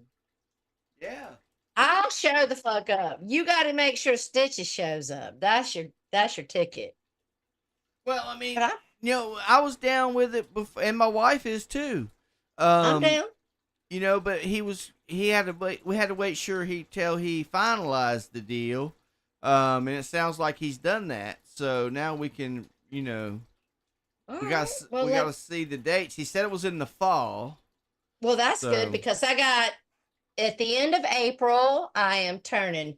[SPEAKER 1] Yeah.
[SPEAKER 2] I'll show the fuck up. You got to make sure Stitches shows up. That's your ticket.
[SPEAKER 1] Well, I mean, I was down with it before, and my wife is too.
[SPEAKER 2] I'm down.
[SPEAKER 1] But we had to wait till he finalized the deal. And it sounds like he's done that. So now we can, we got to see the dates. He said it was in the fall.
[SPEAKER 2] Well, that's good because I got at the end of April, I am turning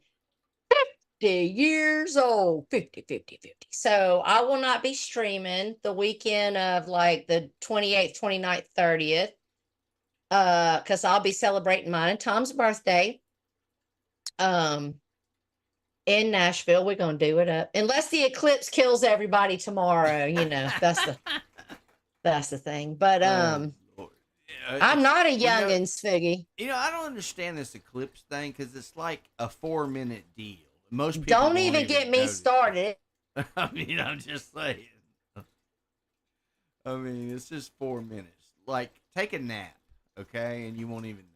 [SPEAKER 2] 50 years old, 50. So I will not be streaming the weekend of like the 28th, 29th, 30th. Because I'll be celebrating mine and Tom's birthday. In Nashville, we're gonna do it up. Unless the eclipse kills everybody tomorrow, that's the thing. But I'm not a youngins, Figgy.
[SPEAKER 1] I don't understand this eclipse thing because it's like a 4-minute deal. Most people
[SPEAKER 2] don't even get me started.
[SPEAKER 1] I mean, I'm just saying. I mean, it's just 4 minutes. Like, take a nap, okay, and you won't even know.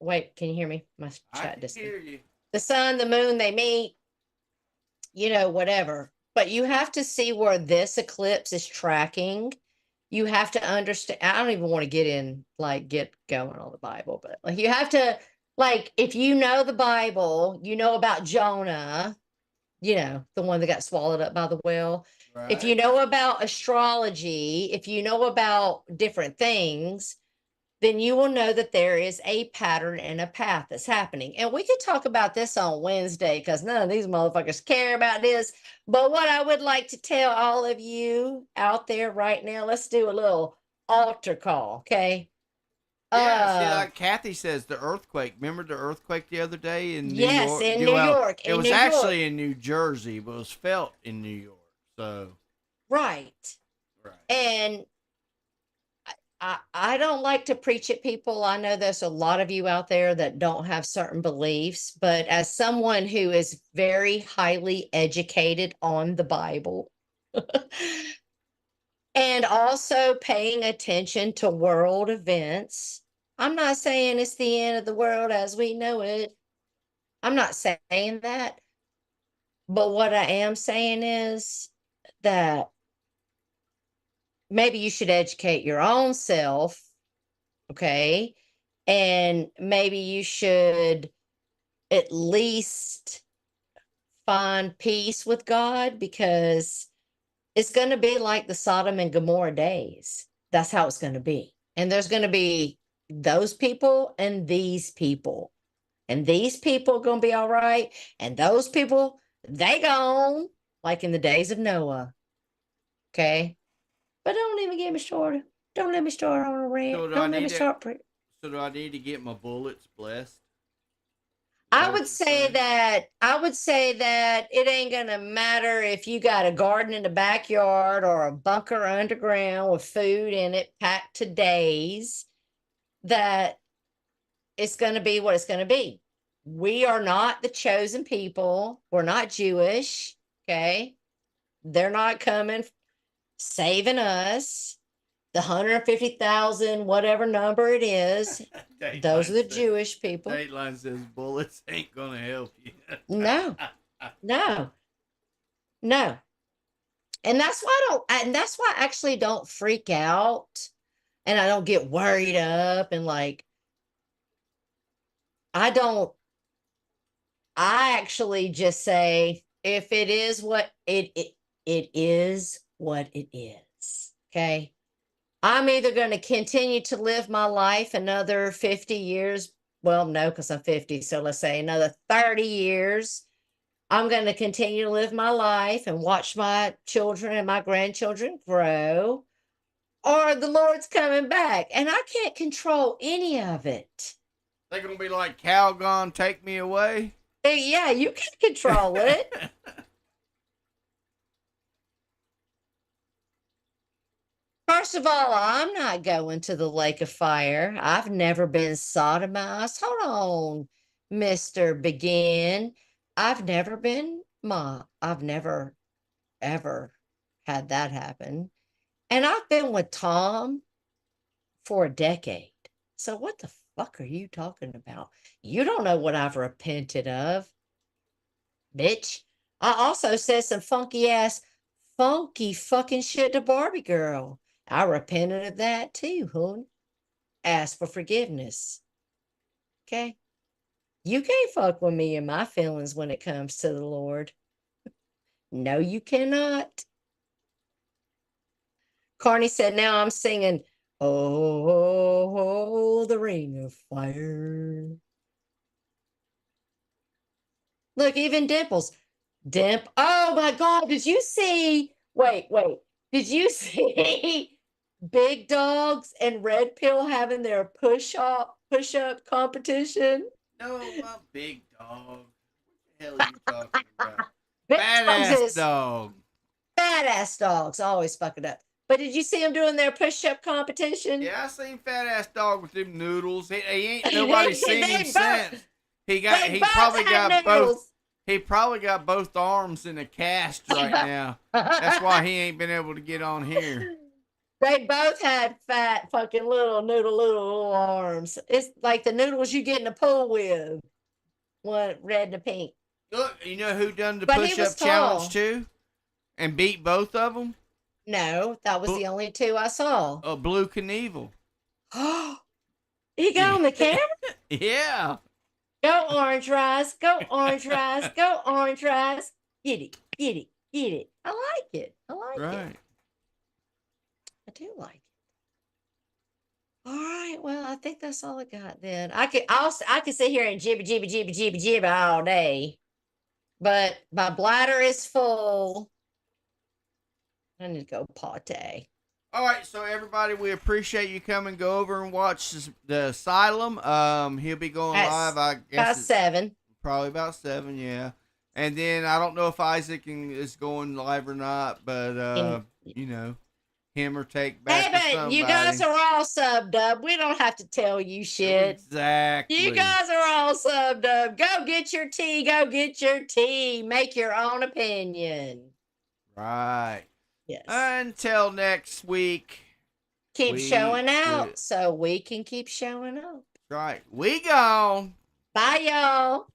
[SPEAKER 2] Wait, can you hear me? My chat
[SPEAKER 1] I can hear you.
[SPEAKER 2] The sun, the moon, they meet. Whatever. But you have to see where this eclipse is tracking. You have to understand. I don't even want to get going on the Bible, but like you have to, like, if you know the Bible, you know about Jonah, the one that got swallowed up by the whale. Right. If you know about astrology, if you know about different things, then you will know that there is a pattern and a path that's happening. And we could talk about this on Wednesday because none of these motherfuckers care about this. But what I would like to tell all of you out there right now, let's do a little altar call, okay?
[SPEAKER 1] Yeah, like Kathy says, the earthquake. Remember the earthquake the other day in New York?
[SPEAKER 2] Yes, in New York.
[SPEAKER 1] It was actually in New Jersey, but it was felt in New York. So
[SPEAKER 2] Right. And I don't like to preach at people. I know there's a lot of you out there that don't have certain beliefs, but as someone who is very highly educated on the Bible and also paying attention to world events, I'm not saying it's the end of the world as we know it. I'm not saying that. But what I am saying is that maybe you should educate your own self, okay? And maybe you should at least find peace with God because it's going to be like the Sodom and Gomorrah days. That's how it's going to be. And there's going to be those people and these people. And these people are going to be all right. And those people, they gone like in the days of Noah. Okay? But don't even get me started. Don't let me start on a rant.
[SPEAKER 1] So
[SPEAKER 2] don't let me start.
[SPEAKER 1] So do I need to get my bullets blessed?
[SPEAKER 2] I would say that it ain't gonna matter if you got a garden in the backyard or a bunker underground with food in it packed to days. That it's gonna be what it's gonna be. We are not the chosen people. We're not Jewish. Okay. They're not coming saving us. The 150,000, whatever number it is, those are the Jewish people.
[SPEAKER 1] Dateline says bullets ain't gonna help you.
[SPEAKER 2] No, no, no. And that's why I actually don't freak out and I don't get worried up and like, I actually just say, if it is what it is what it is. Okay. I'm either going to continue to live my life another 50 years. Well, no, because I'm 50. So let's say another 30 years. I'm going to continue to live my life and watch my children and my grandchildren grow. Or the Lord's coming back. And I can't control any of it.
[SPEAKER 1] They're going to be like, Calgon, take me away.
[SPEAKER 2] Yeah, you can control it. First of all, I'm not going to the lake of fire. I've never been sodomized. Hold on, Mr. Begin. I've never ever had that happen. And I've been with Tom for a decade. So what the fuck are you talking about? You don't know what I've repented of, bitch. I also said some funky fucking shit to Barbie girl. I repented of that too, honey. Ask for forgiveness. Okay? You can't fuck with me and my feelings when it comes to the Lord. No, you cannot. Carney said, now I'm singing, oh, the ring of fire. Look, even Dimples. Oh my God, did you see? Wait. Did you see Big Dogs and Red Pill having their push-up competition?
[SPEAKER 1] No, my Big Dog. What the hell are you talking about?
[SPEAKER 2] Big
[SPEAKER 1] Badass dog.
[SPEAKER 2] Badass dogs always fuck it up. But did you see them doing their push-up competition?
[SPEAKER 1] Yeah, I seen Fat Ass Dog with them noodles. He ain't nobody seen him since. He probably got both. He probably got both arms in a cast right now. That's why he ain't been able to get on here.
[SPEAKER 2] They both had fat fucking little arms. It's like the noodles you get in the pool with. One red and a pink.
[SPEAKER 1] Look, you know who done the push-up challenge too? And beat both of them?
[SPEAKER 2] No, that was the only two I saw.
[SPEAKER 1] Blue Knievel.
[SPEAKER 2] He got on the camera?
[SPEAKER 1] Yeah.
[SPEAKER 2] Go Orange Rice, go Orange Rice, go Orange Rice. Get it. I like it.
[SPEAKER 1] Right.
[SPEAKER 2] I do like it. All right, well, I think that's all I got then. I could sit here and jibby all day, but my bladder is full. I need to go potty.
[SPEAKER 1] All right, so everybody, we appreciate you coming. Go over and watch the Asylum. He'll be going live, I guess.
[SPEAKER 2] About 7.
[SPEAKER 1] Probably about 7, yeah. And then I don't know if Isaac is going live or not, but you know, him or take back.
[SPEAKER 2] Hey, but you guys are all subbed up. We don't have to tell you shit.
[SPEAKER 1] Exactly.
[SPEAKER 2] You guys are all subbed up. Go get your tea. Go get your tea. Make your own opinion.
[SPEAKER 1] Right.
[SPEAKER 2] Yes.
[SPEAKER 1] Until next week.
[SPEAKER 2] Keep showing out so we can keep showing up.
[SPEAKER 1] Right. We gone.
[SPEAKER 2] Bye, y'all.